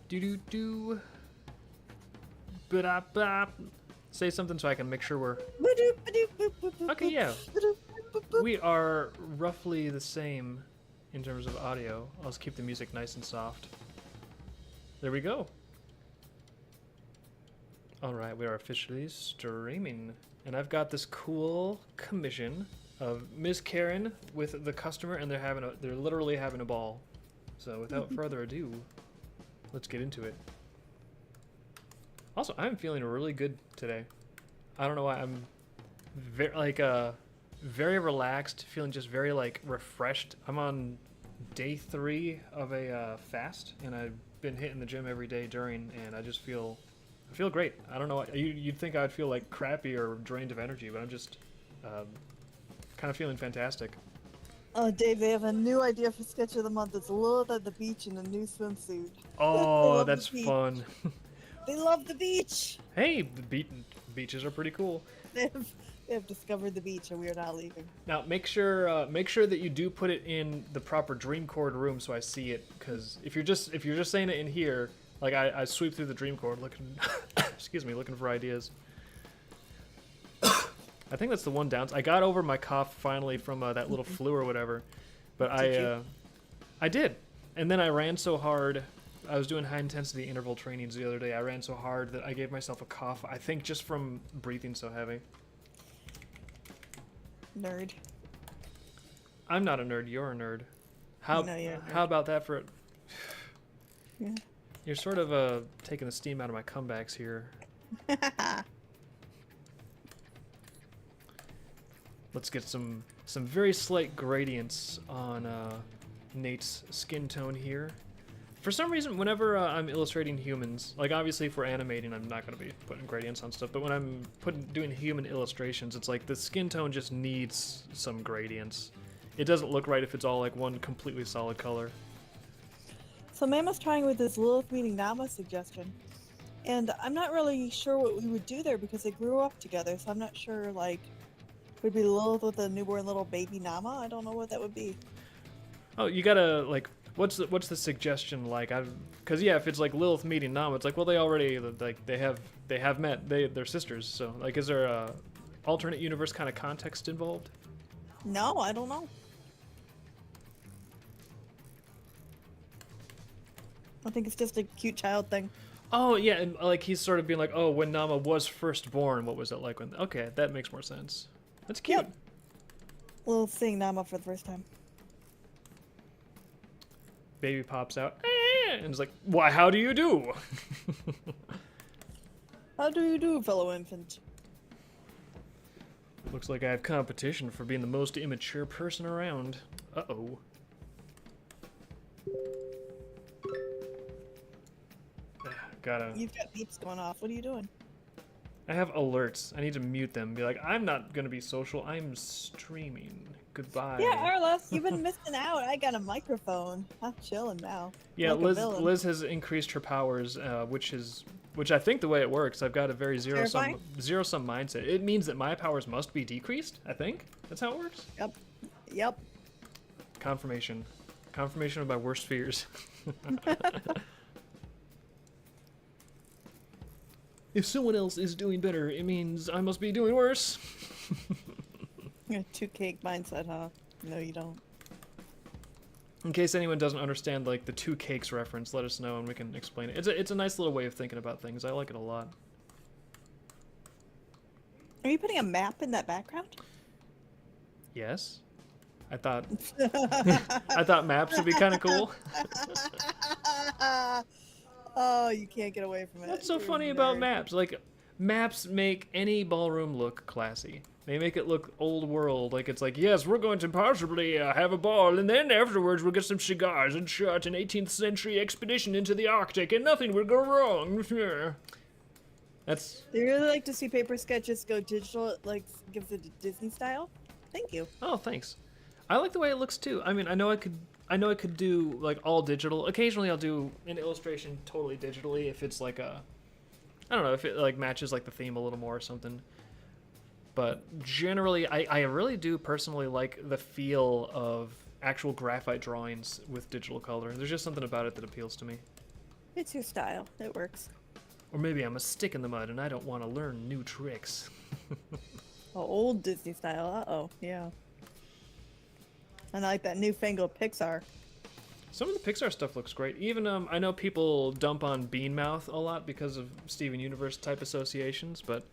Do do do. Ba-da-ba. Say something so I can make sure we're... Okay, yeah. We are roughly the same in terms of audio. I'll just keep the music nice and soft. There we go. Alright, we are officially streaming. And I've got this cool commission of Ms. Karen with the customer, and they're literally having a ball. So without further ado, let's get into it. Also, I'm feeling really good today. I don't know why. I'm very relaxed, feeling just very like refreshed. I'm on day 3 of a fast, and I've been hitting the gym every day during, and I feel great. I don't know. You'd think I'd feel like crappy or drained of energy, but I'm just kind of feeling fantastic. Oh, Dave, they have a new idea for sketch of the month. It's Lilith at the beach in a new swimsuit. Oh, that's fun. They love the beach. Hey, the beaches are pretty cool. They have discovered the beach, and we are not leaving. Now, make sure that you do put it in the proper Dreamcord room so I see it. Because if you're just saying it in here, like I sweep through the Dreamcord looking, excuse me, looking for ideas. I think that's the one downside. I got over my cough finally from that little flu or whatever, but I did, and then I ran so hard. I was doing high intensity interval trainings the other day. I ran so hard that I gave myself a cough. I think just from breathing so heavy. Nerd. I'm not a nerd. You're a nerd. No, you're a nerd. How about that for? Yeah. You're sort of taking the steam out of my comebacks here. Let's get some very slight gradients on Nate's skin tone here. For some reason, whenever I'm illustrating humans, like obviously if we're animating, I'm not going to be putting gradients on stuff, but when I'm doing human illustrations, it's like the skin tone just needs some gradients. It doesn't look right if it's all like one completely solid color. So Mama's trying with this Lilith meeting Nama suggestion, and I'm not really sure what we would do there because they grew up together, so I'm not sure, like, would be Lilith with a newborn little baby Nama? I don't know what that would be. Oh, you gotta, like, what's the suggestion like? Because yeah, if it's like Lilith meeting Nama, it's like, well, they already, like, they have met, they're sisters, so, like, is there a alternate universe kind of context involved? No, I don't know. I think it's just a cute child thing. Oh, yeah, and like he's sort of being like, oh, when Nama was first born, what was it like when... Okay, that makes more sense. That's cute. Yep. Lilith seeing Nama for the first time. Baby pops out, and is like, why, how do you do? How do you do, fellow infant? Looks like I have competition for being the most immature person around. Uh-oh. You've got beeps going off. What are you doing? I have alerts. I need to mute them. Be like, I'm not gonna be social. I'm streaming. Goodbye. Yeah, Arlos, you've been missing out. I got a microphone. I'm chilling now. Yeah, like Liz has increased her powers, which I think the way it works. I've got a very zero sum mindset. It means that my powers must be decreased. I think that's how it works. Yep. Confirmation of my worst fears. If someone else is doing better, it means I must be doing worse. You're a 2 cake mindset, huh? No, you don't. In case anyone doesn't understand, like, the 2 cakes reference, let us know and we can explain it. It's a nice little way of thinking about things. I like it a lot. Are you putting a map in that background? Yes. I thought I thought maps would be kind of cool. Oh, you can't get away from it. What's so funny about maps? Like, maps make any ballroom look classy. They make it look old world. Like, it's like, yes, we're going to possibly have a ball, and then afterwards we'll get some cigars and shot an 18th century expedition into the Arctic, and nothing will go wrong. That's... You really like to see paper sketches go digital? It, like, gives it a Disney style? Thank you. Oh, thanks. I like the way it looks, too. I mean, I know I could do, like, all digital. Occasionally I'll do an illustration totally digitally if it's, like, I don't know, if it, like, matches, like, the theme a little more or something. But generally, I really do personally like the feel of actual graphite drawings with digital color. There's just something about it that appeals to me. It's your style. It works. Or maybe I'm a stick in the mud and I don't want to learn new tricks. Oh, old Disney style. Uh-oh. Yeah. I like that newfangled Pixar. Some of the Pixar stuff looks great. Even I know people dump on Beanmouth a lot because of Steven Universe type associations, but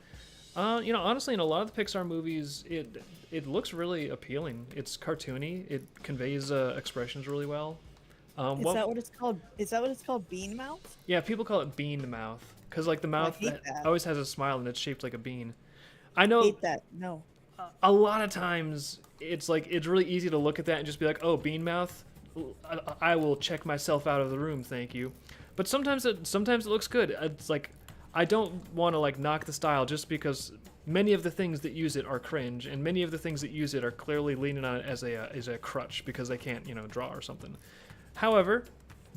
you know, honestly, in a lot of the Pixar movies, it looks really appealing. It's cartoony. It conveys expressions really well. Is that what it's called? Is that what it's called? Bean mouth? Yeah, people call it bean mouth because like the mouth hate that. always has a smile and it's shaped like a bean. I know. Hate that. No. A lot of times it's like it's really easy to look at that and just be like, oh, bean mouth. I will check myself out of the room, thank you. But sometimes it looks good. It's like I don't want to like knock the style just because many of the things that use it are cringe, and many of the things that use it are clearly leaning on it as a crutch because they can't draw or something. However,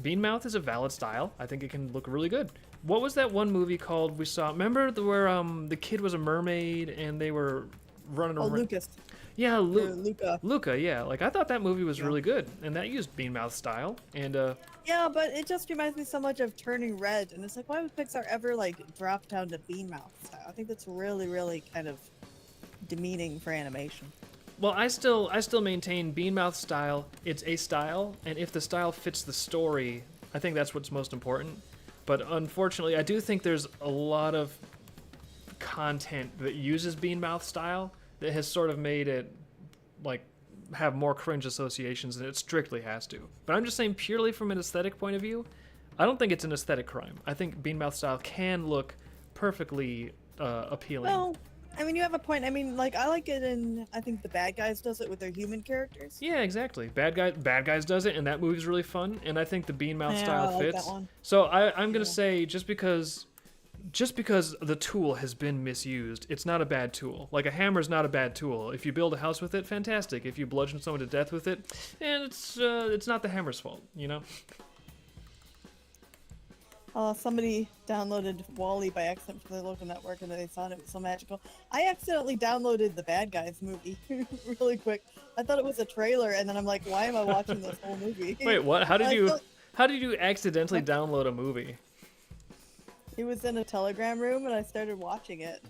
Beanmouth is a valid style. I think it can look really good. What was that one movie called we saw? Remember where the kid was a mermaid and they were running around? Oh, Lucas. Yeah, Luca. Luca, yeah. Like I thought that movie was really good, and that used Beanmouth style. And Yeah, but it just reminds me so much of Turning Red, and it's like, why would Pixar ever like drop down to Bean Mouth style? I think that's really, really kind of demeaning for animation. well, I still maintain Beanmouth style. It's a style, and if the style fits the story, I think that's what's most important. But unfortunately, I do think there's a lot of content that uses Beanmouth style that has sort of made it like have more cringe associations than it strictly has to. But I'm just saying purely from an aesthetic point of view, I don't think it's an aesthetic crime. I think Beanmouth style can look perfectly appealing. Well, I mean, you have a point. I mean, like, I like it in, I think The Bad Guys does it with their human characters. Yeah, exactly. Bad Guys does it, and that movie's really fun. And I think the Beanmouth Yeah, style I like fits. that one. So I'm gonna say just because the tool has been misused, it's not a bad tool. Like a hammer's not a bad tool. If you build a house with it, fantastic. If you bludgeon someone to death with it, and it's not the hammer's fault, you know. Somebody downloaded Wall-E by accident for the local network, and they thought it was so magical. I accidentally downloaded the Bad Guys movie really quick. I thought it was a trailer, and then I'm like, why am I watching this whole movie? Wait, what? How did I you thought- how did you accidentally download a movie? It was in a Telegram room, and I started watching it.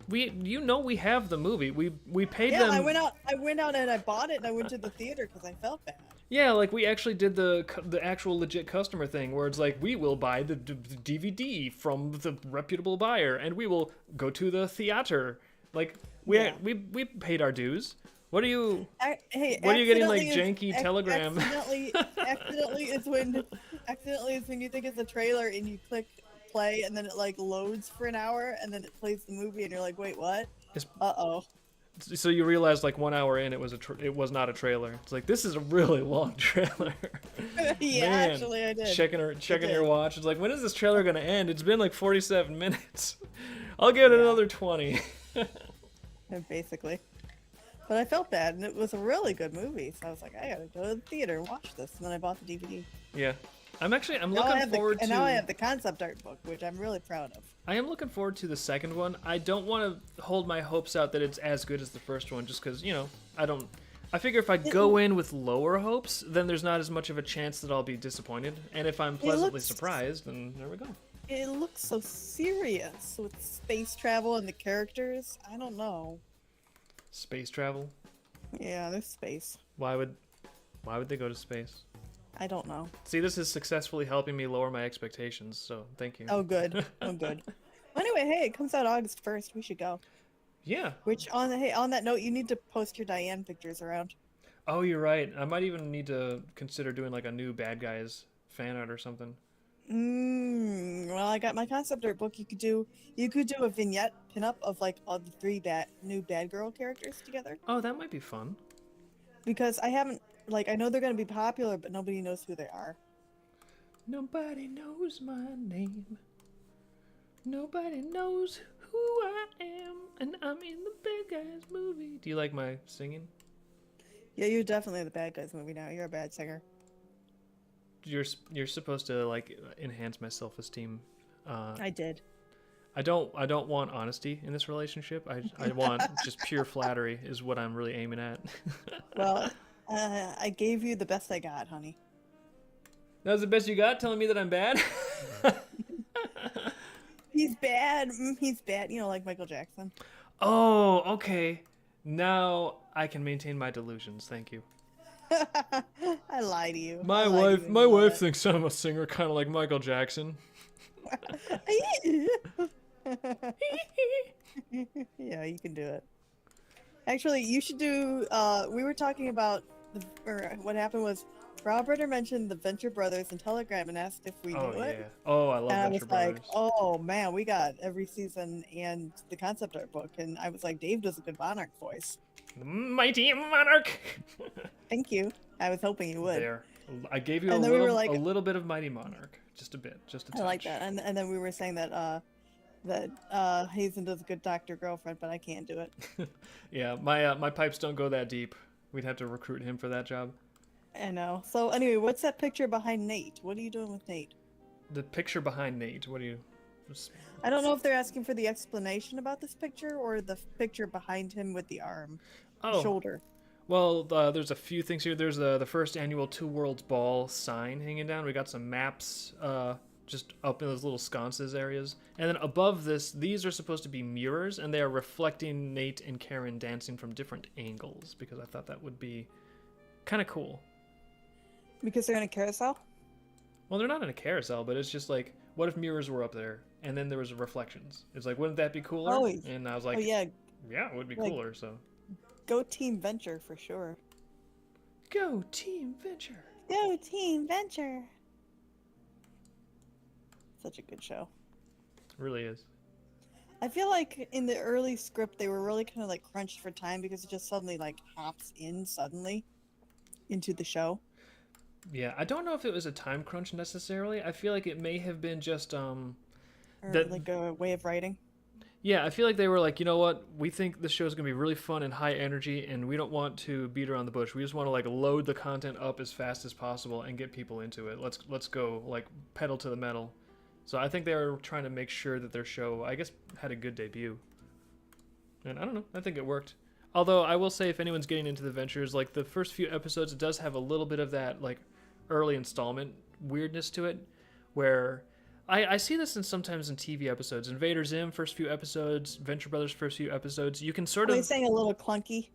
We have the movie. We paid Yeah, them. I went out and I bought it, and I went to the theater because I felt bad. Yeah, like we actually did the actual legit customer thing where it's like we will buy the DVD from the reputable buyer and we will go to the theater. Like we paid our dues. What are you Hey, What are you getting, like, accidentally janky Telegram? Accidentally is when you think it's a trailer and you click play and then it like loads for an hour and then it plays the movie and you're like, wait, what? Uh-oh. So you realized like 1 hour in it was not a trailer. It's like this is a really long trailer. Yeah, Man, actually I did. checking your watch. It's like when is this trailer gonna end? It's been like 47 minutes. I'll give it another 20. Basically. But I felt bad, and it was a really good movie, so I was like, I gotta go to the theater and watch this. And then I bought the DVD. Yeah. I'm looking forward to... And now I have the concept art book, which I'm really proud of. I am looking forward to the second one. I don't want to hold my hopes out that it's as good as the first one, just because, I figure if I go in with lower hopes, then there's not as much of a chance that I'll be disappointed. And if I'm pleasantly surprised, then there we go. It looks so serious with space travel and the characters. I don't know. Space travel? Yeah, there's space. Why would they go to space? I don't know. See, this is successfully helping me lower my expectations, so thank you. Oh, good. Oh, good. Anyway, hey, it comes out August 1st. We should go. Yeah. Which, on that note, you need to post your Diane pictures around. Oh, you're right. I might even need to consider doing like a new Bad Guys fan art or something. Well, I got my concept art book. You could do a vignette pinup of like all the three new bad girl characters together. Oh, that might be fun. Because I haven't, like, I know they're gonna be popular, but nobody knows who they are. Nobody knows my name. Nobody knows who I am, and I'm in the Bad Guys movie. Do you like my singing? Yeah, you're definitely the Bad Guys movie now. You're a bad singer. You're supposed to like enhance my self-esteem. I did. I don't want honesty in this relationship. I want just pure flattery is what I'm really aiming at. Well, I gave you the best I got, honey. That was the best you got, telling me that I'm bad? He's bad. He's bad. You know, like Michael Jackson. Oh, okay. Now I can maintain my delusions. Thank you. I lie to you. I My lie to wife, you and my you know wife thinks I'm a singer, kind of like Michael Jackson. it. Yeah, you can do it. Actually, you should do. We were talking about, or what happened was, Robert mentioned the Venture Brothers and Telegram and asked if we Oh knew it. yeah. Oh, I love And I Venture was like, Brothers. oh man, we got every season and the concept art book. And I was like, Dave does a good Monarch voice. The Mighty Monarch. Thank you. I was hoping you would. There, I gave you And then we were a like, little bit of Mighty Monarch, just a bit, just a touch. I like that. And then we were saying that Hazen does a good doctor girlfriend, but I can't do it. Yeah, my pipes don't go that deep. We'd have to recruit him for that job. I know. So anyway, what's that picture behind Nate? What are you doing with Nate? The picture behind Nate. What do you? I don't know if they're asking for the explanation about this picture or the picture behind him with the arm, Oh, shoulder. well, there's a few things here. There's the first annual Two Worlds Ball sign hanging down. We got some maps just up in those little sconces areas. And then above this, these are supposed to be mirrors, and they are reflecting Nate and Karen dancing from different angles, because I thought that would be kind of cool. Because they're in a carousel? Well, they're not in a carousel, but it's just like, what if mirrors were up there, and then there was reflections? It's like, wouldn't that be cooler? Oh, And I was like, oh yeah, yeah, it would be like- cooler, so. go Team Venture for sure. Go Team Venture! Go Team Venture! Such a good show. It really is. I feel like in the early script they were really kind of like crunched for time because it just suddenly like hops in suddenly into the show. Yeah, I don't know if it was a time crunch necessarily. I feel like it may have been just Or That- like a way of writing. yeah, I feel like they were like, you know what? We think the show's going to be really fun and high energy, and we don't want to beat around the bush. We just want to like load the content up as fast as possible and get people into it. Let's go like pedal to the metal. So I think they were trying to make sure that their show, I guess, had a good debut. And I don't know, I think it worked. Although I will say, if anyone's getting into the Ventures, like the first few episodes, it does have a little bit of that like early installment weirdness to it, where I see this sometimes in TV episodes. Invader Zim first few episodes, Venture Brothers first few episodes. You can sort Are they of saying a little clunky?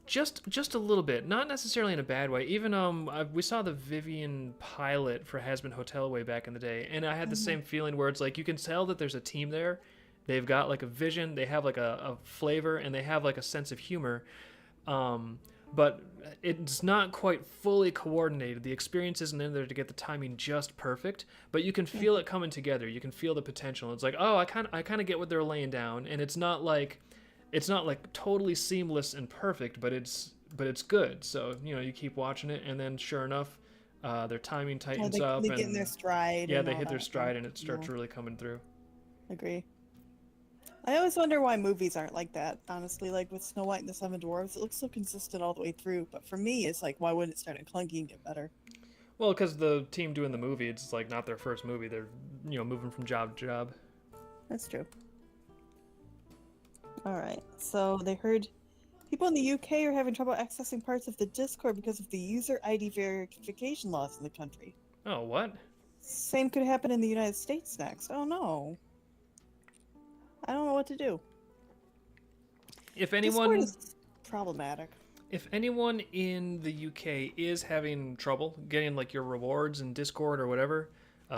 just a little bit, not necessarily in a bad way. Even we saw the Vivian pilot for Has Been Hotel way back in the day, and I had the same feeling where it's like you can tell that there's a team there. They've got like a vision, they have like a flavor, and they have like a sense of humor. But it's not quite fully coordinated. The experience isn't in there to get the timing just perfect, but you can feel it coming together. You can feel the potential. It's like, oh, I kind of get what they're laying down, and it's not like totally seamless and perfect, but it's good. So you keep watching it, and then sure enough, their timing tightens up, They and get in their stride. yeah, and they all hit their that. stride, and it starts Yeah. really coming through. Agree. I always wonder why movies aren't like that, honestly. Like with Snow White and the Seven Dwarfs, it looks so consistent all the way through. But for me, it's like, why wouldn't it start at clunky and get better? Well, because the team doing the movie, it's like not their first movie. They're moving from job to job. That's true. All right. So they heard people in the UK are having trouble accessing parts of the Discord because of the user ID verification laws in the country. Oh, what? Same could happen in the United States next. Oh no. I don't know what to do. If anyone, Discord is problematic. if anyone in the UK is having trouble getting like your rewards in Discord or whatever,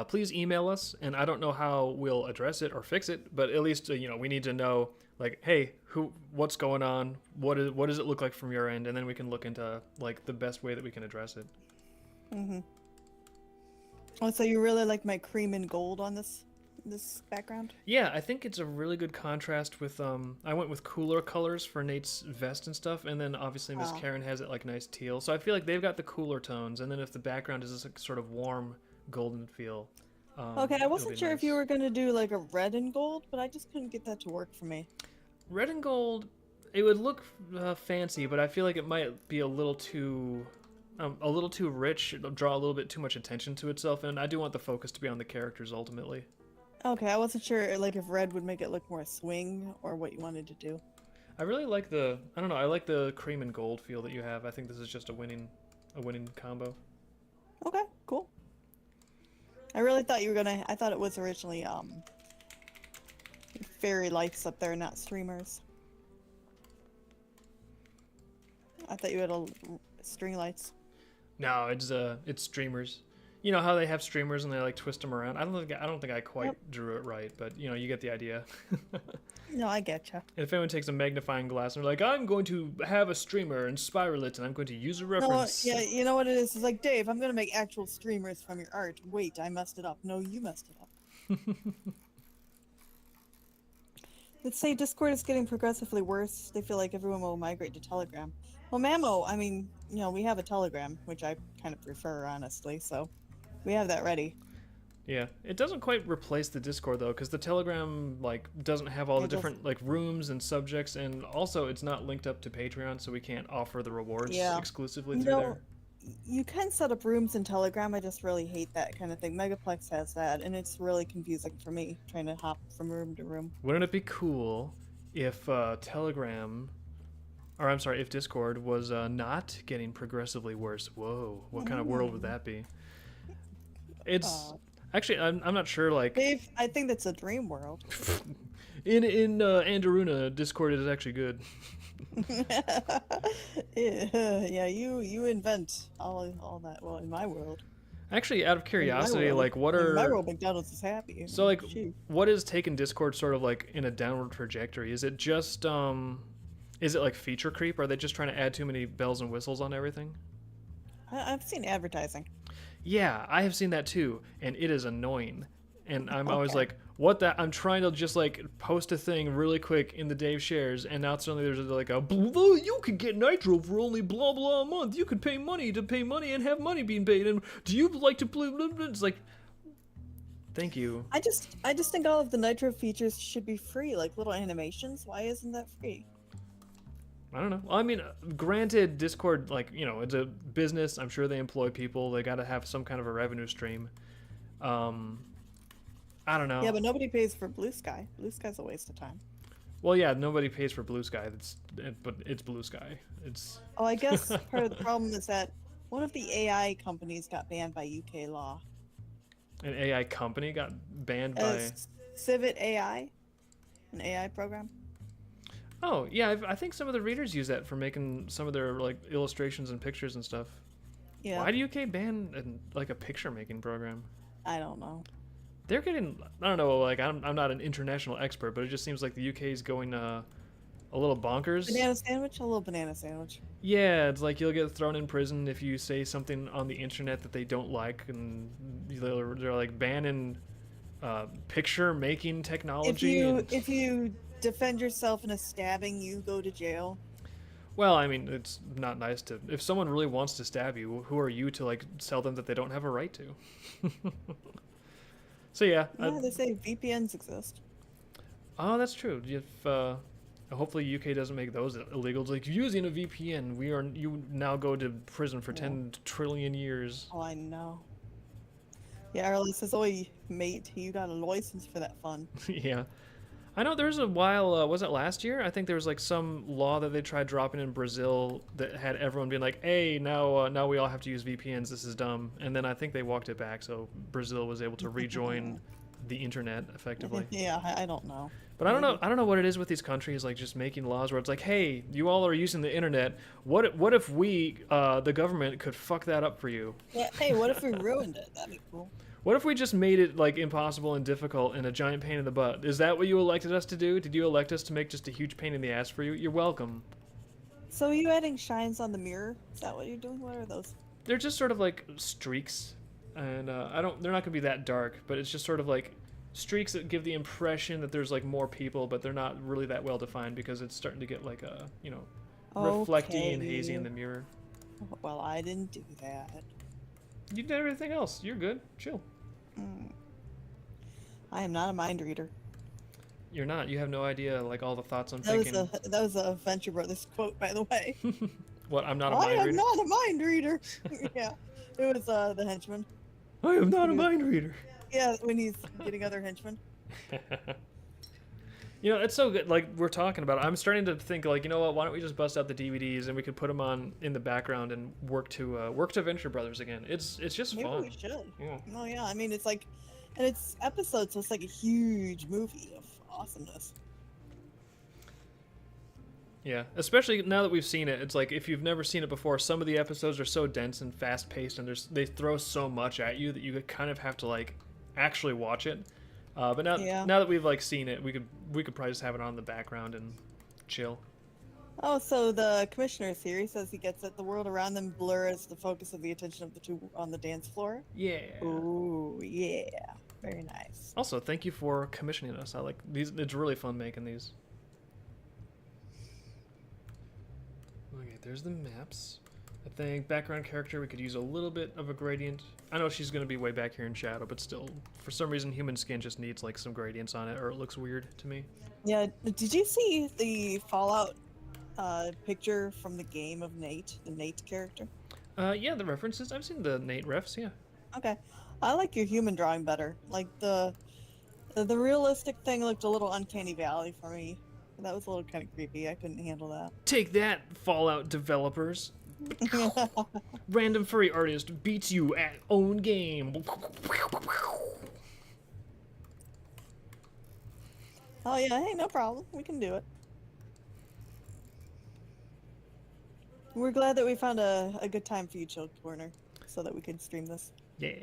please email us. And I don't know how we'll address it or fix it, but at least we need to know like, hey, what's going on? What does it look like from your end? And then we can look into like the best way that we can address it. Mm-hmm. Oh, so you really like my cream and gold on this background? Yeah, I think it's a really good contrast with I went with cooler colors for Nate's vest and stuff, and then obviously Miss Wow. Karen has it like nice teal. So I feel like they've got the cooler tones, and then if the background is this like, sort of warm golden feel. Okay, I it'll wasn't be sure if nice. you were gonna do like a red and gold, but I just couldn't get that to work for me. Red and gold. It would look fancy, but I feel like it might be a little too rich. It'll draw a little bit too much attention to itself, and I do want the focus to be on the characters ultimately. Okay, I wasn't sure like if red would make it look more swing or what you wanted to do. I really like I like the cream and gold feel that you have. I think this is just a winning combo. Okay, cool. I really thought you were gonna. I thought it was originally fairy lights up there, not streamers. I thought you had string lights. No, it's streamers. You know how they have streamers and they like twist them around. I don't think I quite drew it right, but you know, you get the idea. No, I getcha. And if anyone takes a magnifying glass and they're like, I'm going to have a streamer and spiral it, and I'm going to use a No, reference. yeah, you know what it is? It's like, Dave, I'm gonna make actual streamers from your art. Wait, I messed it up. No, you messed it up. Let's say Discord is getting progressively worse. They feel like everyone will migrate to Telegram. Well, Mamo, I mean, you know, we have a Telegram, which I kind of prefer, honestly, so we have that ready. Yeah, it doesn't quite replace the Discord though, because the Telegram like doesn't have all the different like rooms and subjects, and also it's not linked up to Patreon, so we can't offer the rewards exclusively through there. You can set up rooms in Telegram. I just really hate that kind of thing. Megaplex has that, and it's really confusing for me trying to hop from room to room. Wouldn't it be cool if Telegram, or I'm sorry, if Discord was not getting progressively worse? Whoa, what kind of world would that be? It's actually, I'm not sure. Like, Dave, I think that's a dream world. in Andaruna, Discord is actually good. Yeah, you invent all that. Well, in my world. Actually, out of curiosity, like, what are... In my world, McDonald's is happy. So, like, what is taking Discord sort of, like, in a downward trajectory? Is it just, is it, like, feature creep? Are they just trying to add too many bells and whistles on everything? I've seen advertising. Yeah, I have seen that, too, and it is annoying. And I'm always like, what the... I'm trying to just, like, post a thing really quick in the Dave shares, and now suddenly there's, like, a... You could get Nitro for only blah, blah a month. You could pay money to pay money and have money being paid. And do you like to play... It's like... Thank you. I just think all of the Nitro features should be free, like little animations. Why isn't that free? I don't know. Well, I mean, granted, Discord, like, you know, it's a business. I'm sure they employ people. They got to have some kind of a revenue stream. I don't know. Yeah, but nobody pays for Blue Sky. Blue Sky's a waste of time. Well, yeah, nobody pays for Blue Sky. But it's Blue Sky. It's... Oh, I guess part of the problem is that one of the AI companies got banned by UK law. An AI company got banned by... Civet AI? An AI program? Oh, yeah, I think some of the readers use that for making some of their, like, illustrations and pictures and stuff. Yeah. Why do UK ban, like, a picture-making program? I don't know. They're getting... I don't know, like, I'm not an international expert, but it just seems like the UK is going, a little bonkers. Banana sandwich? A little banana sandwich. Yeah, it's like you'll get thrown in prison if you say something on the internet that they don't like, and they're like banning picture-making technology. If you defend yourself in a stabbing, you go to jail. Well, I mean, it's not nice to... If someone really wants to stab you, who are you to, like, tell them that they don't have a right to? So, yeah. Yeah, they say VPNs exist. Oh, that's true. If, hopefully UK doesn't make those illegal. It's like, using a VPN, you now go to prison for 10 trillion years. Oh, I know. Yeah, Arlie says, "Oi, mate, you got a license for that fun." Yeah. I know there was a while, was it last year? I think there was like some law that they tried dropping in Brazil that had everyone being like, hey, now we all have to use VPNs, this is dumb. And then I think they walked it back, so Brazil was able to rejoin the internet effectively. Yeah, I don't know. But I don't know what it is with these countries, like just making laws where it's like, hey, you all are using the internet. What if we, the government, could fuck that up for you? Yeah, hey, what if we ruined it? That'd be cool. What if we just made it like impossible and difficult and a giant pain in the butt? Is that what you elected us to do? Did you elect us to make just a huge pain in the ass for you? You're welcome. So are you adding shines on the mirror? Is that what you're doing? What are those? They're just sort of like streaks, and they're not gonna be that dark, but it's just sort of like streaks that give the impression that there's like more people, but they're not really that well defined because it's starting to get like a, you know, reflecty and hazy in the mirror. Well, I didn't do that. You did everything else. You're good. Chill. I am not a mind reader. You're not. You have no idea, like, all the thoughts I'm thinking. That was a Venture Brothers quote, by the way. What? I'm not a mind reader? I am not a mind reader. Yeah, it was the henchman. I am not a mind reader. Yeah, when he's getting other henchmen. You know, it's so good. Like we're talking about it. I'm starting to think like, you know what? Why don't we just bust out the DVDs and we could put them on in the background and work to Venture Brothers again. It's just Maybe fun. we should. Yeah. Oh yeah, I mean it's like, and it's episodes, so it's like a huge movie of awesomeness. Yeah, especially now that we've seen it, it's like if you've never seen it before, some of the episodes are so dense and fast paced, and they throw so much at you that you kind of have to like actually watch it. But now that we've like seen it, we could probably just have it on in the background and chill. Oh, so the commissioner's here. He says he gets it. The world around them blur as the focus of the attention of the two on the dance floor. Yeah. Ooh, yeah. Very nice. Also, thank you for commissioning us. I like these. It's really fun making these. Okay, there's the maps. I think background character, we could use a little bit of a gradient. I know she's going to be way back here in shadow, but still, for some reason, human skin just needs like some gradients on it, or it looks weird to me. Yeah, did you see the Fallout picture from the game of Nate, the Nate character? Yeah, the references. I've seen the Nate refs, yeah. Okay. I like your human drawing better. Like the realistic thing looked a little uncanny valley for me. That was a little kind of creepy. I couldn't handle that. Take that, Fallout developers. Random furry artist beats you at own game. Oh yeah, hey, no problem. We can do it. We're glad that we found a good time for you, Chill Corner, so that we could stream this. Yeah.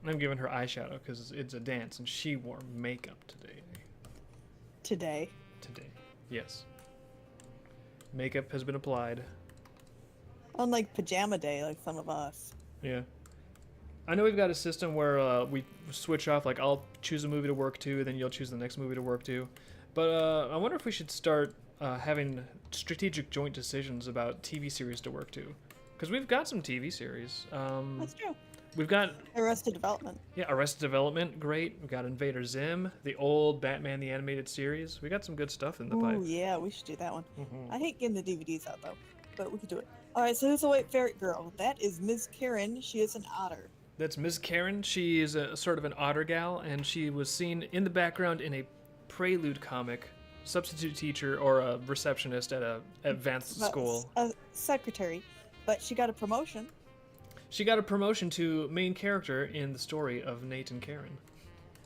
I'm giving her eyeshadow because it's a dance, and she wore makeup today. Today. Yes. Makeup has been applied. Unlike pajama day, like some of us. Yeah. I know we've got a system where we switch off, like I'll choose a movie to work to, then you'll choose the next movie to work to. But I wonder if we should start having strategic joint decisions about TV series to work to. Because we've got some TV series. That's true. We've got Arrested Development. Yeah, Arrested Development, great. We've got Invader Zim, the old Batman the Animated Series. We got some good stuff in the pipe. Oh yeah, we should do that one. Mm-hmm. I hate getting the DVDs out though, but we could do it. All right, so who's the white ferret girl? That is Ms. Karen. She is an otter. That's Ms. Karen. She is a sort of an otter gal, and she was seen in the background in a Prelude comic, substitute teacher or a receptionist at a advanced school. A secretary, but she got a promotion. She got a promotion to main character in the story of Nate and Karen.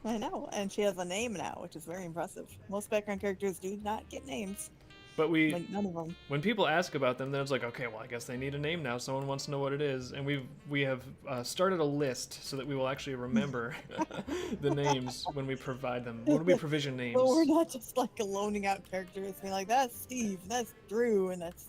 I know, and she has a name now, which is very impressive. Most background characters do not get names. But Like none of them. when people ask about them, then it's like, okay, well, I guess they need a name now. Someone wants to know what it is, and we have started a list so that we will actually remember the names when we provide them, when we provision names. But we're not just like loaning out characters, being like, that's Steve, that's Drew, and that's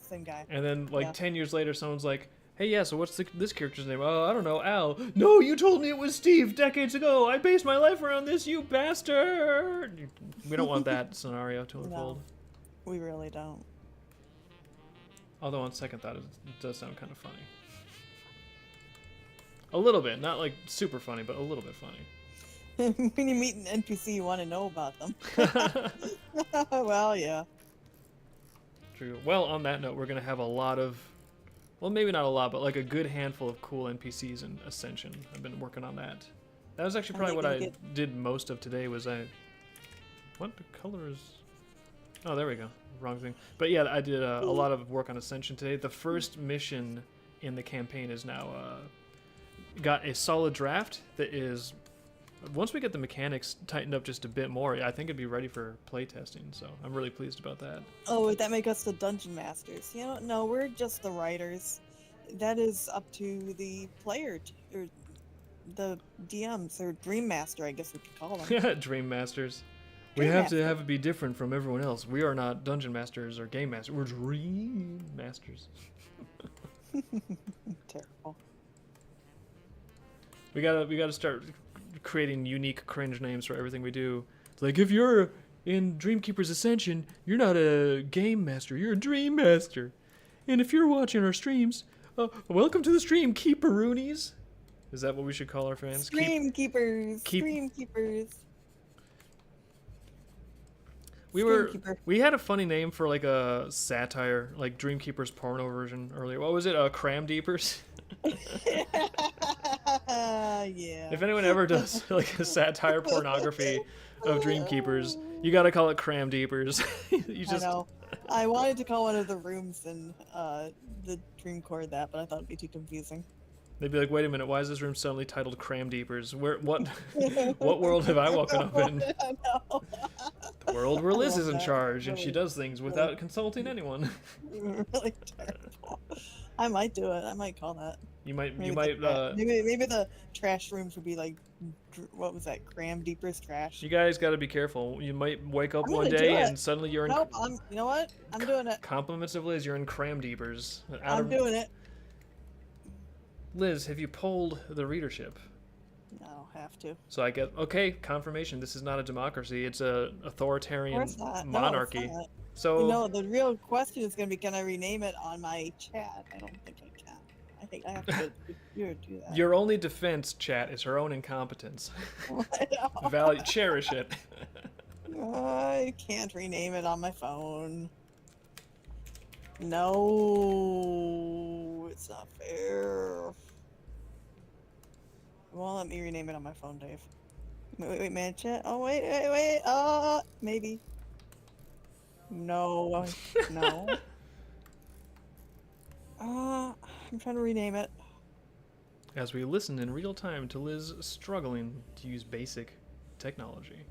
the same guy. And then, like, Yeah. 10 years later, someone's like, hey, yeah, so what's this character's name? Oh, I don't know, Al. No, you told me it was Steve decades ago. I based my life around this, you bastard. We don't want that scenario to unfold. No, we really don't. Although, on second thought, it does sound kind of funny. A little bit. Not, like, super funny, but a little bit funny. When you meet an NPC, you want to know about them. Well, yeah. True. Well, on that note, we're going to have a lot of... Well, maybe not a lot, but like a good handful of cool NPCs in Ascension. I've been working on that. That was actually probably what I did most of today was What color is... Oh, there we go. Wrong thing. But yeah, I did a lot of work on Ascension today. The first mission in the campaign is now... got a solid draft that is... Once we get the mechanics tightened up just a bit more, I think it'd be ready for playtesting, so I'm really pleased about that. Oh, would that make us the dungeon masters? You know, no, we're just the writers. That is up to the player, or the DMs, or Dream Master, I guess we could call them. Dream Masters. Dream We have Master. to have it be different from everyone else. We are not Dungeon Masters or Game Masters. We're Dream Masters. Terrible. We gotta start creating unique cringe names for everything we do. It's like, if you're in Dreamkeeper's Ascension, you're not a game master, you're a dream master. And if you're watching our streams, welcome to the stream, Keeperoonies. Is that what we should call our fans? Stream keepers. keep- Stream keepers. We had a funny name for like a satire, like Dreamkeeper's porno version earlier. What was it? Cram Deepers? Yeah. If anyone ever does like a satire pornography of Dreamkeepers, you gotta call it Cram Deepers. You I just know. I wanted to call one of the rooms in the Dream Core that, but I thought it'd be too confusing. they'd be like, wait a minute, why is this room suddenly titled Cram Deepers? Where what what world have I woken up in? I know. The world where I Liz love is in that. charge and she Really, does things without consulting anyone. really terrible. I might do it. I might call that. You might Maybe the trash room should be like, what was that? Cram Deeper's trash. you guys got to be careful. You might wake up I'm one gonna day do it. and suddenly you're in Nope. You know what? I'm doing it. compliments of Liz, you're in Cram Deepers. I'm doing it. Liz, have you polled the readership? No, have to. So I get okay, confirmation. This is not a democracy. It's a Of authoritarian course not. monarchy. No, it's not. So No, the real question is going to be, can I rename it on my chat? I don't think I can. I think I have to go to the computer to do that. your only defense, chat, is her own incompetence. I know. Value, cherish it. I can't rename it on my phone. No, it's not fair. It won't let me rename it on my phone, Dave. Wait, man, chat. Oh, wait. Maybe. No, no. I'm trying to rename it. As we listen in real time to Liz struggling to use basic technology.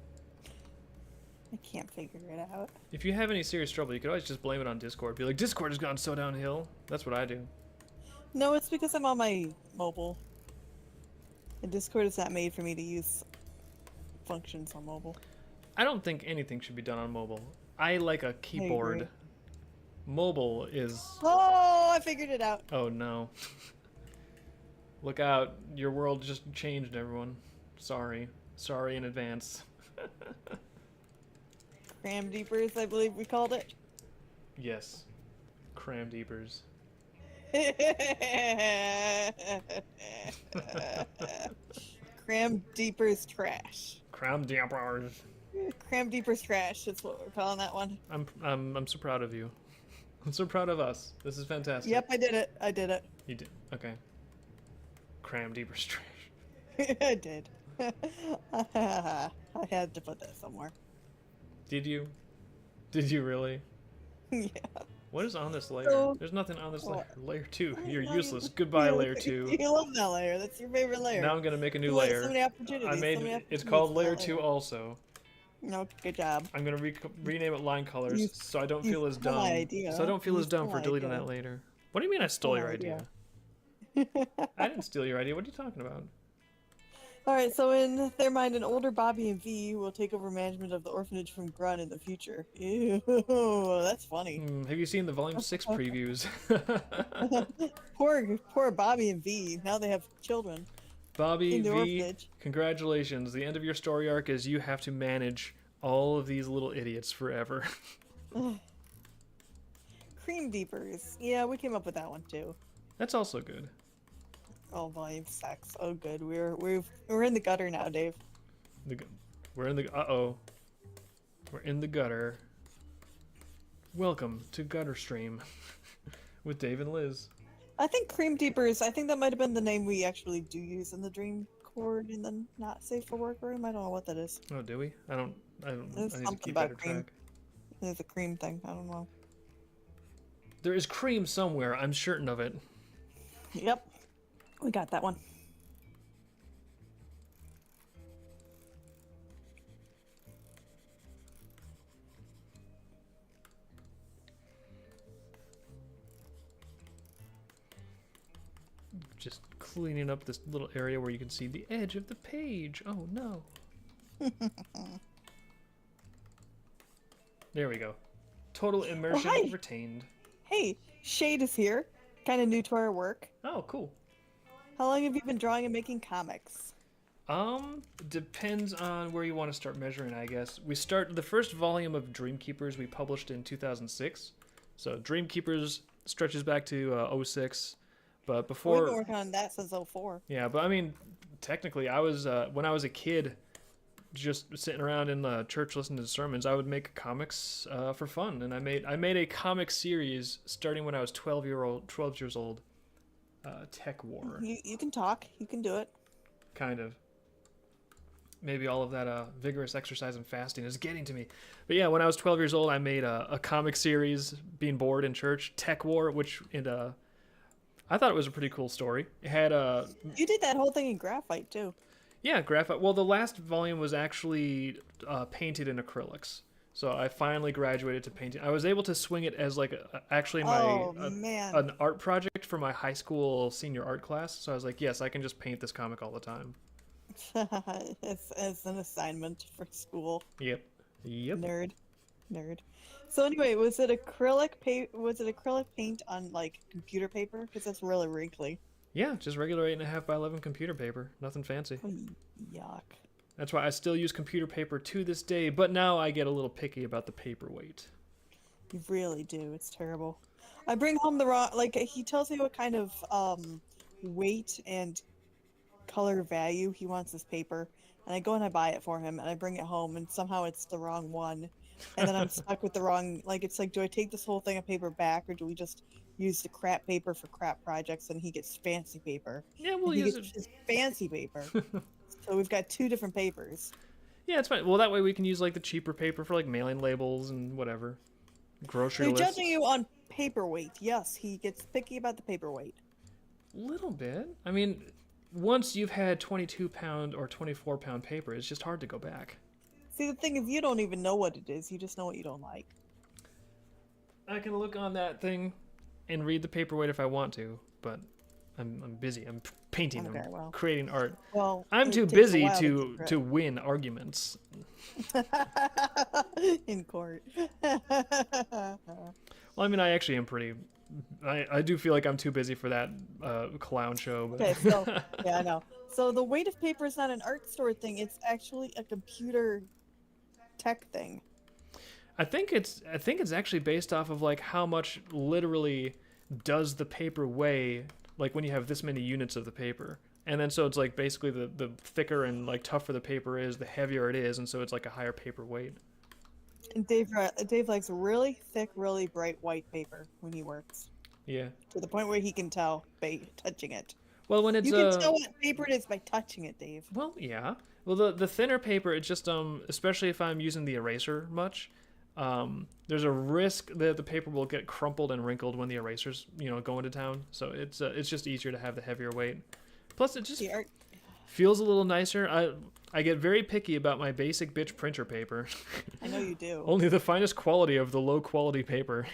I can't figure it out. If you have any serious trouble, you could always just blame it on Discord. Be like, Discord has gone so downhill. That's what I do. No, it's because I'm on my mobile. And Discord is not made for me to use functions on mobile. I don't think anything should be done on mobile. I like a keyboard. agree. Mobile is... Oh, I figured it out. Oh no. Look out. Your world just changed, everyone. Sorry. Sorry in advance. Cram Deepers, I believe we called it. Yes. Cram Deepers. Cram Deepers trash. Cram Deepers. Cram Deepers trash. That's what we're calling that one. I'm so proud of you. I'm so proud of us. This is fantastic. Yep, I did it. I did it. You did. Okay. Cram Deepers trash. I did. I had to put that somewhere. Did you? Did you really? Yeah. What is on this layer? So- There's nothing on this layer. What? Layer 2. I You're know useless. you- Goodbye, you- layer 2. You love that layer. That's your favorite layer. Now I'm gonna make a new You want layer. So many opportunities. I so made many it's opportunities called for layer that 2 also. No, good job. I'm gonna rename it line colors You- so I don't you feel as stole dumb. my idea. So I don't feel You as dumb stole for my deleting idea. that later. What do you mean I stole my your idea. idea? I didn't steal your idea. What are you talking about? All right, so in their mind, an older Bobby and V will take over management of the orphanage from Grun in the future. Ew, that's funny. Have you seen the Volume 6 previews? Poor Bobby and V. Now they have children Bobby in the V, orphanage. congratulations. The end of your story arc is you have to manage all of these little idiots forever. Cream Deepers. Yeah, we came up with that one too. That's also good. Oh, volume 6. Oh, good. We're in the gutter now, Dave. We're in the We're in the gutter. Welcome to Gutter Stream with Dave and Liz. I think Cream Deepers. I think that might have been the name we actually do use in the Dream Cord in the not safe for work room. I don't know what that is. Oh, do we? I There's need to something keep about better cream. track. There's a cream thing. I don't know. There is cream somewhere. I'm certain of it. Yep. We got that one. Just cleaning up this little area where you can see the edge of the page. Oh no. There we go. Total immersion hi. retained. Hey, Shade is here. Kind of new to our work. Oh, cool. How long have you been drawing and making comics? Depends on where you want to start measuring, I guess. We start the first volume of Dreamkeepers we published in 2006. So Dreamkeepers stretches back to 06. But We've before, been working on that since 04. yeah, but I mean, technically, I was when I was a kid, just sitting around in the church listening to sermons, I would make comics for fun, and I made a comic series starting when I was 12 years old. Tech War, You can talk. You can do it. kind of. Maybe all of that vigorous exercise and fasting is getting to me. But yeah, when I was 12 years old, I made a comic series, being bored in church, Tech War, which I thought it was a pretty cool story. It had You did that whole thing in graphite too. yeah, graphite. Well, the last volume was actually painted in acrylics. So I finally graduated to painting. I was able to swing it as like actually Oh man. an art project for my high school senior art class. So I was like, yes, I can just paint this comic all the time. As an assignment for school. Yep. Yep. Nerd. So anyway, was it acrylic paint? Was it acrylic paint on like computer paper? Because that's really wrinkly. Yeah, just regular 8.5 by 11 computer paper. Nothing fancy. Oh, yuck. That's why I still use computer paper to this day, but now I get a little picky about the paperweight. You really do. It's terrible. I bring home the wrong. Like he tells me what kind of weight and color value he wants this paper, and I go and I buy it for him, and I bring it home, and somehow it's the wrong one, and then I'm stuck with the wrong. Like it's like, do I take this whole thing of paper back, or do we just use the crap paper for crap projects, and he gets fancy paper? Yeah, we'll And he use gets it. his fancy paper. So we've got two different papers. Yeah, it's fine. Well, that way we can use like the cheaper paper for like mailing labels and whatever. Grocery They're lists. judging you on paperweight. Yes, he gets picky about the paperweight. Little bit. I mean, once you've had 22-pound or 24-pound paper, it's just hard to go back. See, the thing is, you don't even know what it is. You just know what you don't like. I can look on that thing and read the paperweight if I want to, but I'm busy. I'm painting. Okay, I'm well. creating art. Well, I'm it too takes a busy while to get to win arguments. in court. Well, I mean, I actually am pretty. I do feel like I'm too busy for that clown show. But Okay, so yeah, I know. So the weight of paper is not an art store thing. It's actually a computer tech thing. I think it's actually based off of like how much literally does the paper weigh, like when you have this many units of the paper. And then so it's like basically the thicker and like tougher the paper is, the heavier it is, and so it's like a higher paper weight. And Dave likes really thick, really bright white paper when he works, Yeah. to the point where he can tell by touching it. Well, when it's You can tell what paper it is by touching it, Dave. well, yeah. Well, the thinner paper, it's just especially if I'm using the eraser much, there's a risk that the paper will get crumpled and wrinkled when the erasers, go into town. So it's just easier to have the heavier weight. Plus, it just The art. feels a little nicer. I get very picky about my basic bitch printer paper. I know you do. Only the finest quality of the low quality paper.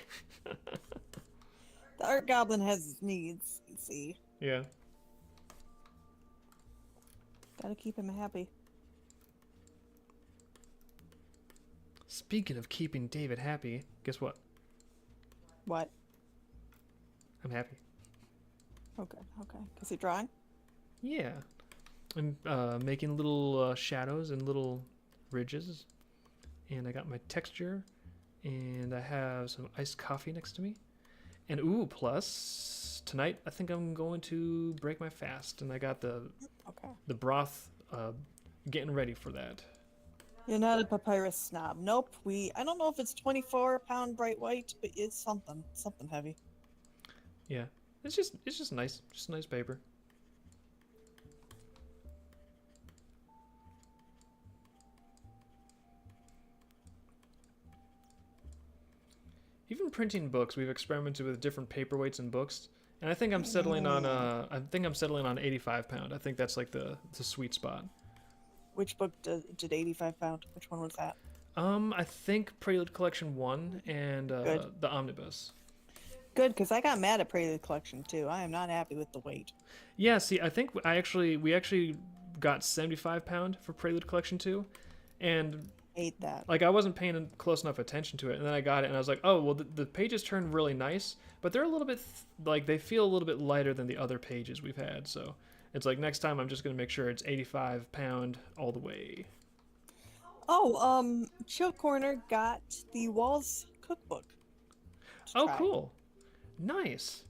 The art goblin has his needs. You see, Yeah. gotta keep him happy. Speaking of keeping David happy, guess what? What? I'm happy. Okay. Is he drawing? Yeah. I'm making little shadows and little ridges. And I got my texture. And I have some iced coffee next to me. And plus, tonight I think I'm going to break my fast. And I got the broth getting ready for that. You're not a papyrus snob. Nope. I don't know if it's 24-pound bright white, but it's something heavy. Yeah. It's just nice. Just nice paper. Even printing books, we've experimented with different paperweights in books, and I think I'm settling on 85 pound. I think that's like the sweet spot. Which book did 85 pound? Which one was that? I think Prelude Collection 1 and Good. the Omnibus. Good, because I got mad at Prelude Collection too. I am not happy with the weight. Yeah, see, I think we actually got 75 pound for Prelude Collection 2, and Hate that. like I wasn't paying close enough attention to it, and then I got it and I was like, oh well, the pages turned really nice, but they're a little bit like they feel a little bit lighter than the other pages we've had. So it's like next time I'm just gonna make sure it's 85 pound all the way. Oh, Chill Corner got the Walls cookbook. to Oh, try. cool, nice.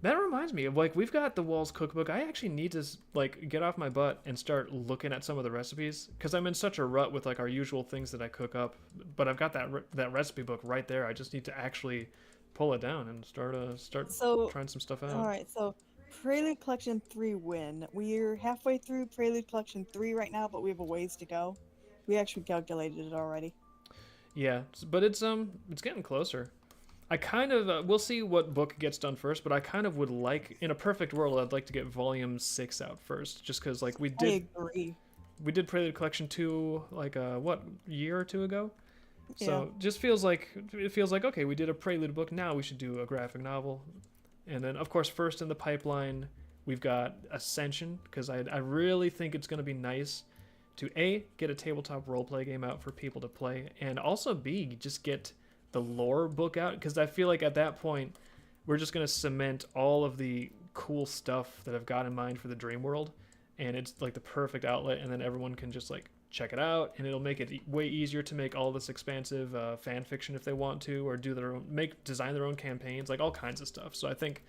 That reminds me of like we've got the Walls cookbook. I actually need to like get off my butt and start looking at some of the recipes because I'm in such a rut with like our usual things that I cook up. But I've got that recipe book right there. I just need to actually pull it down and start So, trying some stuff out. all right. So, Prelude Collection 3 win. We're halfway through Prelude Collection 3 right now, but we have a ways to go. We actually calculated it already. Yeah, but it's getting closer. I kind of we'll see what book gets done first, but I kind of would like, in a perfect world, I'd like to get Volume 6 out first, just because like I agree. we did Prelude Collection 2 like what, year or two ago. So Yeah. just feels like okay, we did a Prelude book, now we should do a graphic novel. And then of course first in the pipeline we've got Ascension, because I really think it's going to be nice to A, get a tabletop roleplay game out for people to play, and also B, just get the lore book out, because I feel like at that point we're just going to cement all of the cool stuff that I've got in mind for the Dream World, and it's like the perfect outlet, and then everyone can just like check it out, and it'll make it way easier to make all this expansive fan fiction if they want to, or do their own, design their own campaigns, like all kinds of stuff. So I think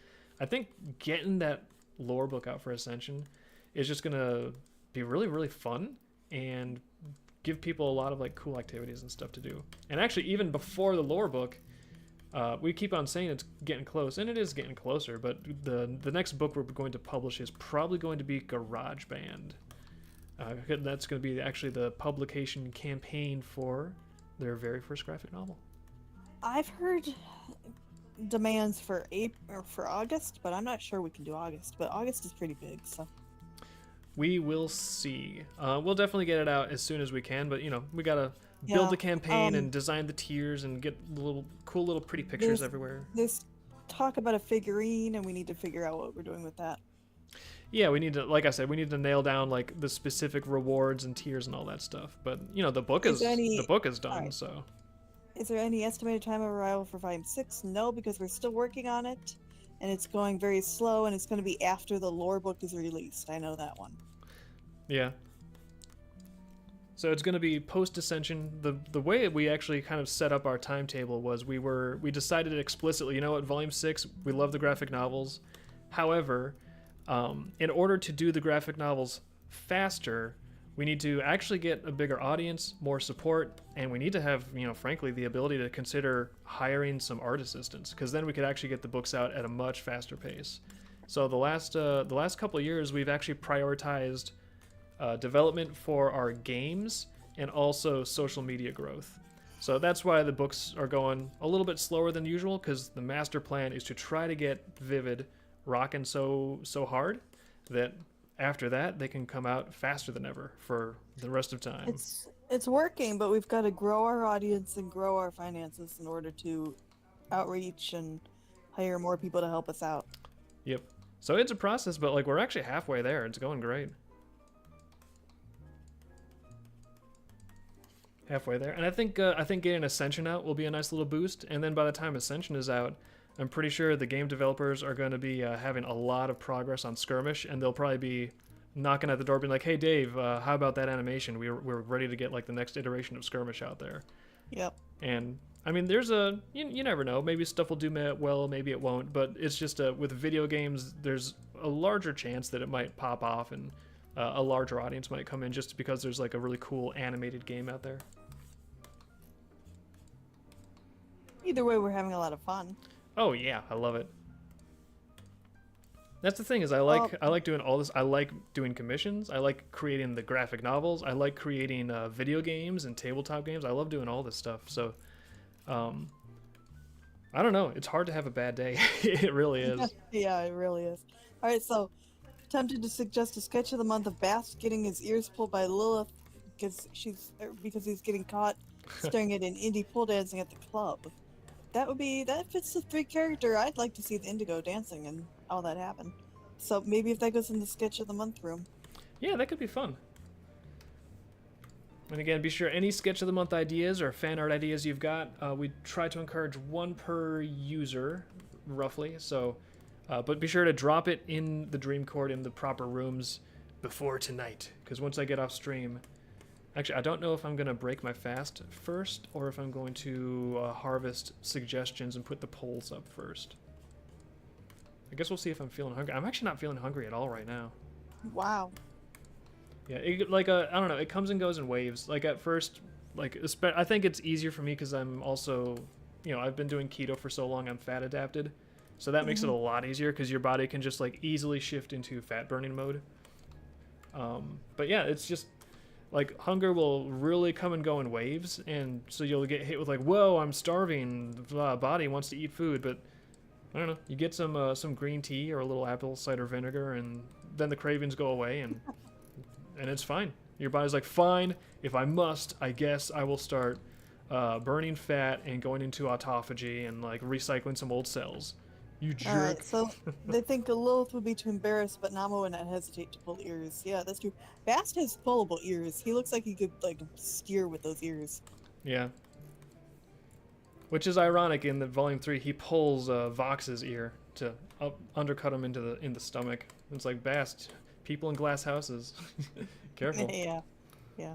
getting that lore book out for Ascension is just gonna be really, really fun and give people a lot of like cool activities and stuff to do. And actually, even before the lore book, we keep on saying it's getting close, and it is getting closer, but the next book we're going to publish is probably going to be GarageBand. That's going to be actually the publication campaign for their very first graphic novel. I've heard demands for April or for August, but I'm not sure we can do August. But August is pretty big, so We will see. We'll definitely get it out as soon as we can, but we gotta build the campaign and design the tiers and get cool little pretty pictures everywhere. There's talk about a figurine, and we need to figure out what we're doing with that. Yeah, we need to, like I said, we need to nail down like the specific rewards and tiers and all that stuff. But the book is done. Right. So, is there any estimated time of arrival for Volume 6? No, because we're still working on it, and it's going very slow, and it's going to be after the lore book is released. I know that one. Yeah. So it's going to be post Ascension. The way we actually kind of set up our timetable was we decided explicitly, Volume 6, we love the graphic novels. However, in order to do the graphic novels faster, we need to actually get a bigger audience, more support, and we need to have, frankly, the ability to consider hiring some art assistants, because then we could actually get the books out at a much faster pace. So the last couple of years, we've actually prioritized development for our games and also social media growth. So that's why the books are going a little bit slower than usual, because the master plan is to try to get Vivid rocking so hard that after that they can come out faster than ever for the rest of time. It's working, but we've got to grow our audience and grow our finances in order to outreach and hire more people to help us out. Yep. So it's a process, but like we're actually halfway there. It's going great. Halfway there. And I think getting Ascension out will be a nice little boost, and then by the time Ascension is out, I'm pretty sure the game developers are going to be having a lot of progress on Skirmish, and they'll probably be knocking at the door being like, hey Dave, how about that animation? We're ready to get like the next iteration of Skirmish out there. Yep. And I mean, there's you never know, maybe stuff will do well, maybe it won't, but it's just with video games, there's a larger chance that it might pop off, and a larger audience might come in just because there's like a really cool animated game out there. Either way, we're having a lot of fun. Oh yeah, I love it. That's the thing, is I like doing all this. I like doing commissions. I like creating the graphic novels. I like creating video games and tabletop games. I love doing all this stuff. So, I don't know. It's hard to have a bad day. It really is. Yeah, it really is. All right, so tempted to suggest a sketch of the month of Bass getting his ears pulled by Lilith because he's getting caught staring at an indie pole dancing at the club. That fits the 3 character. I'd like to see the Indigo dancing and all that happen. So maybe if that goes in the sketch of the month room. Yeah, that could be fun. And again, be sure any sketch of the month ideas or fan art ideas you've got, we try to encourage 1 per user, roughly. So, but be sure to drop it in the Dream Court in the proper rooms before tonight, because once I get off stream, actually, I don't know if I'm going to break my fast first or if I'm going to harvest suggestions and put the polls up first. I guess we'll see if I'm feeling hungry. I'm actually not feeling hungry at all right now. Wow. Yeah, I don't know. It comes and goes in waves. Like at first, I think it's easier for me because I'm also, I've been doing keto for so long, I'm fat adapted. So that makes it a lot easier because your body can just like easily shift into fat burning mode. But yeah, it's just like hunger will really come and go in waves, and so you'll get hit with like, whoa, I'm starving, body wants to eat food, but I don't know, you get some green tea or a little apple cider vinegar, and then the cravings go away, and it's fine. Your body's like, fine, if I must, I guess I will start burning fat and going into autophagy and like recycling some old cells. You jerk. Alright, so they think Lilith would be too embarrassed, but Nama would not hesitate to pull ears. Yeah, that's true. Bast has pullable ears. He looks like he could, like, steer with those ears. Yeah. Which is ironic in the Volume 3, he pulls Vox's ear to undercut him in the stomach. It's like, Bast, people in glass houses. Careful. Yeah. Yeah.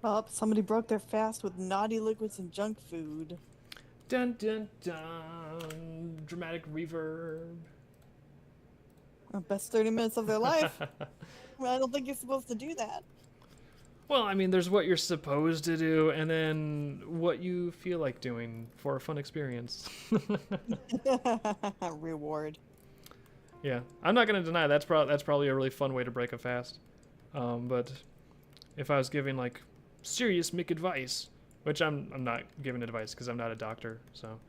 Oh, somebody broke their fast with naughty liquids and junk food. Dun dun dun. Dramatic reverb. Best 30 minutes of their life. Well, I don't think you're supposed to do that. Well, I mean, there's what you're supposed to do, and then what you feel like doing for a fun experience. Reward. Yeah, I'm not gonna deny that's probably a really fun way to break a fast. But if I was giving like serious Mick advice, which I'm not giving advice because I'm not a doctor, so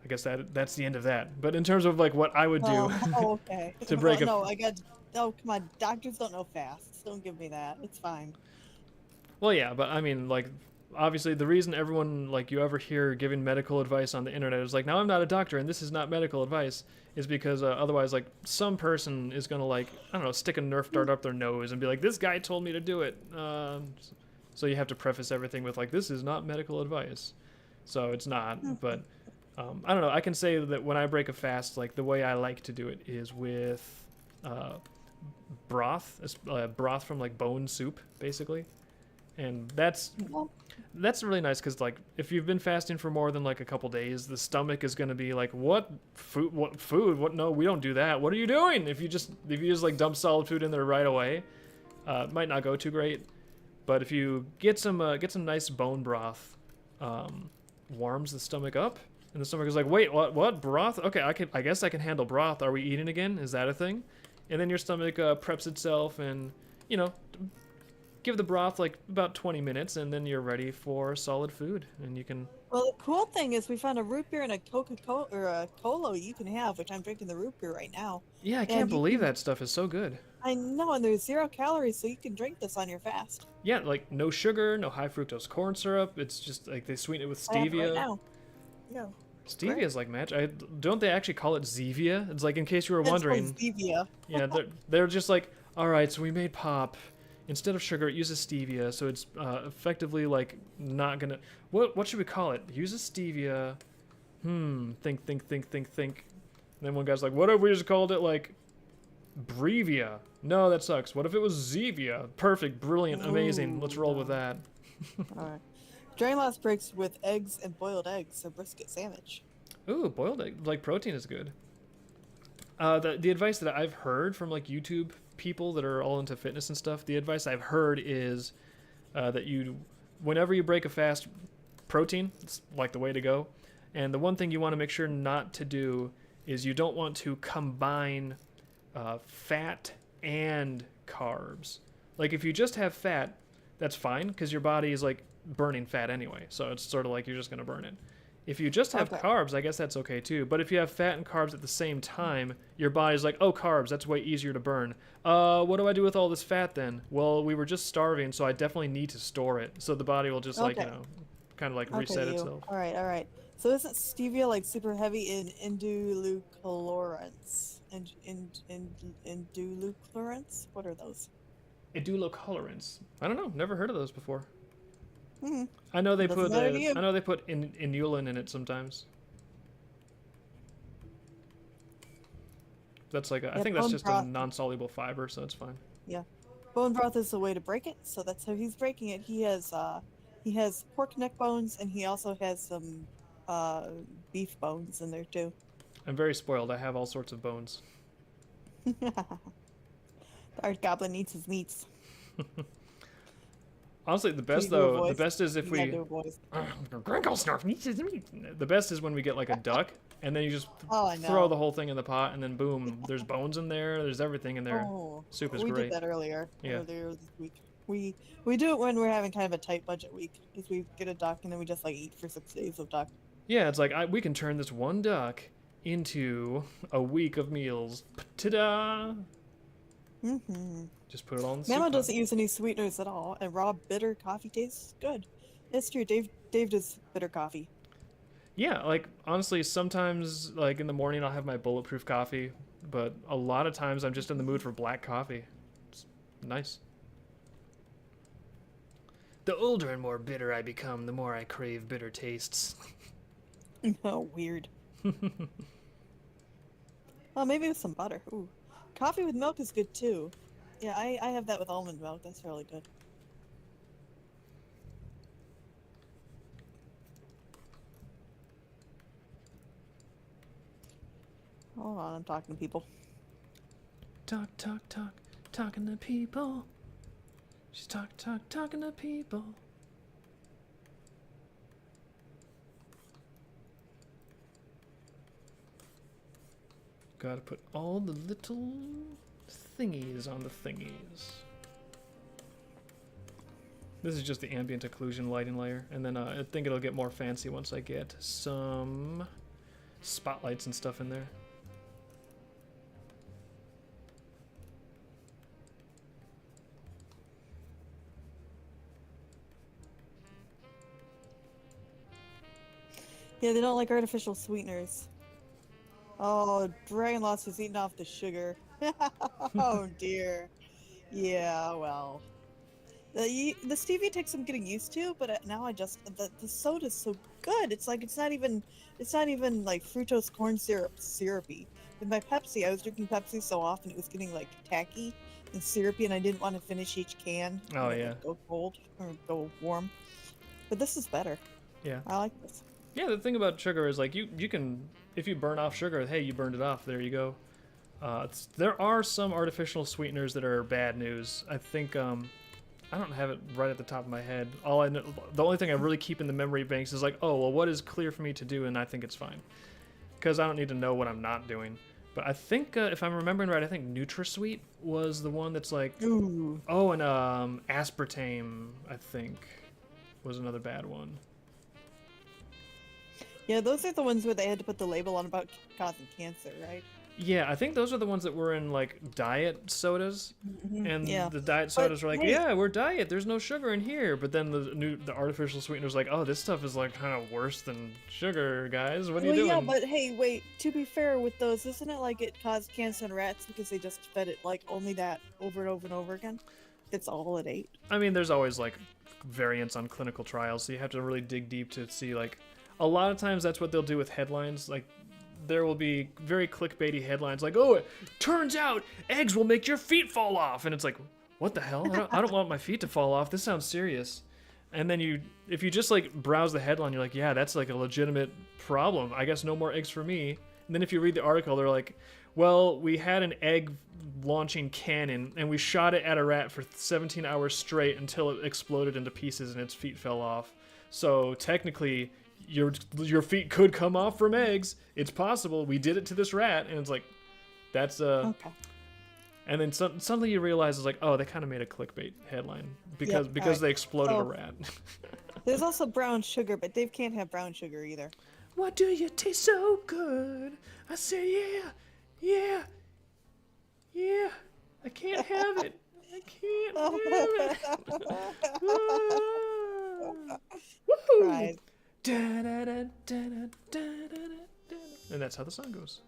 I guess that's the end of that. But in terms of like what I would do okay. to break no, come on, doctors don't know fasts. Don't give me that. It's fine. Well, yeah, but I mean, like, obviously the reason everyone, like, you ever hear giving medical advice on the internet is like, now I'm not a doctor and this is not medical advice, is because otherwise, like, some person is gonna, like, I don't know, stick a Nerf dart up their nose and be like, this guy told me to do it. So you have to preface everything with, like, this is not medical advice. So it's not, but I don't know. I can say that when I break a fast, like, the way I like to do it is with broth from, like, bone soup, basically. And that's really nice because, like, if you've been fasting for more than like a couple days, the stomach is going to be like, what food, no, we don't do that, what are you doing? If you just like dump solid food in there right away, it might not go too great. But if you get some nice bone broth, warms the stomach up, and the stomach is like, wait, what broth? Okay, I guess I can handle broth. Are we eating again? Is that a thing? And then your stomach preps itself, and you know, give the broth like about 20 minutes, and then you're ready for solid food, and you can. Well, the cool thing is we found a root beer and a Coca-Cola or a cola you can have, which I'm drinking the root beer right now. Yeah, I can't believe that stuff is so good. I know, and there's 0 calories, so you can drink this on your fast. Yeah, like no sugar, no high fructose corn syrup. It's just like they sweeten it with stevia. I have it right now. Yeah. Stevia is like match. Don't they actually call it Zevia? It's like, in case you were wondering. It's stevia. Yeah, they're just like, all right, so we made pop. Instead of sugar, it uses stevia, so it's effectively like not gonna. What should we call it? Uses stevia. Think. And then one guy's like, what if we just called it like Brevia? No, that sucks. What if it was Zevia? Perfect, brilliant, amazing. Let's roll with that. All right. Drain loss breaks with eggs and boiled eggs, so brisket sandwich. Ooh, boiled egg, like protein is good. The advice that I've heard from like YouTube people that are all into fitness and stuff, the advice I've heard is that whenever you break a fast, protein, it's like the way to go. And the one thing you want to make sure not to do is you don't want to combine fat and carbs. Like if you just have fat, that's fine because your body is like burning fat anyway. So it's sort of like you're just going to burn it. If you just have carbs, I guess that's okay too. But if you have fat and carbs at the same time, your body's like, oh, carbs, that's way easier to burn. What do I do with all this fat then? Well, we were just starving, so I definitely need to store it. So the body will just like, you know, kind of like reset itself. All right. So isn't stevia like super heavy in indulcolorants? Indulcolorants? What are those? Indulcolorants. I don't know. Never heard of those before. I know they put inulin in it sometimes. That's like I Yeah, think that's bone just a broth. non-soluble fiber, so it's fine. Yeah, bone broth is the way to break it. So that's how he's breaking it. He has pork neck bones, and he also has some uh beef bones in there too. I'm very spoiled. I have all sorts of bones. The art goblin eats his meats. Honestly, the Can best you do a though, the voice? best is if You gotta we do a voice. Grinkle snarf. The best is when we get like a duck, and then you just Oh, I throw know. the whole thing in the pot, and then boom, there's bones in there. There's everything in there. Oh, Soup is we did great. that earlier Yeah, this week. We do it when we're having kind of a tight budget week, is we get a duck and then we just like eat for 6 days of duck. yeah. It's like we can turn this one duck into a week of meals. Ta-da! Mm-hmm. Just put it all in the soup Mama pot. doesn't use any sweeteners at all, and raw bitter coffee tastes good. It's true. Dave does bitter coffee. Yeah, like honestly, sometimes like in the morning I'll have my bulletproof coffee, but a lot of times I'm just in the mood for black coffee. It's nice. The older and more bitter I become, the more I crave bitter tastes. Oh, weird. Well, maybe with some butter. Ooh, coffee with milk is good too. Yeah, I have that with almond milk. That's really good. Hold on, I'm talking to people. Talk, talk, talk, talking to people. She's talking to people. Gotta put all the little thingies on the thingies. This is just the ambient occlusion lighting layer, and then I think it'll get more fancy once I get some spotlights and stuff in there. Yeah, they don't like artificial sweeteners. Oh, Dragon Lost has eaten off the sugar. Oh dear. Yeah, well. The stevia takes some getting used to, but now I just the soda's so good. It's not even like fructose corn syrup syrupy. With my Pepsi, I was drinking Pepsi so often it was getting like tacky and syrupy, and I didn't want to finish each can. Oh, It yeah. would go cold or go warm. But this is better. Yeah. I like this. Yeah, the thing about sugar is like you can, if you burn off sugar, hey, you burned it off. There you go. There are some artificial sweeteners that are bad news. I think I don't have it right at the top of my head. All I know, the only thing I really keep in the memory banks is like, oh well, what is clear for me to do, and I think it's fine, because I don't need to know what I'm not doing. But I think if I'm remembering right, I think NutraSweet was the one that's like, Ooh. oh, and aspartame I think was another bad one. Yeah, those are the ones where they had to put the label on about causing cancer, right? Yeah, I think those are the ones that were in like diet sodas, and Yeah. the diet sodas were like, hey- yeah, we're diet. There's no sugar in here. But then the artificial sweeteners like, oh, this stuff is like kind of worse than sugar, guys. What are you doing? Yeah, but hey, wait. To be fair with those, isn't it like it caused cancer in rats because they just fed it like only that over and over and over again? That's all it ate. I mean, there's always like variants on clinical trials, so you have to really dig deep to see like. A lot of times that's what they'll do with headlines. Like, there will be very clickbaity headlines like, oh, it turns out eggs will make your feet fall off. And it's like, what the hell? I don't want my feet to fall off. This sounds serious. And then if you just like browse the headline, you're like, yeah, that's like a legitimate problem. I guess no more eggs for me. And then if you read the article, they're like, well, we had an egg launching cannon and we shot it at a rat for 17 hours straight until it exploded into pieces and its feet fell off. So technically, your feet could come off from eggs. It's possible. We did it to this rat, and it's like, that's Okay. And then suddenly you realize it's like, oh, they kind of made a clickbait headline because Yep, alright. they exploded So- a rat. There's also brown sugar, but Dave can't have brown sugar either. Why do you taste so good? I say yeah. I can't have it. I can't have it. Woohoo! Right. And that's how the song goes.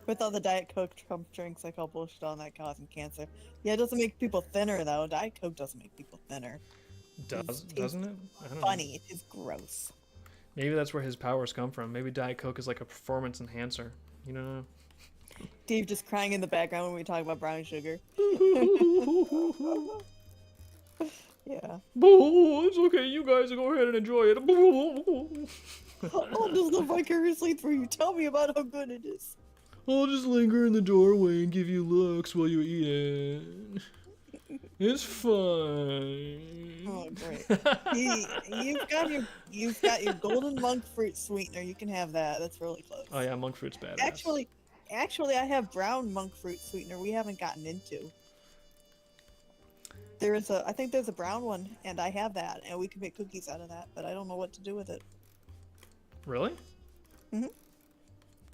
With all the Diet Coke Trump drinks, like all bullshit on that causing cancer. Yeah, it doesn't make people thinner though. Diet Coke doesn't make people thinner. Doesn't it? I don't know. Funny. It is gross. Maybe that's where his powers come from. Maybe Diet Coke is like a performance enhancer. You know. Dave just crying in the background when we talk about brown sugar. Yeah. It's okay. You guys go ahead and enjoy it. I'll just live vicariously through you. Tell me about how good it is. I'll just linger in the doorway and give you looks while you eat it. It's fine. Oh, great. You've got your golden monk fruit sweetener. You can have that. That's really close. Oh yeah, monk fruit's badass. Actually, I have brown monk fruit sweetener we haven't gotten into. I think there's a brown one, and I have that, and we can make cookies out of that, but I don't know what to do with it. Really? Mhm.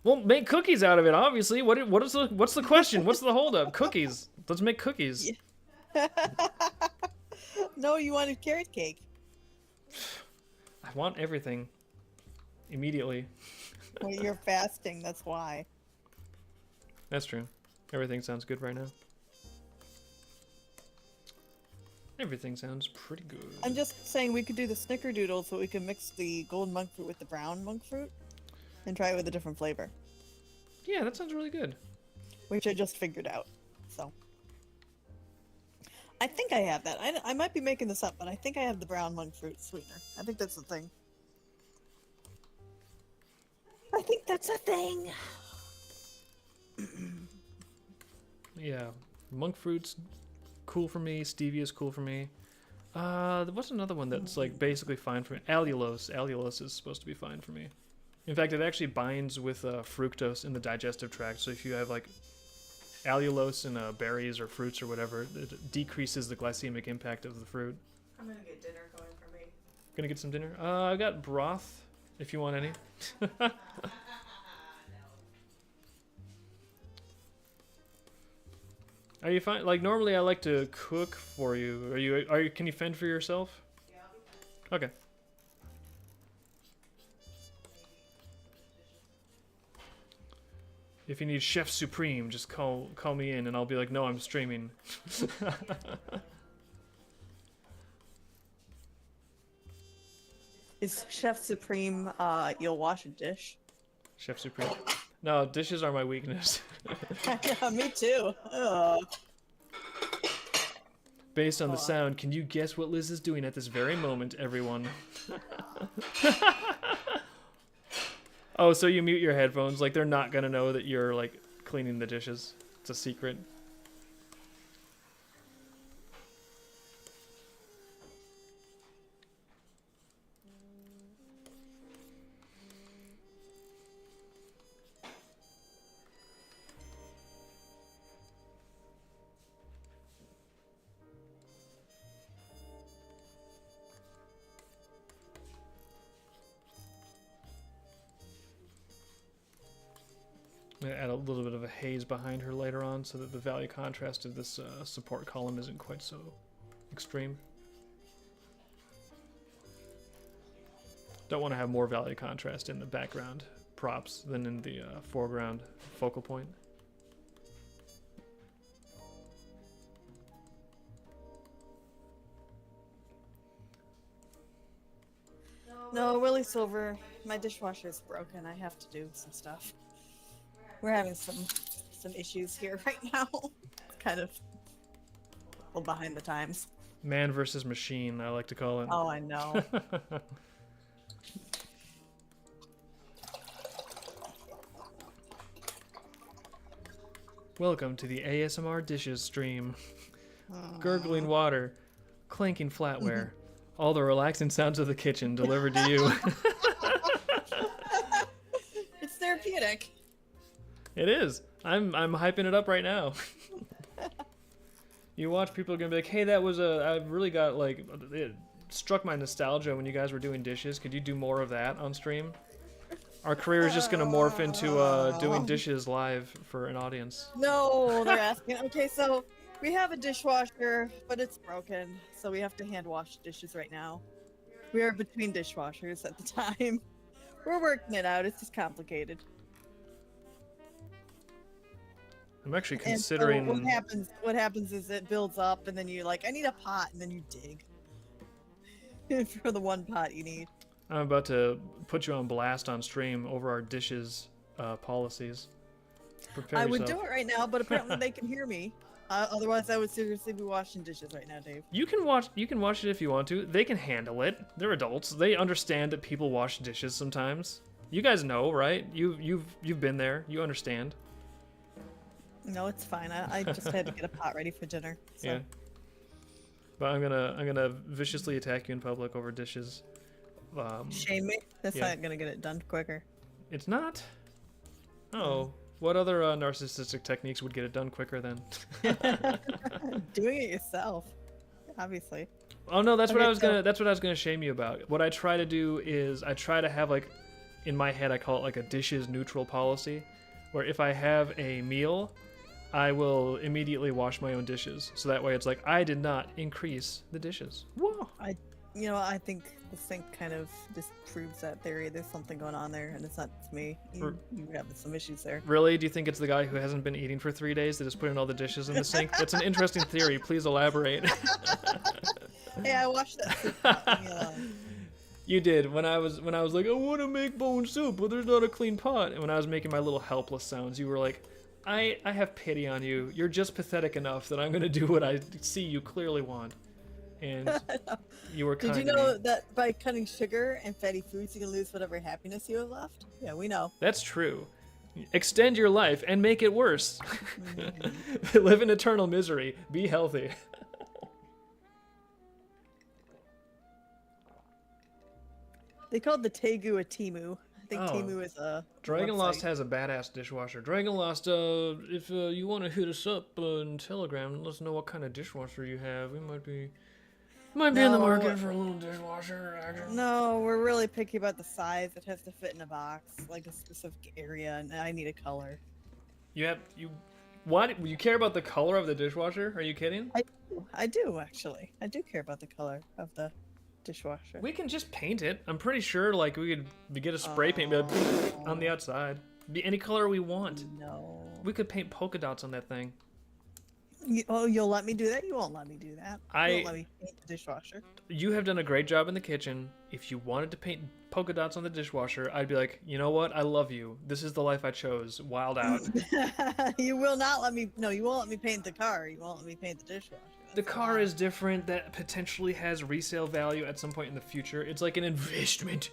Well, make cookies out of it. Obviously. What's the question? What's the holdup? Cookies. Let's make cookies. Yeah. No, you wanted carrot cake. I want everything. Immediately. Well, you're fasting, that's why. That's true. Everything sounds good right now. Everything sounds pretty good. I'm just saying we could do the snickerdoodle so we can mix the golden monk fruit with the brown monk fruit and try it with a different flavor. Yeah, that sounds really good. Which I just figured out. So I think I have that. I might be making this up, but I think I have the brown monk fruit sweetener. I think that's the thing. I think that's a thing. Yeah, monk fruit's cool for me. Stevia's cool for me. What's another one that's like basically fine for me? Allulose. Allulose is supposed to be fine for me. In fact, it actually binds with fructose in the digestive tract. So if you have like allulose in berries or fruits or whatever, it decreases the glycemic impact of the fruit. I'm gonna get dinner going for me. Gonna get some dinner? I got broth, if you want any. Are you fine? Like normally, I like to cook for you. Are you? Can you fend for yourself? Yeah, I'll be fine. Okay. If you need Chef Supreme, just call me in, and I'll be like, no, I'm streaming. Is Chef Supreme, you'll wash a dish? Chef Supreme. No, dishes are my weakness. Yeah, me too. Ugh. Based on the sound, can you guess what Liz is doing at this very moment, everyone? Oh, so you mute your headphones? Like, they're not gonna know that you're, like, cleaning the dishes. It's a secret. I'm gonna add a little bit of a haze behind her later on so that the value contrast of this support column isn't quite so extreme. Don't want to have more value contrast in the background props than in the foreground focal point. No, really, Silver. My dishwasher is broken. I have to do some stuff. We're having some issues here right now. Kind of well behind the times. Man versus machine, I like to call it. Oh, I know. Welcome to the ASMR dishes stream. Gurgling water, clanking flatware, all the relaxing sounds of the kitchen delivered to you. It's therapeutic. It is. I'm hyping it up right now. You watch people are gonna be like, hey, that was I really got like, it struck my nostalgia when you guys were doing dishes. Could you do more of that on stream? Our career is just gonna morph into doing dishes live for an audience. No, they're asking. Okay, so we have a dishwasher, but it's broken, so we have to hand wash dishes right now. We are between dishwashers at the time. We're working it out. It's just complicated. I'm actually And considering. so what happens is it builds up, and then you're like, I need a pot, and then you dig for the one pot you need. I'm about to put you on blast on stream over our dishes policies. Prepare I would yourself. do it right now, but apparently they can hear me. Otherwise, I would seriously be washing dishes right now, Dave. You can watch it if you want to. They can handle it. They're adults. They understand that people wash dishes sometimes. You guys know, right? You've been there. You understand. No, it's fine. I just had to get a pot ready for dinner. So. Yeah. But I'm gonna viciously attack you in public over dishes. Shame me. That's yeah. not gonna get it done quicker. It's not. Oh, what other narcissistic techniques would get it done quicker then? Doing it yourself, obviously. Oh no, that's Okay, what I was so- gonna. That's what I was gonna shame you about. What I try to do is I try to have like, in my head I call it like a dishes neutral policy, where if I have a meal, I will immediately wash my own dishes. So that way it's like I did not increase the dishes. Whoa. I think the sink kind of disproves that theory. There's something going on there, and it's not me. You have some issues there. Really? Do you think it's the guy who hasn't been eating for 3 days that is putting all the dishes in the sink? That's an interesting theory. Please elaborate. Hey, I watched that. Soup pot, You did. When I was like, I want to make bone soup, but there's not a clean pot. And when I was making my little helpless sounds, you were like, I have pity on you. You're just pathetic enough that I'm going to do what I see you clearly want. And you were kind Did you know that by cutting sugar and fatty foods, you can lose whatever happiness you have left? Yeah, we know. That's true. Extend your life and make it worse. Live in eternal misery. Be healthy. They called the Tegu a Timu. I think Timu is a Dragon Lost website. has a badass dishwasher. Dragon Lost, if you want to hit us up on Telegram and let us know what kind of dishwasher you have, we might be in the No. market for a little dishwasher action. No, we're really picky about the size. It has to fit in a box, like a specific area, and I need a color. What? You care about the color of the dishwasher? Are you kidding? I do actually. I do care about the color of the dishwasher. We can just paint it. I'm pretty sure, like, we could get a spray paint, be like, on the outside. Be any color we want. No. We could paint polka dots on that thing. You'll let me do that? You won't let me do that. You won't let me paint the dishwasher. You have done a great job in the kitchen. If you wanted to paint polka dots on the dishwasher, I'd be like, you know what? I love you. This is the life I chose. Wild out. You will not let me. No, you won't let me paint the car. You won't let me paint the dishwasher. The car is different. That potentially has resale value at some point in the future. It's like an investment.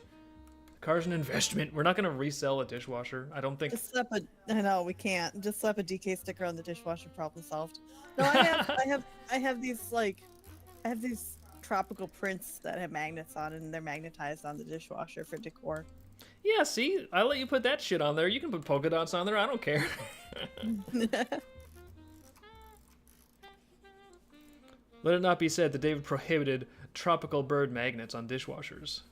The car's an investment. We're not going to resell a dishwasher. I don't think. Just slap a. I know we can't. Just slap a DK sticker on the dishwasher. Problem solved. No, I have these tropical prints that have magnets on it, and they're magnetized on the dishwasher for decor. Yeah, see? I let you put that shit on there. You can put polka dots on there. I don't care. Let it not be said that David prohibited tropical bird magnets on dishwashers.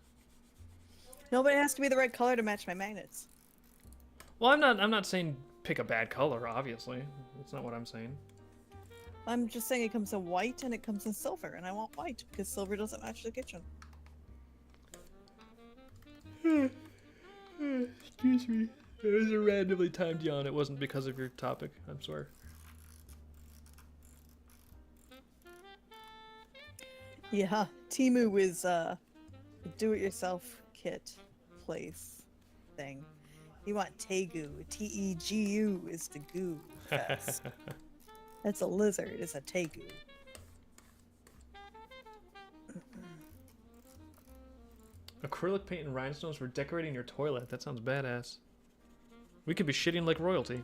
No, but it has to be the right color to match my magnets. Well, I'm not saying pick a bad color, obviously. That's not what I'm saying. I'm just saying it comes in white and it comes in silver, and I want white because silver doesn't match the kitchen. Excuse me. It was a randomly timed yawn. It wasn't because of your topic. I'm sorry. Yeah, Timu is a do-it-yourself kit place thing. You want Tegu. Tegu is the goo fest. That's a lizard. It's a Tegu. Acrylic paint and rhinestones for decorating your toilet. That sounds badass. We could be shitting like royalty.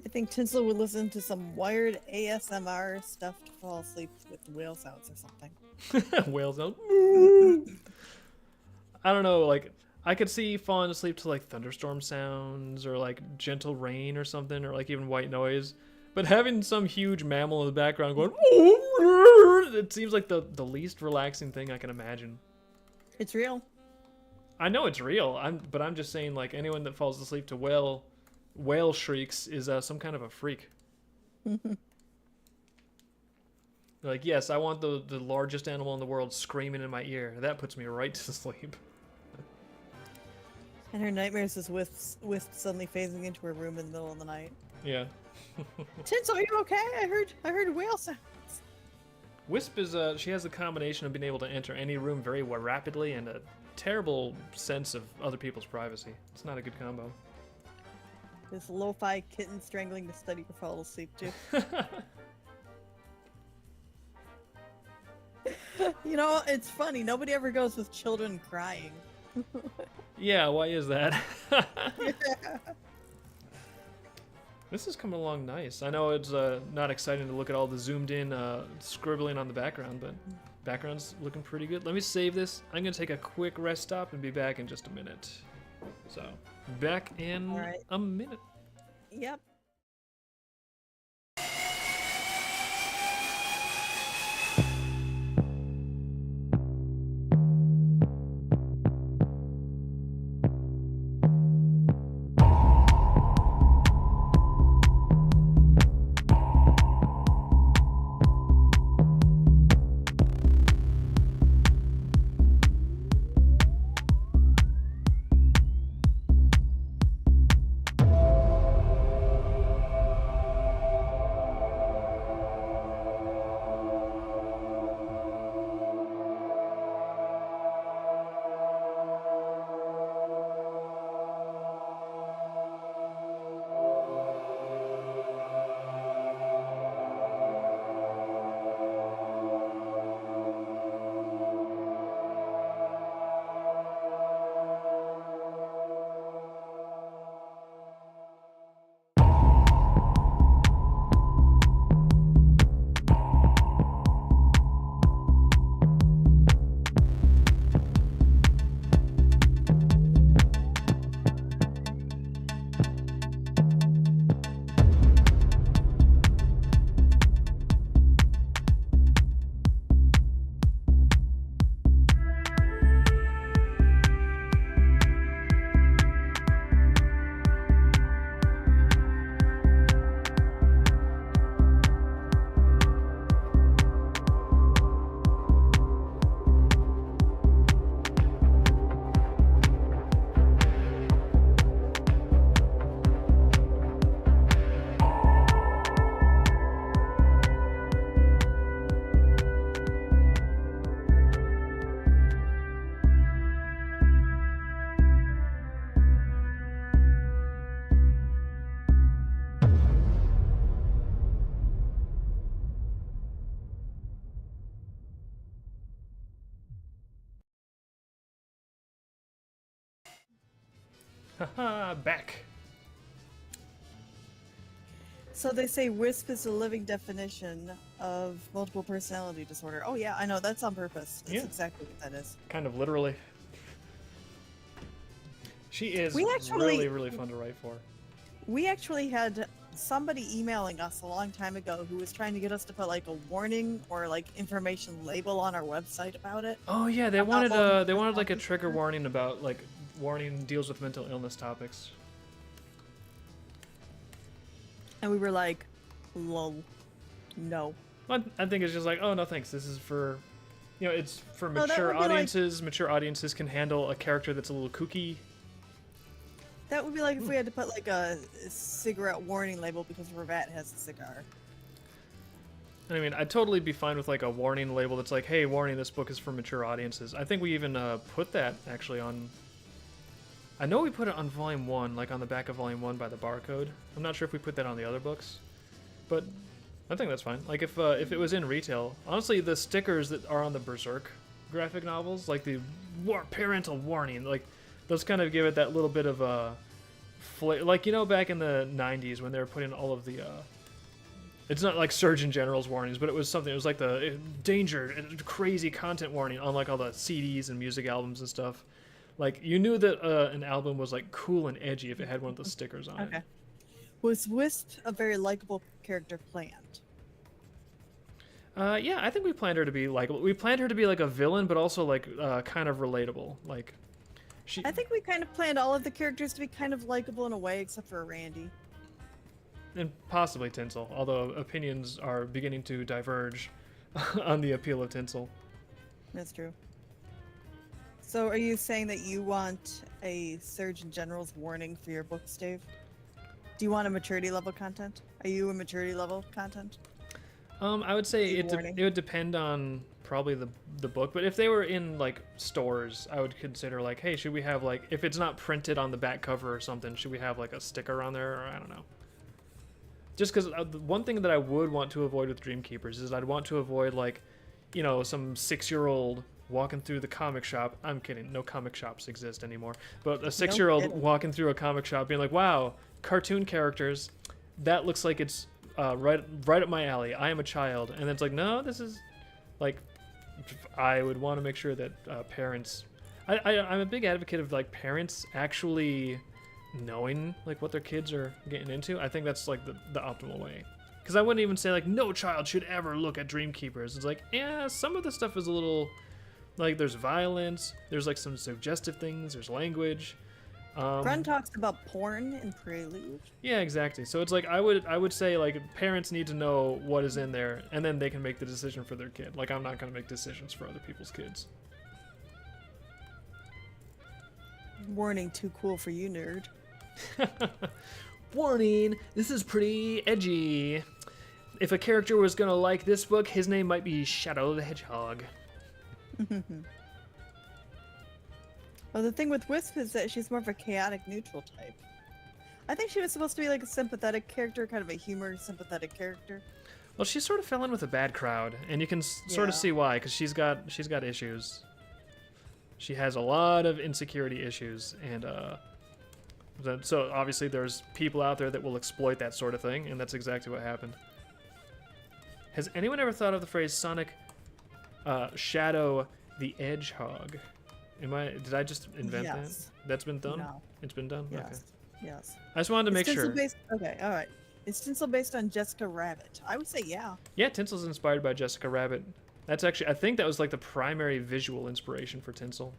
I think Tinsel would listen to some wired ASMR stuff to fall asleep with whale sounds or something. Whale sounds. I don't know, like, I could see falling asleep to, like, thunderstorm sounds or, like, gentle rain or something, or, like, even white noise. But having some huge mammal in the background going, it seems like the least relaxing thing I can imagine. It's real. I know it's real, but I'm just saying, like, anyone that falls asleep to whale shrieks is some kind of a freak. Like, yes, I want the largest animal in the world screaming in my ear. That puts me right to sleep. And her nightmares is with suddenly phasing into her room in the middle of the night. Yeah. Tinsel, are you okay? I heard whale sounds. Wisp is she has the combination of being able to enter any room very rapidly and terrible sense of other people's privacy. It's not a good combo. This lo-fi kitten strangling the study to fall asleep too. You know, it's funny. Nobody ever goes with children crying. Yeah, why is that? Yeah. This is coming along nice. I know it's not exciting to look at all the zoomed in scribbling on the background, but background's looking pretty good. Let me save this. I'm gonna take a quick rest stop and be back in just a minute. So, back in a minute. Yep. Haha, back. So they say WISP is a living definition of multiple personality disorder. Oh yeah, I know, that's on purpose. That's exactly what that is. Kind of literally. She is really fun to write for. We actually had somebody emailing us a long time ago who was trying to get us to put like a warning or like information label on our website about it. Oh yeah, they wanted like a trigger warning about like warning deals with mental illness topics. And we were like, lol, no. Well, I think it's just like, oh no thanks, this is for, you know, it's for mature audiences. Like, mature audiences can handle a character that's a little kooky. That would be like if we had to put like a cigarette warning label because Ravat has a cigar. I mean, I'd totally be fine with like a warning label that's like, hey, warning, this book is for mature audiences. I think we even put that actually on... I know we put it on Volume 1, like on the back of Volume 1 by the barcode. I'm not sure if we put that on the other books, but I think that's fine. Like if it was in retail, honestly, the stickers that are on the Berserk graphic novels, like the parental warning, like those kind of give it that little bit of a like, you know, back in the 90s when they were putting all of the it's not like Surgeon General's warnings, but it was something, it was like the danger and crazy content warning on like all the CDs and music albums and stuff. Like, you knew that an album was like cool and edgy if it had one of the stickers on it. Was Wisp a very likable character planned? Yeah, I think we planned her to be likable. We planned her to be like a villain, but also like kind of relatable. Like, I think we kind of planned all of the characters to be kind of likable in a way, except for Randy. And possibly Tinsel, although opinions are beginning to diverge on the appeal of Tinsel. That's true. So are you saying that you want a Surgeon General's warning for your books, Dave? Do you want a maturity level content? Are you a maturity level content? I would say Food warning. it would depend on probably the book, but if they were in like stores, I would consider like, hey, should we have like, if it's not printed on the back cover or something, should we have like a sticker on there, or I don't know. Just because one thing that I would want to avoid with Dreamkeepers is I'd want to avoid like, you know, some 6-year-old walking through the comic shop. I'm kidding, no comic shops exist anymore. But a 6-year-old walking through a comic shop being like, wow, cartoon characters, that looks like it's right up my alley. I am a child. And it's like, no, this is like, I would want to make sure that parents, I'm a big advocate of like parents actually knowing like what their kids are getting into. I think that's like the optimal way. Because I wouldn't even say like no child should ever look at Dreamkeepers. It's like, yeah, some of the stuff is a little like, there's violence, there's like some suggestive things, there's language. Friend talks about porn and Prelude. Yeah, exactly. So it's like I would say like parents need to know what is in there, and then they can make the decision for their kid. Like I'm not gonna make decisions for other people's kids. Warning, too cool for you, nerd. Warning, this is pretty edgy. If a character was gonna like this book, his name might be Shadow the Hedgehog. Well, the thing with Wisp is that she's more of a chaotic neutral type. I think she was supposed to be like a sympathetic character, kind of a humor sympathetic character. Well, she sort of fell in with a bad crowd, and you can sort of see why, because she's got issues. She has a lot of insecurity issues, and so obviously there's people out there that will exploit that sort of thing, and that's exactly what happened. Has anyone ever thought of the phrase Sonic Shadow the Hedgehog? Did I just invent that? That's been done? No. It's been done? Yes. Okay. Yes. I just wanted to make sure. Okay, alright. Is Tinsel based on Jessica Rabbit? I would say yeah. Yeah, Tinsel's inspired by Jessica Rabbit. That's actually, I think that was like the primary visual inspiration for Tinsel.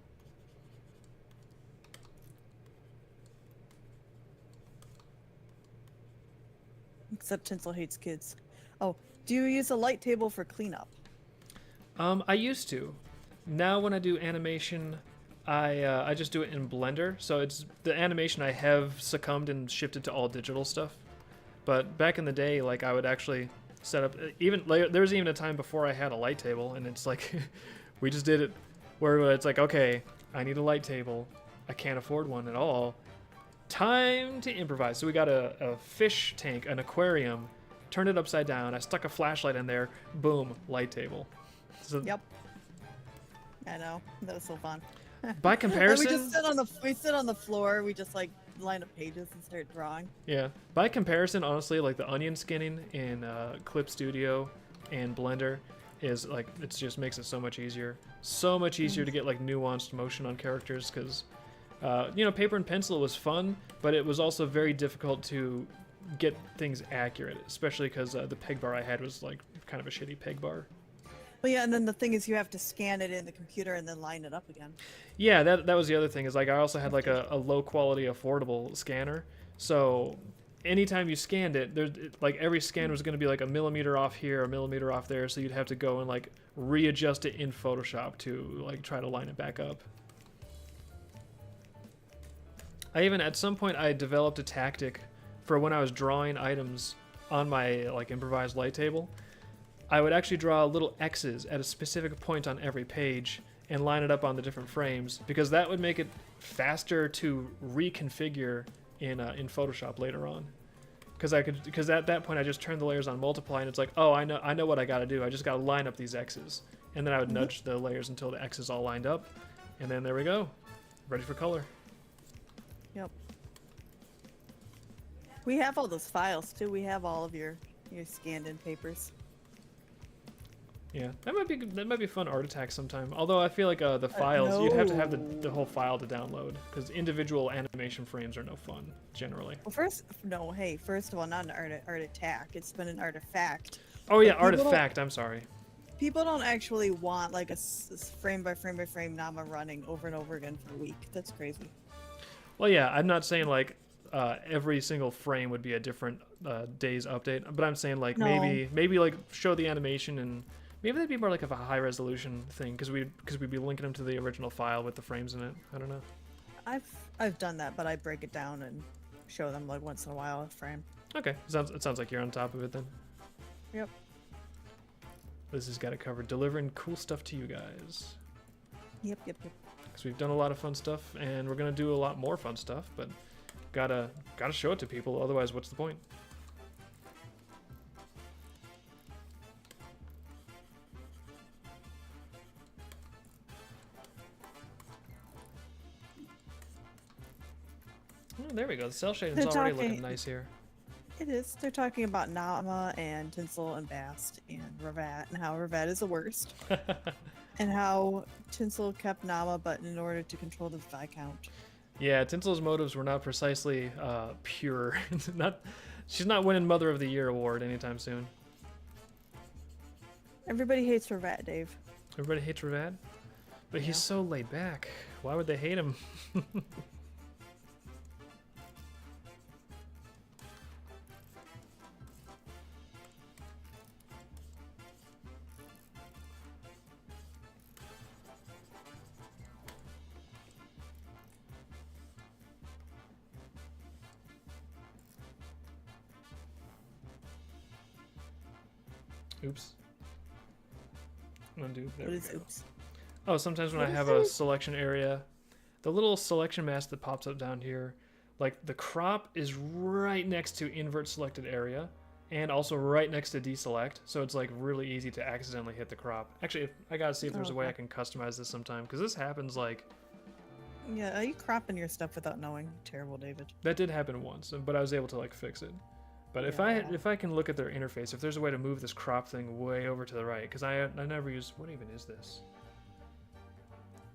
Except Tinsel hates kids. Oh, do you use a light table for cleanup? I used to. Now when I do animation, I just do it in Blender. So it's the animation I have succumbed and shifted to all digital stuff. But back in the day, like I would actually set up, even like, there was even a time before I had a light table, and it's like we just did it where it's like, okay, I need a light table. I can't afford one at all. Time to improvise. So we got a fish tank, an aquarium, turned it upside down. I stuck a flashlight in there. Boom, light table. So, yep. I know. That was so fun. By comparison, we sit on the floor. We just like line up pages and start drawing. Yeah. By comparison, honestly, like the onion skinning in Clip Studio and Blender is like, it just makes it so much easier. So much easier to get like nuanced motion on characters because, you know, paper and pencil was fun, but it was also very difficult to get things accurate, especially because the peg bar I had was like kind of a shitty peg bar. Well, yeah, and then the thing is you have to scan it in the computer and then line it up again. Yeah, that was the other thing, is like I also had like a low quality affordable scanner. So anytime you scanned it, there's like every scan was going to be like a millimeter off here, a millimeter off there, so you'd have to go and like readjust it in Photoshop to like try to line it back up. I even at some point I developed a tactic for when I was drawing items on my like improvised light table. I would actually draw little X's at a specific point on every page and line it up on the different frames, because that would make it faster to reconfigure in Photoshop later on. Because at that point I just turned the layers on multiply, and it's like, oh, I know what I got to do. I just got to line up these X's, and then I would nudge the layers until the X's all lined up, and then there we go, ready for color. Yep. We have all those files too. We have all of your scanned in papers. Yeah, that might be a fun art attack sometime. Although I feel like the files, you'd have to have the whole file to download, because individual animation frames are no fun generally. Well, first of all, not an art attack. It's been an artifact. Oh yeah, artifact. I'm sorry. People don't actually want like a frame by frame by frame Nama running over and over again for a week. That's crazy. Well, yeah, I'm not saying like every single frame would be a different day's update, but I'm saying like maybe like show the animation, and maybe that'd be more like of a high resolution thing, because we'd be linking them to the original file with the frames in it. I don't know. I've done that, but I break it down and show them like once in a while a frame. Okay, it sounds like you're on top of it then. Yep. This has got it covered. Delivering cool stuff to you guys. Yep. Because we've done a lot of fun stuff, and we're gonna do a lot more fun stuff, but gotta show it to people. Otherwise, what's the point? Oh, there we go. The cell shading's already looking nice here. It is. They're talking about Nama and Tinsel and Bast and Ravat and how Ravat is the worst. And how Tinsel kept Nama, but in order to control the Viscount. Yeah, Tinsel's motives were not precisely pure. She's not winning Mother of the Year award anytime soon. Everybody hates Ravat, Dave. Everybody hates Ravat? But he's so laid back. Why would they hate him? Oops. Undo. There What we is go. oops? Oh, sometimes when What I is have a it? selection area, the little selection mask that pops up down here, like the crop is right next to invert selected area and also right next to deselect. So it's like really easy to accidentally hit the crop. Actually, I gotta see if there's a way I can customize this sometime, because this happens like, Yeah, are you cropping your stuff without knowing? Terrible, David. that did happen once, but I was able to like fix it. But if Yeah. if I can look at their interface, if there's a way to move this crop thing way over to the right, because I never use, what even is this?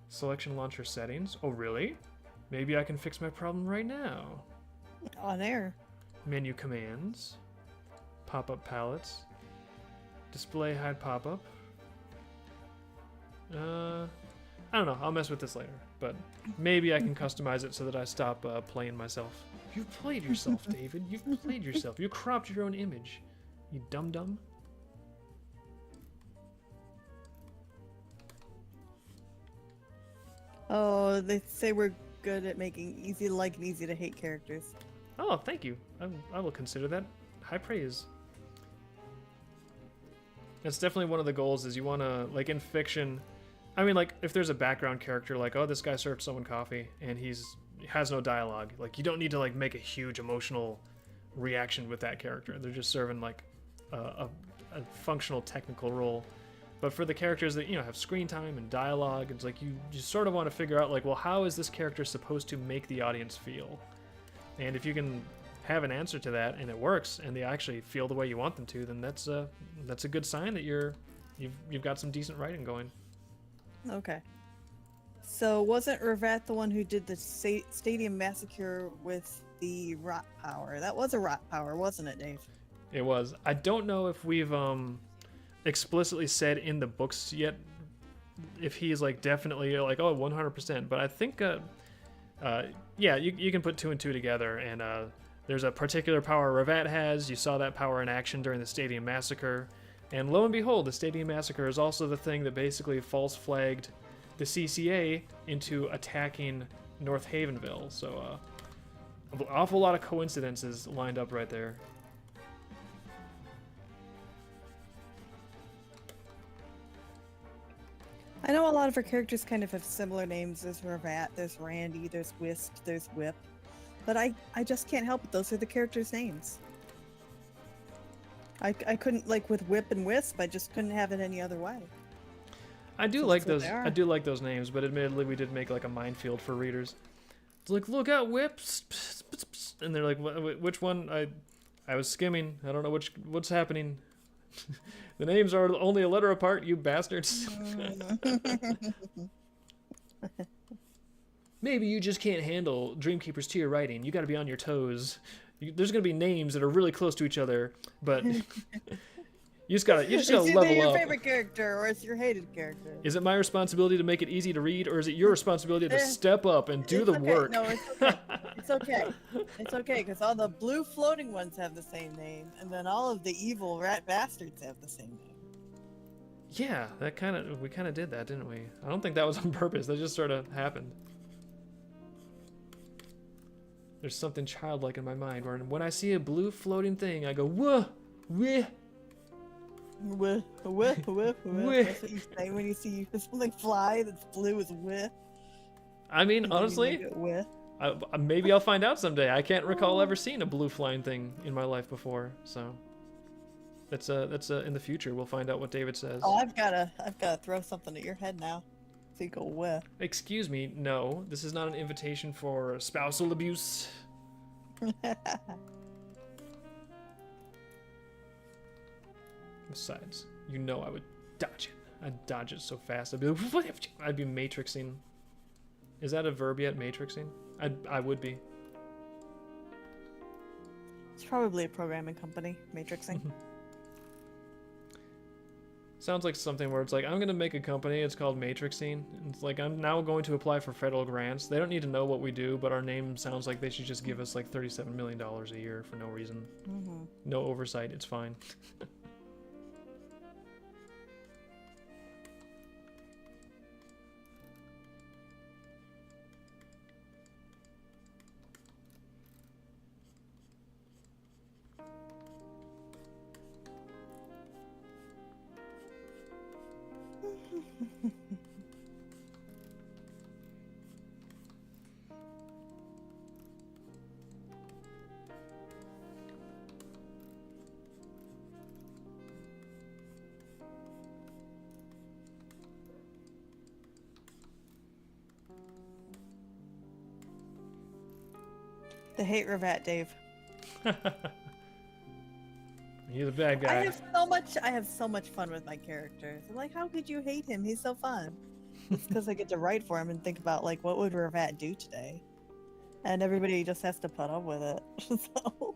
Selection launcher settings. Oh really? Maybe I can fix my problem right now. On air. Menu commands. Pop-up palettes. Display hide pop-up. I don't know. I'll mess with this later, but maybe I can customize it so that I stop playing myself. You've played yourself, David. You've played yourself. You cropped your own image. You dum-dum. Oh, they say we're good at making easy to like and easy to hate characters. Oh, thank you. I will consider that high praise. That's definitely one of the goals, is you want to, like in fiction, I mean, like if there's a background character, like, oh, this guy served someone coffee and he has no dialogue, like you don't need to like make a huge emotional reaction with that character. They're just serving like a functional technical role. But for the characters that, you know, have screen time and dialogue, it's like you sort of want to figure out like, well, how is this character supposed to make the audience feel? And if you can have an answer to that and it works and they actually feel the way you want them to, then that's a good sign that you've got some decent writing going. Okay. So wasn't Ravat the one who did the stadium massacre with the rot power? That was a rot power, wasn't it, Dave? It was. I don't know if we've explicitly said in the books yet if he's like definitely like, oh, 100%, but I think yeah, you can put two and two together, and there's a particular power Ravat has. You saw that power in action during the Stadium Massacre, and lo and behold, the Stadium Massacre is also the thing that basically false flagged the CCA into attacking North Havenville. So an awful lot of coincidences lined up right there. I know a lot of our characters kind of have similar names. There's Ravat, there's Randy, there's Whisk, there's Whip. But I just can't help it. Those are the characters' names. I couldn't, like with Whip and Wisp, I just couldn't have it any other way. I do So like that's what those. they are. I do like those names, but admittedly, we did make like a minefield for readers. It's like, look out, whips, and they're like, which one? I was skimming. I don't know what's happening. The names are only a letter apart, you bastards. Maybe you just can't handle Dreamkeeper's tier writing. You got to be on your toes. There's gonna be names that are really close to each other, but you just gotta It's level either your up. favorite character or it's your hated character. Is it my responsibility to make it easy to read, or is it your responsibility to step up and do It's the okay. work? No, it's okay. It's okay. It's okay, because all the blue floating ones have the same name, and then all of the evil rat bastards have the same name. Yeah, we kind of did that, didn't we? I don't think that was on purpose. That just sort of happened. There's something childlike in my mind where when I see a blue floating thing, I go, whoa, weh. Whiff, whiff, whiff, whiff. Whiff. That's what you say when you see something fly that's blue is whiff. I mean, And then you honestly, make it whiff. maybe I'll find out someday. I can't recall ever seeing a blue flying thing in my life before, so that's in the future. We'll find out what David says. Oh, I've gotta throw something at your head now, so you go whiff. Excuse me, no, this is not an invitation for spousal abuse. Besides, you know I would dodge it. I'd dodge it so fast. I'd be matrixing. Is that a verb yet? Matrixing? I would be. It's probably a programming company, matrixing. Sounds like something where it's like, I'm gonna make a company, it's called Matrixing. And it's like, I'm now going to apply for federal grants. They don't need to know what we do, but our name sounds like they should just give us like $37 million a year for no reason. No oversight, it's fine. The hate Ravat, Dave. He's a bad guy. I have so much fun with my characters. I'm like, how could you hate him? He's so fun. It's because I get to write for him and think about like, what would Ravat do today? And everybody just has to put up with it. So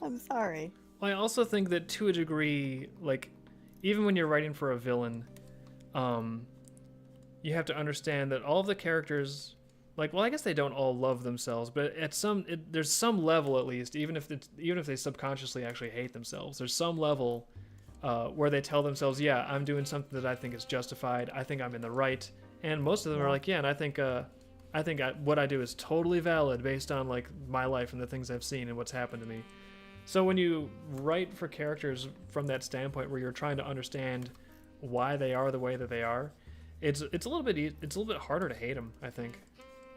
I'm sorry. Well, I also think that to a degree, like, even when you're writing for a villain, you have to understand that all of the characters, like, well, I guess they don't all love themselves, but at there's some level at least, even if they subconsciously actually hate themselves, there's some level where they tell themselves, yeah, I'm doing something that I think is justified. I think I'm in the right, and most of them are like, yeah, and I think what I do is totally valid based on like my life and the things I've seen and what's happened to me. So when you write for characters from that standpoint, where you're trying to understand why they are the way that they are, it's a little bit harder to hate them, I think,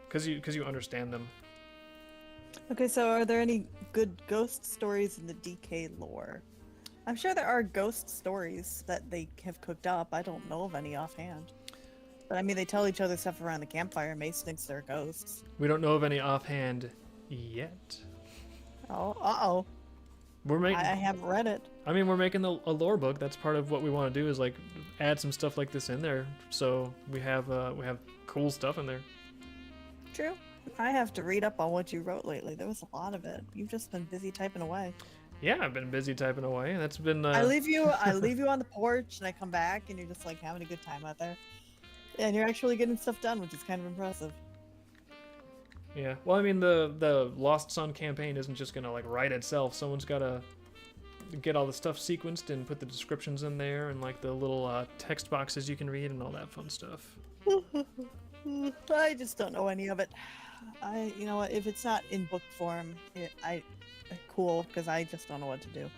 because you understand them. Okay, so are there any good ghost stories in the DK lore? I'm sure there are ghost stories that they have cooked up. I don't know of any offhand. But I mean, they tell each other stuff around the campfire. Mace thinks they're ghosts. We don't know of any offhand yet. Oh, uh-oh. I haven't read it. I mean, we're making a lore book. That's part of what we want to do, is like add some stuff like this in there. So we have cool stuff in there. True. I have to read up on what you wrote lately. There was a lot of it. You've just been busy typing away. Yeah, I've been busy typing away. That's been. I leave you on the porch, and I come back, and you're just like having a good time out there. And you're actually getting stuff done, which is kind of impressive. Yeah. Well, I mean, the Lost Sun campaign isn't just gonna like write itself. Someone's gotta get all the stuff sequenced and put the descriptions in there, and like the little text boxes you can read and all that fun stuff. I just don't know any of it. You know what? If it's not in book form, cool, because I just don't know what to do.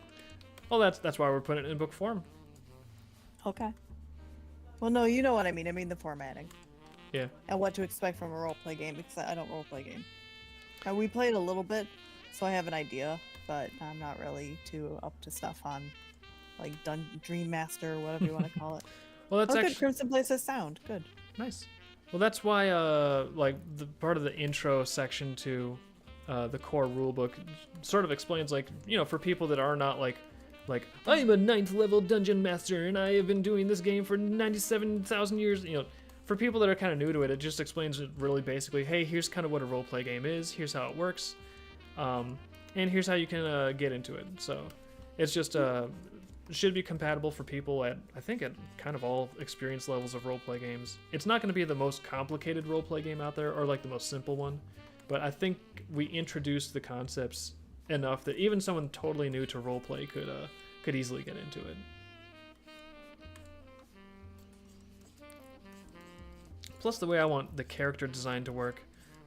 Well, that's why we're putting it in book form. Okay. Well, no, you know what I mean. I mean the formatting. Yeah. And what to expect from a roleplay game, because I don't roleplay game. We played a little bit, so I have an idea, but I'm not really too up to stuff on, like, Dream Master or whatever you want to call it. Well, that's actually good. Crimson Places sound good. Nice. Well, that's why like the part of the intro section to the core rulebook sort of explains, like, you know, for people that are not like I'm a 9th level dungeon master and I have been doing this game for 97,000 years, you know, for people that are kind of new to it, it just explains it really basically, hey, here's kind of what a roleplay game is, here's how it works, and here's how you can get into it. So it's just should be compatible for people at, I think, at kind of all experience levels of roleplay games. It's not going to be the most complicated roleplay game out there, or like the most simple one, but I think we introduced the concepts enough that even someone totally new to roleplay could easily get into it. Plus, the way I want the character design to work,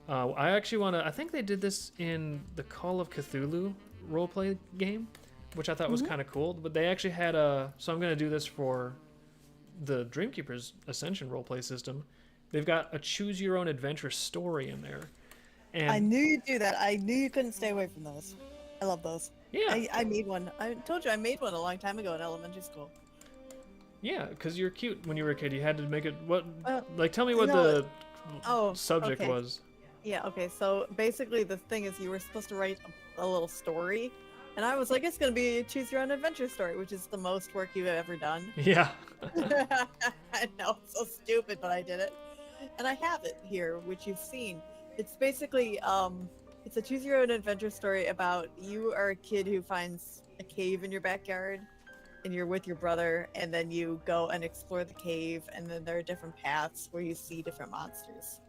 I actually want to. I think they did this in the Call of Cthulhu roleplay game. which I thought was kind of cool. But they actually had so I'm going to do this for the Dreamkeeper's Ascension roleplay system. They've got a choose your own adventure story in there. And I knew you'd do that. I knew you couldn't stay away from those. I love those. yeah, I made one. I told you I made one a long time ago in elementary school. yeah, because you're cute when you were a kid. You had to make it. What? Well, Like, tell me what no, the subject okay. was. Yeah, okay. So basically, the thing is, you were supposed to write a little story, and I was like, it's gonna be a choose your own adventure story, which is the most work you've ever done. Yeah. I know, it's so stupid, but I did it, and I have it here, which you've seen. It's basically it's a choose your own adventure story about you are a kid who finds a cave in your backyard, and you're with your brother, and then you go and explore the cave, and then there are different paths where you see different monsters.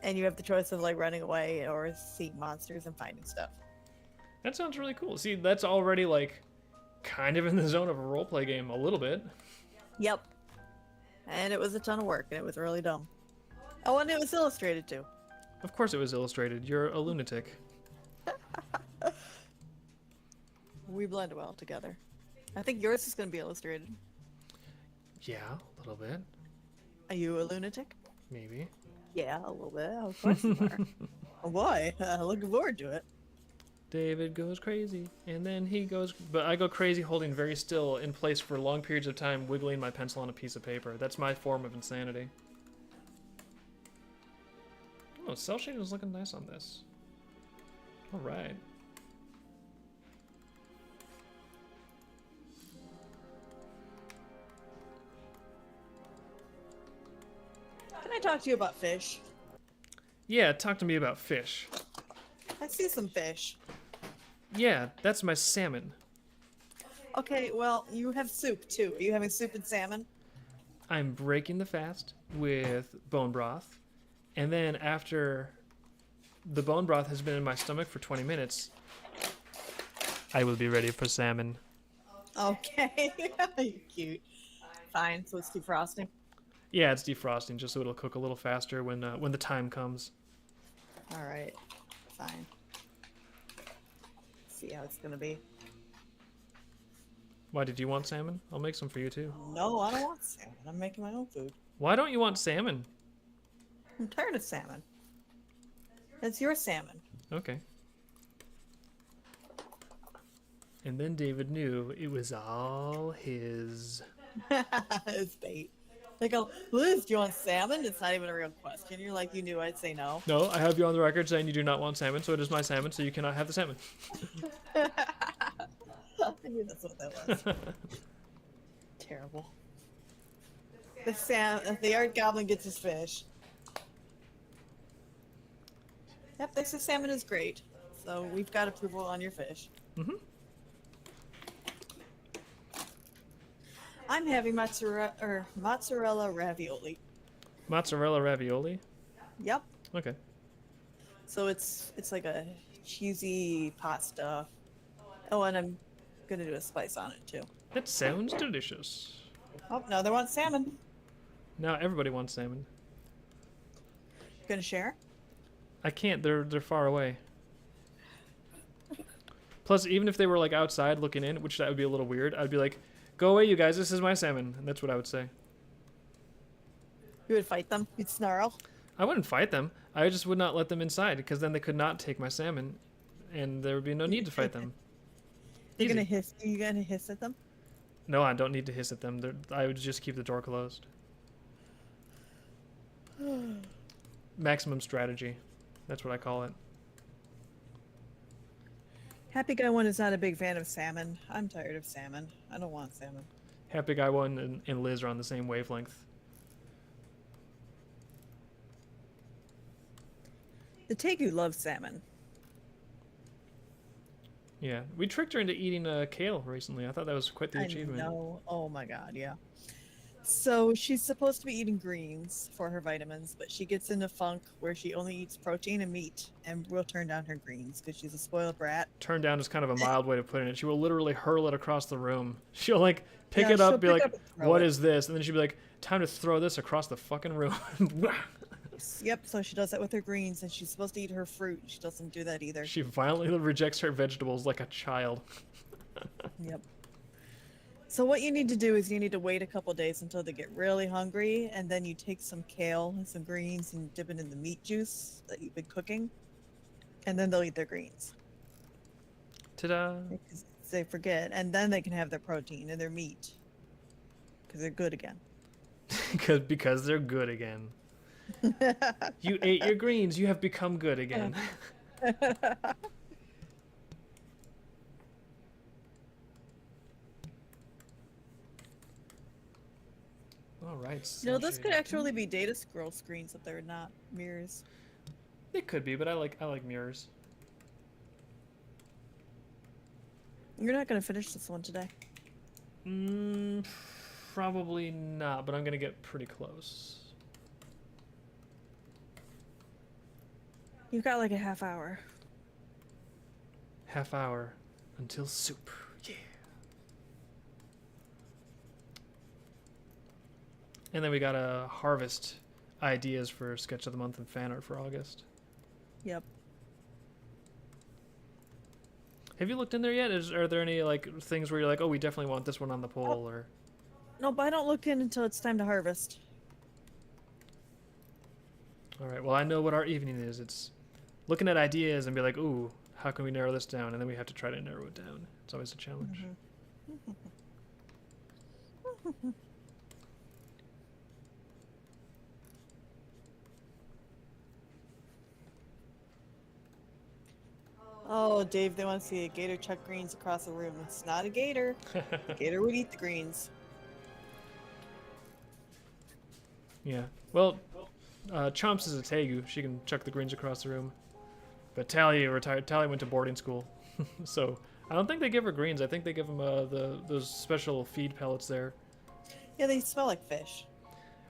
And you have the choice of like running away or seeing monsters and finding stuff. That sounds really cool. See, that's already like kind of in the zone of a roleplay game a little bit. Yep. And it was a ton of work, and it was really dumb. Oh, and it was illustrated too. Of course it was illustrated. You're a lunatic. We blend well together. I think yours is going to be illustrated. Yeah, a little bit. Are you a lunatic? Maybe. Yeah, a little bit. Of course you are. Oh boy, looking forward to it. David goes crazy, and then he goes... But I go crazy holding very still in place for long periods of time, wiggling my pencil on a piece of paper. That's my form of insanity. Oh, cell shading is looking nice on this. Alright. Can I talk to you about fish? Yeah, talk to me about fish. I see some fish. Yeah, that's my salmon. Okay, well, you have soup too. Are you having soup and salmon? I'm breaking the fast with bone broth, and then after the bone broth has been in my stomach for 20 minutes, I will be ready for salmon. Okay, you're cute. Fine, so it's defrosting. Yeah, it's defrosting just so it'll cook a little faster when the time comes. All right, fine. See how it's gonna be. Why, did you want salmon? I'll make some for you too. No, I don't want salmon. I'm making my own food. Why don't you want salmon? I'm tired of salmon. It's your salmon. Okay. And then David knew it was all his. It's bait. They go, Liz, do you want salmon? It's not even a real question. You're like, you knew I'd say no. No, I have you on the record saying you do not want salmon, so it is my salmon, so you cannot have the salmon. I knew that's what that was. Terrible. The art goblin gets his fish. Yep, they say salmon is great. So we've got approval on your fish. Mm-hmm. I'm having mozzarella ravioli. Mozzarella ravioli? Yep. Okay. So it's like a cheesy pasta. Oh, and I'm gonna do a spice on it too. That sounds delicious. Oh, no, they want salmon. Now everybody wants salmon. Gonna share? I can't. They're far away. Plus, even if they were like outside looking in, which that would be a little weird, I'd be like, "Go away, you guys. This is my salmon," and that's what I would say. You would fight them? You'd snarl? I wouldn't fight them. I just would not let them inside because then they could not take my salmon, and there would be no need to fight them. You're Easy. gonna hiss? Are you gonna hiss at them? No, I don't need to hiss at them. I would just keep the door closed. Maximum strategy. That's what I call it. Happy Guy 1 is not a big fan of salmon. I'm tired of salmon. I don't want salmon. Happy Guy 1 and Liz are on the same wavelength. The Tegu loves salmon. Yeah, we tricked her into eating kale recently. I thought that was quite the achievement. I know. Oh my god, yeah. So she's supposed to be eating greens for her vitamins, but she gets in a funk where she only eats protein and meat and will turn down her greens because she's a spoiled brat. Turn down is kind of a mild way to put it. She will literally hurl it across the room. She'll like pick Yeah, it up, she'll be pick like, up and throw "What it." is this?" And then she'll be like, "Time to throw this across the fucking room." Yep, so she does that with her greens, and she's supposed to eat her fruit. She doesn't do that either. She violently rejects her vegetables like a child. Yep. So what you need to do is you need to wait a couple days until they get really hungry, and then you take some kale and some greens and dip it in the meat juice that you've been cooking, and then they'll eat their greens. Ta-da! Because they forget, and then they can have their protein and their meat, because they're good again. because they're good again. You ate your greens. You have become good again. All right. You know, this could actually be data scroll screens if they're not mirrors. It could be, but I like mirrors. You're not going to finish this one today. Probably not, but I'm gonna get pretty close. You've got like a half hour. Half hour until soup. Yeah. And then we gotta harvest ideas for sketch of the month and fan art for August. Yep. Have you looked in there yet? Are there any like things where you're like, oh, we definitely want this one on the poll, or? No, but I don't look in until it's time to harvest. All right. Well, I know what our evening is. It's looking at ideas and be like, ooh, how can we narrow this down? And then we have to try to narrow it down. It's always a challenge. Oh, Dave, they want to see a gator chuck greens across the room. It's not a gator. The gator would eat the greens. Yeah. Well, Chomps is a Tegu. She can chuck the greens across the room. But Tally retired. Tally went to boarding school, so I don't think they give her greens. I think they give them those special feed pellets there. Yeah, they smell like fish.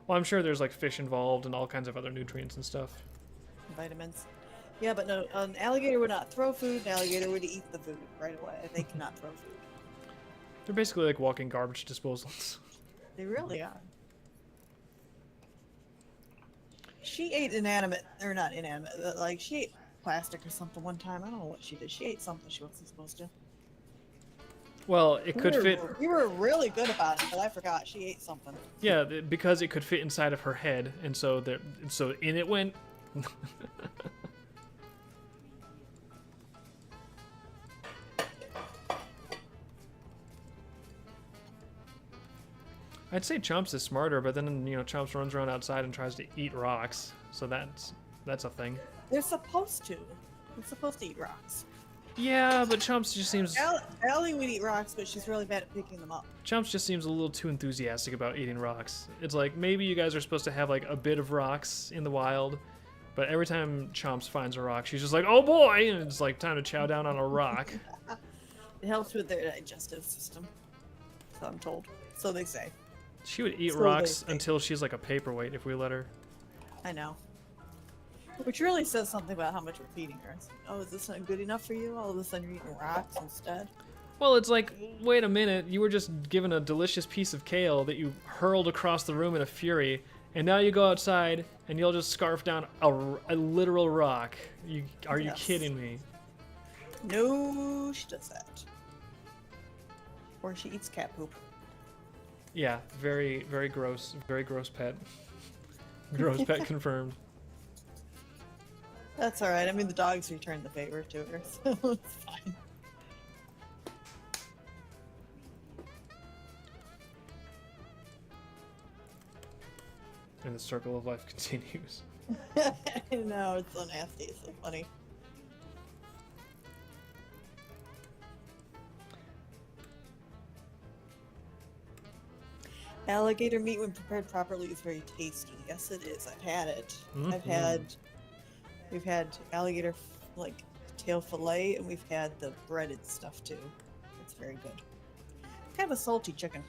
Well, I'm sure there's like fish involved and all kinds of other nutrients and stuff. Vitamins. Yeah, but no, an alligator would not throw food. An alligator would eat the food right away. They cannot throw food. They're basically like walking garbage disposals. They really are. She ate inanimate, or not inanimate, like she ate plastic or something one time. I don't know what she did. She ate something she wasn't supposed to. Well, it could fit. You were really good about it, but I forgot. She ate something. Yeah, because it could fit inside of her head, and so in it went. I'd say Chomps is smarter, but then Chomps runs around outside and tries to eat rocks, so that's a thing. They're supposed to. They're supposed to eat rocks. Yeah, but Chomps just seems. Allie would eat rocks, but she's really bad at picking them up. Chomps just seems a little too enthusiastic about eating rocks. It's like maybe you guys are supposed to have like a bit of rocks in the wild, but every time Chomps finds a rock, she's just like, "Oh boy!" and it's like time to chow down on a rock. It helps with their digestive system, so I'm told. So they say. She would eat rocks until she's like a paperweight if we let her. I know. Which really says something about how much we're feeding her. It's like, oh, is this not good enough for you? All of a sudden you're eating rocks instead. Well, it's like, wait a minute, you were just given a delicious piece of kale that you hurled across the room in a fury, and now you go outside and you'll just scarf down a literal rock. Are you kidding me? No, she does that. Or she eats cat poop. Yeah, very, very gross pet. Gross pet confirmed. That's alright. I mean, the dogs returned the favor to her, so it's fine. And the circle of life continues. I know, it's so nasty. It's so funny. Alligator meat, when prepared properly, is very tasty. Yes, it is. I've had it. Mm-hmm. We've had alligator like tail fillet, and we've had the breaded stuff too. It's very good. Kind of a salty chicken.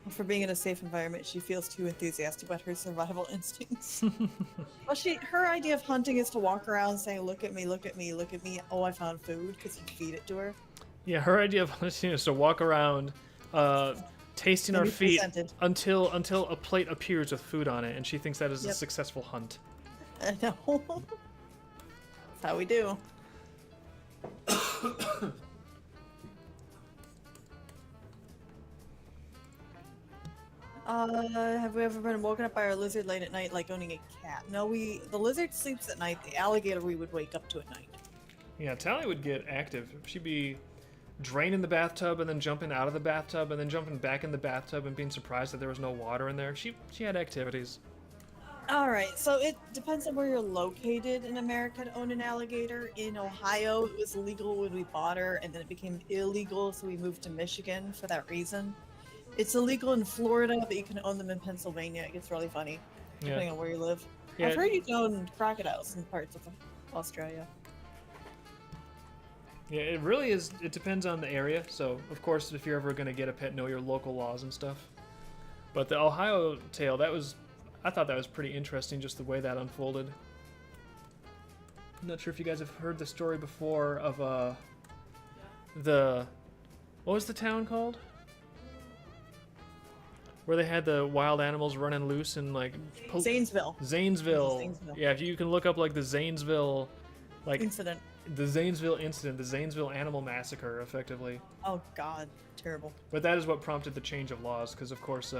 For being in a safe environment, she feels too enthusiastic about her survival instincts. Well, her idea of hunting is to walk around saying, "Look at me, look at me, look at me. Oh, I found food," because you feed it to her. Yeah, her idea of hunting is to walk around, tasting And our be feet presented. until a plate appears with food on it, and she thinks that is a Yep. successful hunt. I know. That's how we do. Have we ever been woken up by our lizard late at night, like owning a cat? No, the lizard sleeps at night. The alligator we would wake up to at night. Yeah, Tally would get active. She'd be draining the bathtub and then jumping out of the bathtub and then jumping back in the bathtub and being surprised that there was no water in there. She had activities. All right, so it depends on where you're located in America to own an alligator. In Ohio, it was legal when we bought her, and then it became illegal, so we moved to Michigan for that reason. It's illegal in Florida, but you can own them in Pennsylvania. It gets really funny, depending on where you live. Yeah. I've heard you can own crocodiles in parts of Australia. Yeah, it really is. It depends on the area. So, of course, if you're ever going to get a pet, know your local laws and stuff. But the Ohio tale, I thought that was pretty interesting, just the way that unfolded. I'm not sure if you guys have heard the story before of what was the town called? Where they had the wild animals running loose and like Zanesville. Zanesville. Yeah, if you can look up like the Zanesville, like Incident. the Zanesville incident, the Zanesville animal massacre, effectively. Oh God, terrible. But that is what prompted the change of laws, because of course,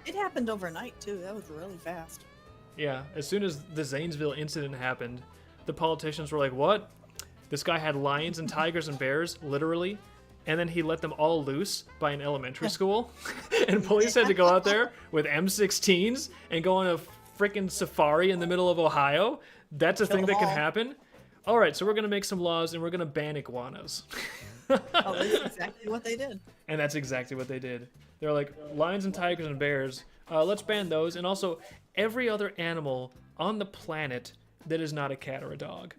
It happened overnight too. That was really fast. yeah, as soon as the Zanesville incident happened, the politicians were like, "What? This guy had lions and tigers and bears, literally." And then he let them all loose by an elementary school. And police had to go out there with M16s and go on a freaking safari in the middle of Ohio. That's a Kill thing them that can all. happen. All right, so we're going to make some laws and we're going to ban iguanas. Oh, that's exactly what they did. And that's exactly what they did. They're like, lions and tigers and bears, let's ban those. And also, every other animal on the planet that is not a cat or a dog.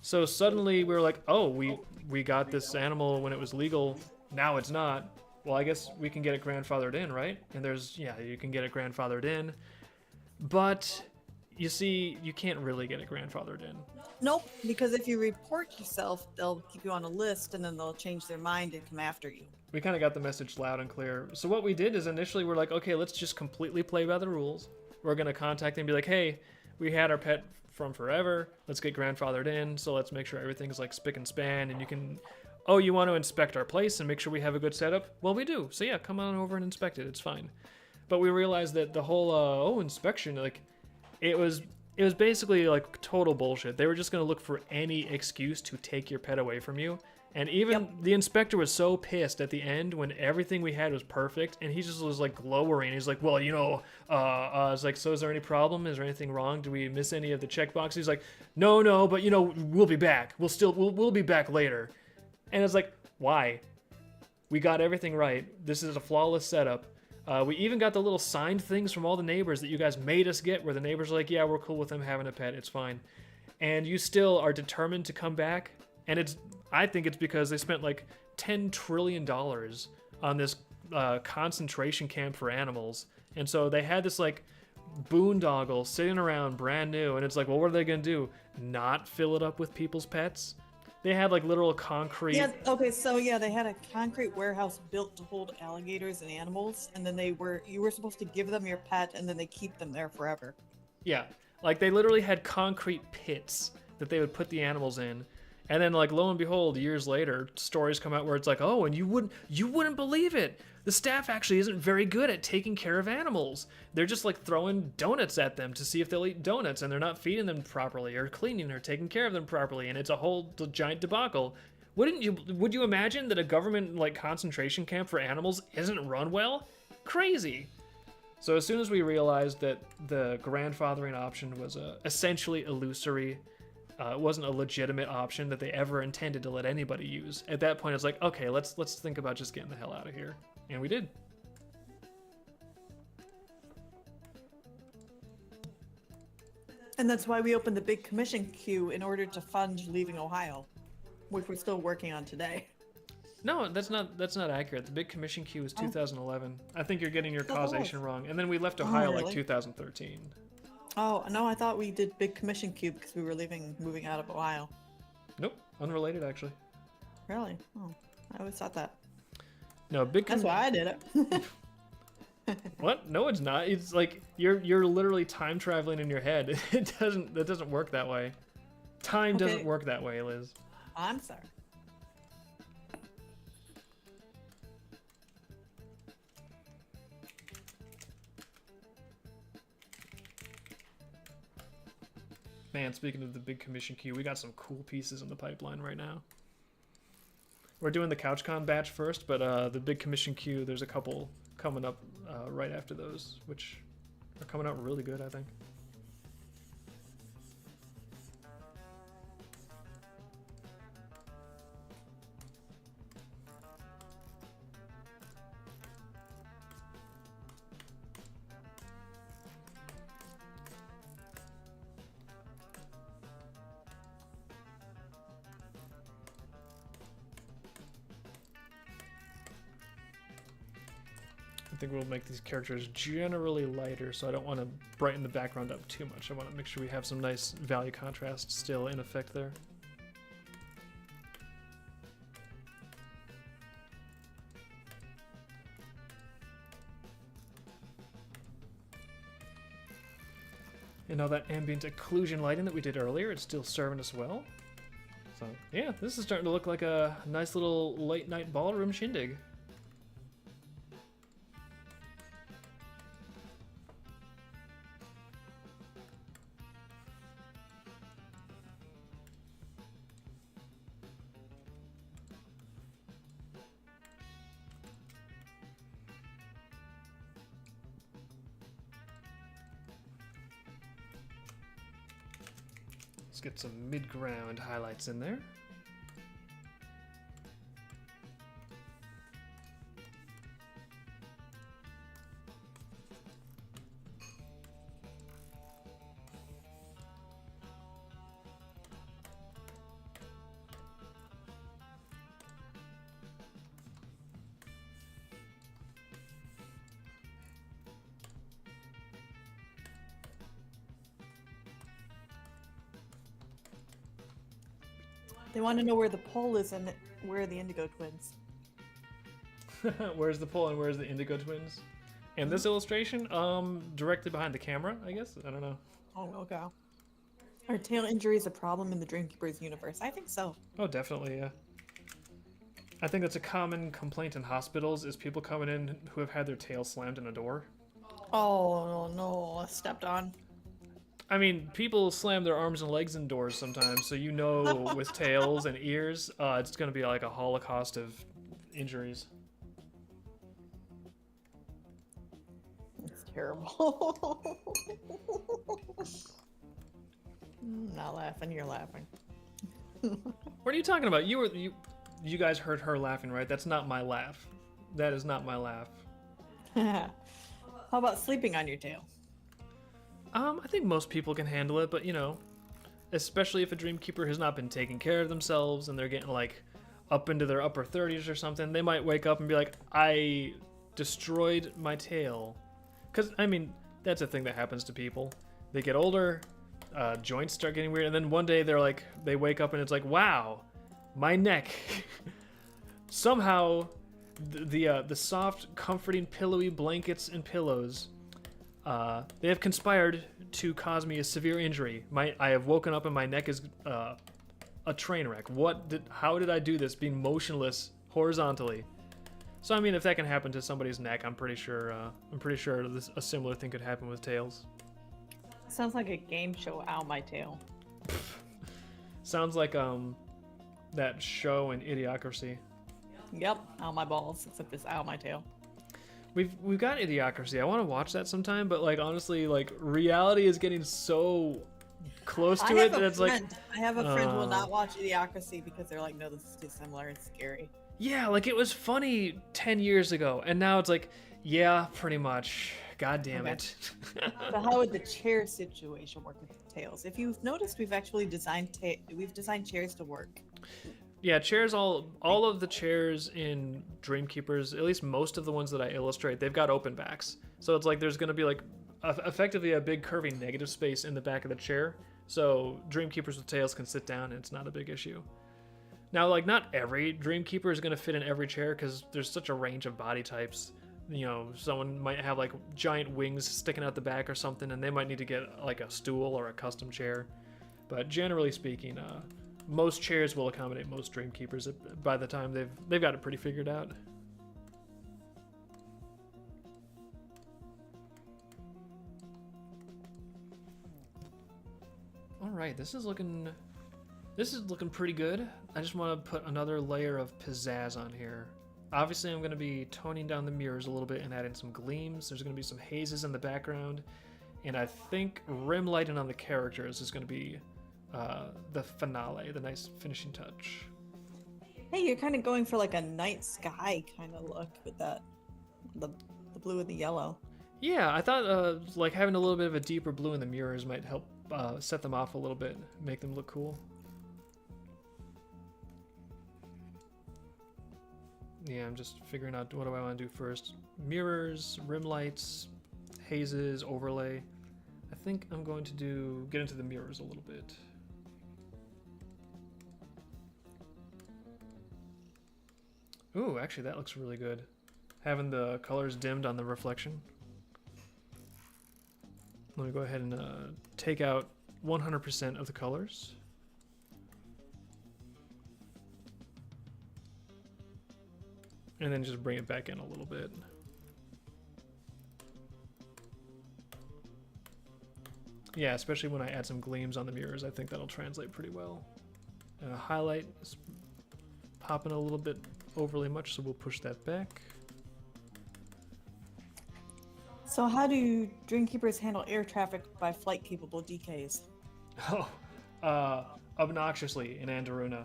So suddenly we were like, oh, we got this animal when it was legal. Now it's not. Well, I guess we can get it grandfathered in, right? And you can get it grandfathered in. But, you see, you can't really get it grandfathered in. Nope, because if you report yourself, they'll keep you on a list and then they'll change their mind and come after you. We kind of got the message loud and clear. So what we did is initially we're like, okay, let's just completely play by the rules. We're going to contact them and be like, hey, we had our pet from forever. Let's get grandfathered in. So let's make sure everything's like spick and span. And you can, oh, you want to inspect our place and make sure we have a good setup? Well, we do. So yeah, come on over and inspect it. It's fine. But we realized that the whole, inspection, like it was basically like total bullshit. They were just going to look for any excuse to take your pet away from you. And even the inspector was so pissed at the end when everything we had was perfect, and he just was like glowering. He's like, well, I was like, so is there any problem? Is there anything wrong? Do we miss any of the checkboxes? He's like, no, but we'll be back. We'll be back later. And it's like, why? We got everything right. This is a flawless setup. We even got the little signed things from all the neighbors that you guys made us get, where the neighbors are like, yeah, we're cool with them having a pet. It's fine. And you still are determined to come back. And I think it's because they spent like $10 trillion on this concentration camp for animals. And so they had this like boondoggle sitting around brand new. And it's like, well, what are they going to do? Not fill it up with people's pets? They had like literal concrete. Yeah, okay, so yeah, they had a concrete warehouse built to hold alligators and animals, and then you were supposed to give them your pet, and then they keep them there forever. Yeah, like they literally had concrete pits that they would put the animals in. And then, like, lo and behold, years later, stories come out where it's like, oh, and you wouldn't believe it. The staff actually isn't very good at taking care of animals. They're just like throwing donuts at them to see if they'll eat donuts, and they're not feeding them properly or cleaning or taking care of them properly, and it's a whole giant debacle. Would you imagine that a government like concentration camp for animals isn't run well? Crazy. So as soon as we realized that the grandfathering option was essentially illusory, it wasn't a legitimate option that they ever intended to let anybody use. At that point, it's like, okay, let's think about just getting the hell out of here. And we did. And that's why we opened the big commission queue in order to fund leaving Ohio, which we're still working on today. No, that's not accurate. The big commission queue was 2011. I think you're getting your Oh, that causation was. wrong. And then we left Ohio like Really? 2013. Oh, no, I thought we did Big Commission Cube because we were moving out of Ohio. Nope, unrelated actually. Really? Oh, I always thought that. No, That's why I did it. What? No, it's not. It's like you're literally time traveling in your head. That doesn't work that way. Time Okay. doesn't work that way, Liz. I'm sorry. Man, speaking of the big commission queue, we got some cool pieces in the pipeline right now. We're doing the CouchCon batch first, but the big commission queue, there's a couple coming up right after those, which are coming out really good, I think. I think we'll make these characters generally lighter, so I don't want to brighten the background up too much. I want to make sure we have some nice value contrast still in effect there. And all that ambient occlusion lighting that we did earlier, it's still serving us well. So yeah, this is starting to look like a nice little late night ballroom shindig. Let's get some mid-ground highlights in there. They want to know where the pole is and where the Indigo Twins. Where's the pole and where's the Indigo Twins? And this illustration, directly behind the camera, I guess? I don't know. Oh, okay. Are tail injuries a problem in the Dreamkeepers universe? I think so. Oh, definitely, yeah. I think that's a common complaint in hospitals, is people coming in who have had their tail slammed in a door. Oh, no, I stepped on. I mean, people slam their arms and legs in doors sometimes, so you know with tails and ears, it's going to be like a holocaust of injuries. It's terrible. Not laughing, you're laughing. What are you talking about? You guys heard her laughing, right? That's not my laugh. That is not my laugh. How about sleeping on your tail? I think most people can handle it, but you know, especially if a Dreamkeeper has not been taking care of themselves and they're getting like up into their upper 30s or something, they might wake up and be like, I destroyed my tail. Because, I mean, that's a thing that happens to people. They get older, joints start getting weird, and then one day they wake up and it's like, wow, my neck. Somehow, the soft, comforting, pillowy blankets and pillows, they have conspired to cause me a severe injury. I have woken up and my neck is a train wreck. How did I do this, being motionless horizontally? So I mean, if that can happen to somebody's neck, I'm pretty sure a similar thing could happen with tails. Sounds like a game show, Ow My Tail. Sounds like that show in Idiocracy. Yep, Ow My Balls, except it's Ow My Tail. We've got Idiocracy. I want to watch that sometime, but like honestly, like reality is getting so close to it that it's like I have a friend who will not watch Idiocracy because they're like, no, this is too similar, it's scary. Yeah, like it was funny 10 years ago, and now it's like, yeah, pretty much. God damn it. So how would the chair situation work with the tails? If you've noticed, we've actually designed chairs to work. Yeah, chairs, all of the chairs in Dreamkeepers, at least most of the ones that I illustrate, they've got open backs. So it's like there's going to be like effectively a big curving negative space in the back of the chair. So Dreamkeepers with tails can sit down and it's not a big issue. Now, like, not every Dreamkeeper is going to fit in every chair because there's such a range of body types. You know, someone might have like giant wings sticking out the back or something, and they might need to get like a stool or a custom chair. But generally speaking, most chairs will accommodate most Dreamkeepers by the time they've got it pretty figured out. All right, this is looking pretty good. I just want to put another layer of pizzazz on here. Obviously, I'm going to be toning down the mirrors a little bit and adding some gleams. There's going to be some hazes in the background, and I think rim lighting on the characters is going to be the finale, the nice finishing touch. Hey, you're kind of going for like a night sky kind of look with that, the blue and the yellow. Yeah, I thought like having a little bit of a deeper blue in the mirrors might help set them off a little bit, make them look cool. Yeah, I'm just figuring out what do I want to do first. Mirrors, rim lights, hazes, overlay. I think I'm going to get into the mirrors a little bit. Ooh, actually that looks really good. Having the colors dimmed on the reflection. Let me go ahead and take out 100% of the colors. And then just bring it back in a little bit. Yeah, especially when I add some gleams on the mirrors, I think that'll translate pretty well. Highlight is popping a little bit overly much, so we'll push that back. So how do Dreamkeepers handle air traffic by flight-capable DKs? Oh, obnoxiously in Andaruna.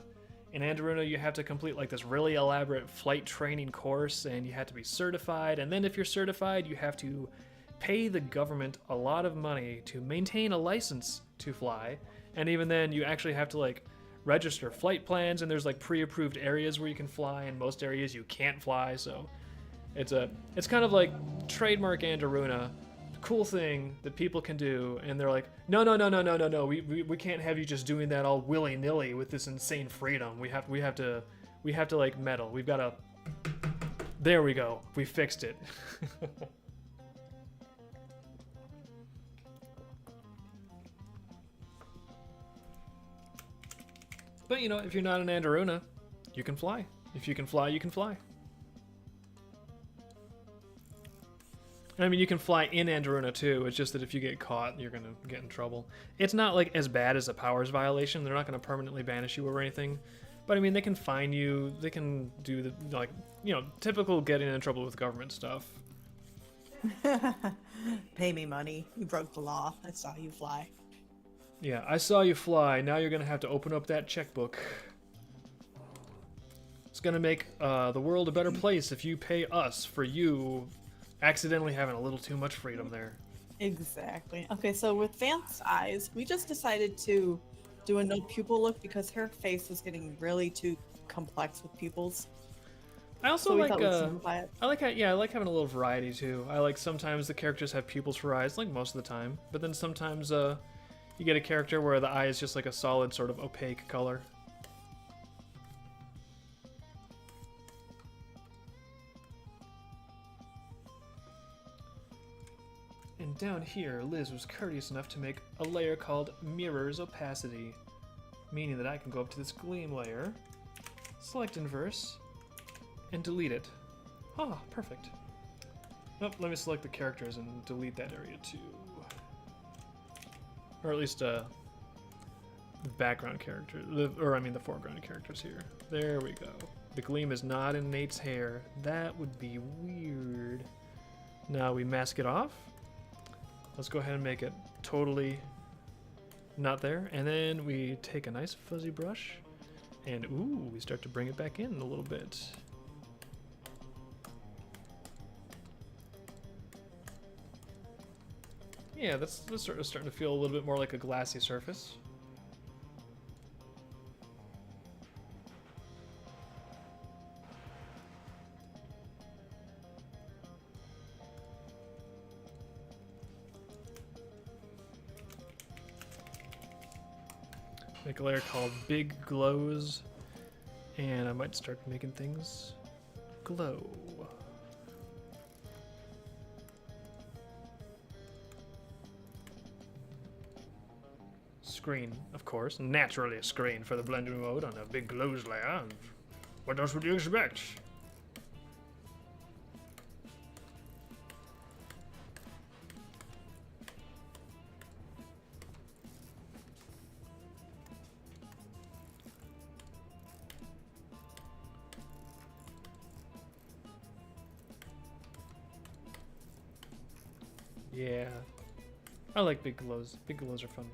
In Andaruna, you have to complete like this really elaborate flight training course, and you have to be certified. And then if you're certified, you have to pay the government a lot of money to maintain a license to fly. And even then, you actually have to like register flight plans, and there's like pre-approved areas where you can fly, and most areas you can't fly. So it's kind of like trademark Andaruna. Cool thing that people can do, and they're like, no, we can't have you just doing that all willy-nilly with this insane freedom. We have to like meddle. We've got to. There we go. We fixed it. But you know, if you're not an Andaruna, you can fly. If you can fly, you can fly. I mean, you can fly in Andaruna too. It's just that if you get caught, you're gonna get in trouble. It's not like as bad as a powers violation. They're not gonna permanently banish you or anything. But I mean, they can fine you. They can do the like, you know, typical getting in trouble with government stuff. Pay me money. You broke the law. I saw you fly. Yeah, I saw you fly. Now you're gonna have to open up that checkbook. It's gonna make the world a better place if you pay us for you accidentally having a little too much freedom there. Exactly. Okay, so with Vance's eyes, we just decided to do a no pupil look because her face was getting really too complex with pupils. I also So we like thought we'd simplify it. I like having a little variety too. I like sometimes the characters have pupils for eyes, like most of the time, but then sometimes you get a character where the eye is just like a solid sort of opaque color. And down here, Liz was courteous enough to make a layer called Mirror's Opacity, meaning that I can go up to this gleam layer, select Inverse, and delete it. Ah, perfect. Nope, let me select the characters and delete that area too. Or at least the background character, the foreground characters here. There we go. The gleam is not in Nate's hair. That would be weird. Now we mask it off. Let's go ahead and make it totally not there. And then we take a nice fuzzy brush and ooh, we start to bring it back in a little bit. Yeah, that's sort of starting to feel a little bit more like a glassy surface. Make a layer called Big Glows, and I might start making things glow. Screen, of course, naturally a screen for the blending mode on a Big Glows layer. What else would you expect? Yeah, I like Big Glows. Big Glows are fun.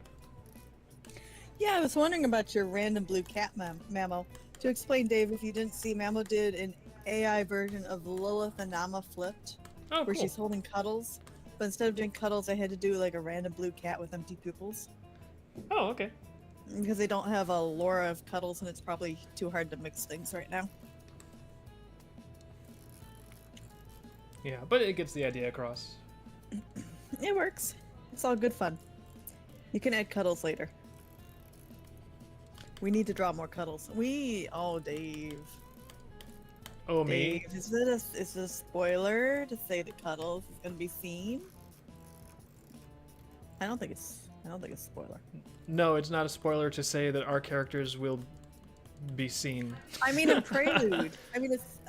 Yeah, I was wondering about your random blue cat mammo. To explain, Dave, if you didn't see, Mammo did an AI version of Lilith and Nama flipped, Oh, where cool. she's holding Cuddles. But instead of doing Cuddles, I had to do like a random blue cat with empty pupils. Oh, okay. Because they don't have a Laura of Cuddles, and it's probably too hard to mix things right now. Yeah, but it gets the idea across. It works. It's all good fun. You can add Cuddles later. We need to draw more Cuddles. Oh, Dave. Oh, me? Dave, is it a spoiler to say that Cuddles is going to be seen? I don't think it's a spoiler. No, it's not a spoiler to say that our characters will be seen. I mean, in Prelude.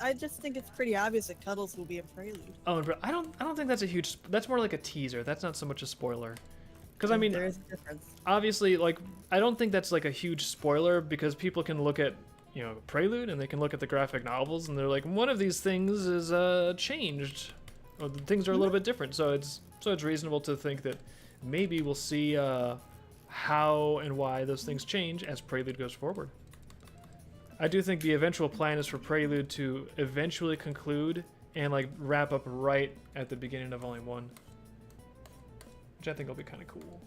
I just think it's pretty obvious that Cuddles will be in Prelude. Oh, I don't think that's a huge. That's more like a teaser. That's not so much a spoiler. Because I mean, there is a difference. Obviously, like I don't think that's like a huge spoiler because people can look at Prelude and they can look at the graphic novels and they're like one of these things is changed, or the things are a little bit different. So it's reasonable to think that maybe we'll see how and why those things change as Prelude goes forward. I do think the eventual plan is for Prelude to eventually conclude and like wrap up right at the beginning of Volume 1. Which I think will be kind of cool.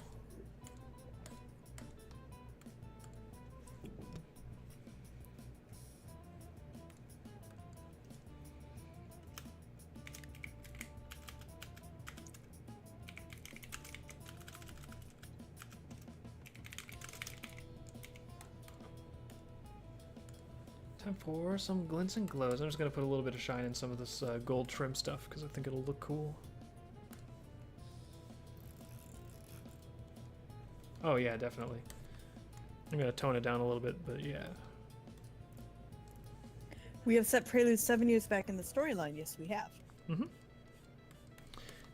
Time for some glints and glows. I'm just going to put a little bit of shine in some of this gold trim stuff because I think it'll look cool. Oh yeah, definitely. I'm gonna tone it down a little bit, but yeah. We have set Prelude 7 years back in the storyline. Yes, we have. Mm-hmm.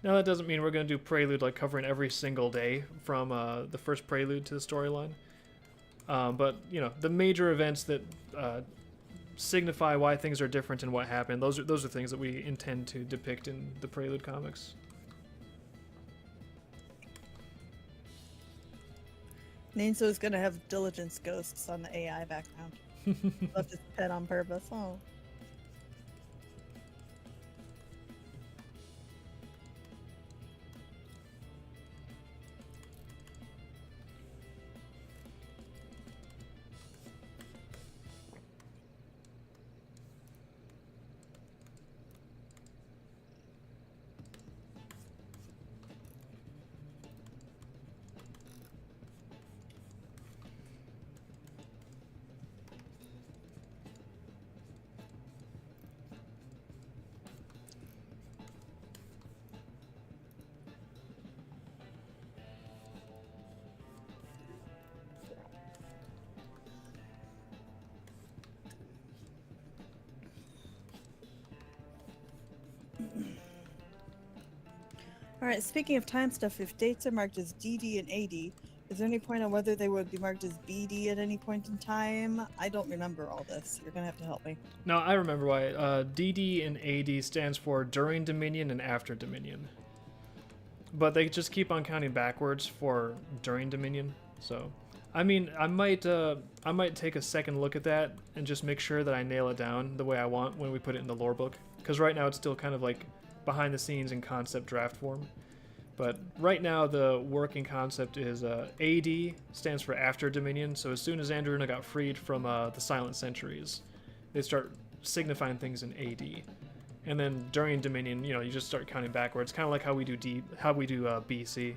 Now that doesn't mean we're gonna do Prelude like covering every single day from the first Prelude to the storyline. But the major events that signify why things are different and what happened. Those are things that we intend to depict in the Prelude comics. Nainso is going to have diligence ghosts on the AI background. Left his pet on purpose. Oh. Alright, speaking of time stuff, if dates are marked as DD and AD, is there any point on whether they would be marked as BD at any point in time? I don't remember all this. You're gonna have to help me. No, I remember why. DD and AD stands for during Dominion and after Dominion. But they just keep on counting backwards for during Dominion. So, I mean, I might take a second look at that and just make sure that I nail it down the way I want when we put it in the lore book. Because right now it's still kind of like behind the scenes in concept draft form. But right now the working concept is AD stands for after Dominion. So as soon as Andruna got freed from the Silent Centuries, they start signifying things in AD. And then during Dominion, you just start counting backwards, kind of like how we do BC.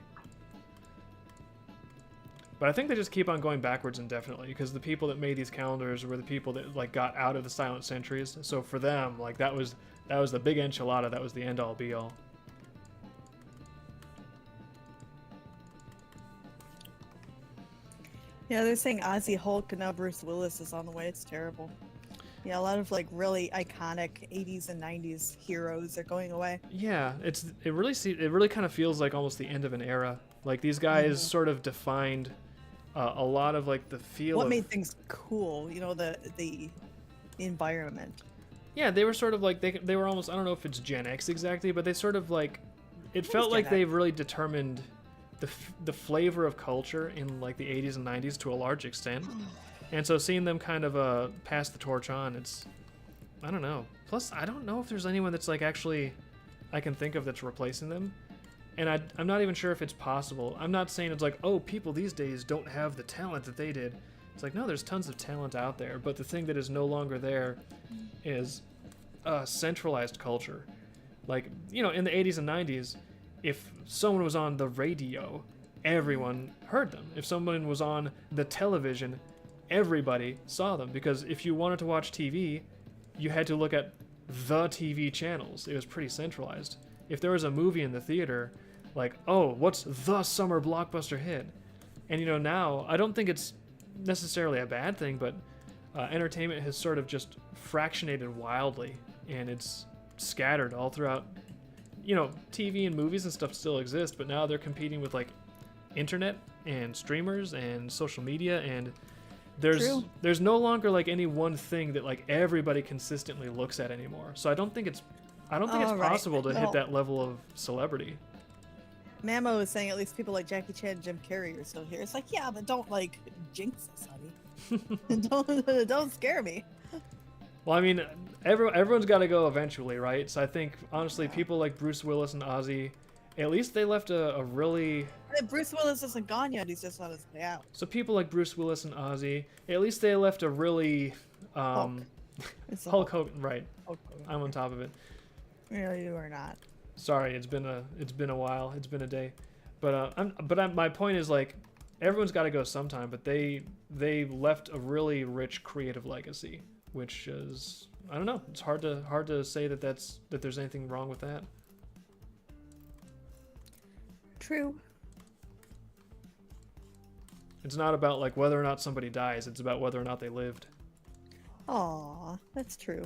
But I think they just keep on going backwards indefinitely because the people that made these calendars were the people that like got out of the silent centuries. So for them, like that was the big enchilada. That was the end all be all. Yeah, they're saying Ozzy Hulk and now Bruce Willis is on the way. It's terrible. Yeah, a lot of like really iconic 80s and 90s heroes are going away. Yeah, it really kind of feels like almost the end of an era. Like these guys sort of defined a lot of like the feel. What made things cool? You know, the environment. Yeah, they were sort of like they were almost, I don't know if it's Gen X exactly, but they sort of like it felt like they really determined the flavor of culture in like the 80s and 90s to a large extent. And so seeing them kind of pass the torch on, it's, I don't know. Plus, I don't know if there's anyone that's like actually I can think of that's replacing them. And I'm not even sure if it's possible. I'm not saying it's like, oh, people these days don't have the talent that they did. It's like, no, there's tons of talent out there. But the thing that is no longer there is centralized culture. Like, you know, in the 80s and 90s, if someone was on the radio, everyone heard them. If someone was on the television, everybody saw them. Because if you wanted to watch TV, you had to look at the TV channels. It was pretty centralized. If there was a movie in the theater, like, oh, what's the summer blockbuster hit? And, you know, now, I don't think it's necessarily a bad thing, but entertainment has sort of just fractionated wildly, and it's scattered all throughout. You know, TV and movies and stuff still exist, but now they're competing with, like, internet and streamers and social media, and there's no longer, like, any one thing that, like, everybody consistently looks at anymore. So I don't think it's possible to hit that level of celebrity. Mamo is saying at least people like Jackie Chan and Jim Carrey are still here. It's like, yeah, but don't like jinx us, honey. don't scare me. Well, I mean, everyone's got to go eventually, right? So I think honestly, people like Bruce Willis and Ozzy, at least they left a really. Bruce Willis isn't gone yet. He's just on his way out. So people like Bruce Willis and Ozzy, at least they left a really. Hulk Hogan, right? Hulk Hogan. I'm on top of it. No, you are not. Sorry, it's been a while. It's been a day, but my point is like everyone's got to go sometime. But they left a really rich creative legacy, which is, I don't know. It's hard to say that there's anything wrong with that. True. It's not about like whether or not somebody dies. It's about whether or not they lived. Aw, that's true.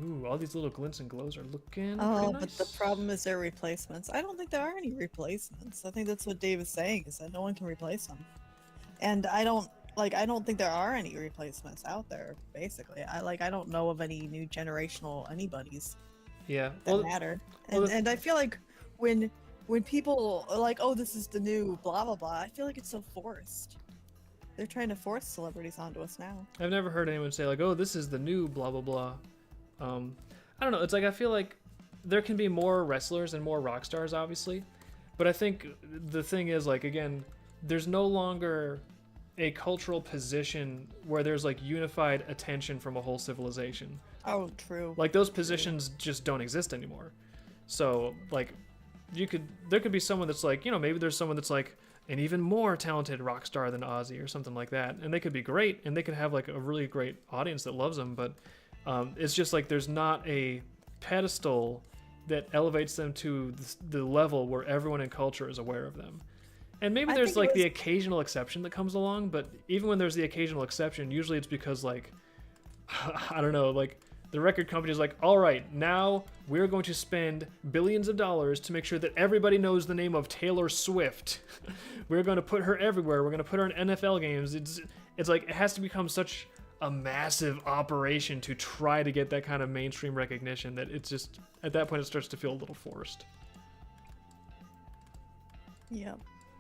Ooh, all these little glints and glows are looking Oh, pretty nice. but the problem is they're replacements. I don't think there are any replacements. I think that's what Dave is saying, is that no one can replace them. And I don't think there are any replacements out there, basically. I don't know of any new generational anybody's that matter. And I feel like when people are like, oh, this is the new blah blah blah, I feel like it's so forced. They're trying to force celebrities onto us now. I've never heard anyone say like, oh, this is the new blah blah blah. I don't know. It's like I feel like there can be more wrestlers and more rock stars, obviously, but I think the thing is like again, there's no longer a cultural position where there's like unified attention from a whole civilization. Oh, true. Like those positions just don't exist anymore. So like, there could be someone that's like, you know, maybe there's someone that's like an even more talented rock star than Ozzy or something like that, and they could be great and they could have like a really great audience that loves them, but it's just like there's not a pedestal that elevates them to the level where everyone in culture is aware of them. And maybe there's like the occasional exception that comes along, but even when there's the occasional exception, usually it's because like, I don't know, like the record company is like, all right, now we're going to spend billions of dollars to make sure that everybody knows the name of Taylor Swift. We're going to put her everywhere. We're going to put her in NFL games. It's like, it has to become such a massive operation to try to get that kind of mainstream recognition that it's just, at that point it starts to feel a little forced. Yeah.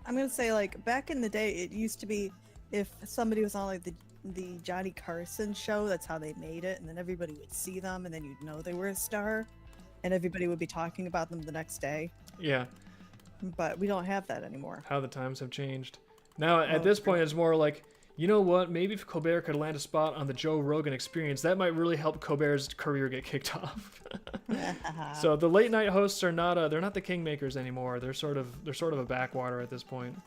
I'm gonna say like back in the day it used to be if somebody was on like the Johnny Carson show, that's how they made it, and then everybody would see them and then you'd know they were a star and everybody would be talking about them the next day. Yeah. But we don't have that anymore. How the times have changed. Now at this point it's more like You know what? Maybe if Colbert could land a spot on the Joe Rogan Experience, that might really help Colbert's career get kicked off. So the late night hosts are not they're not the kingmakers anymore. They're sort of a backwater at this point.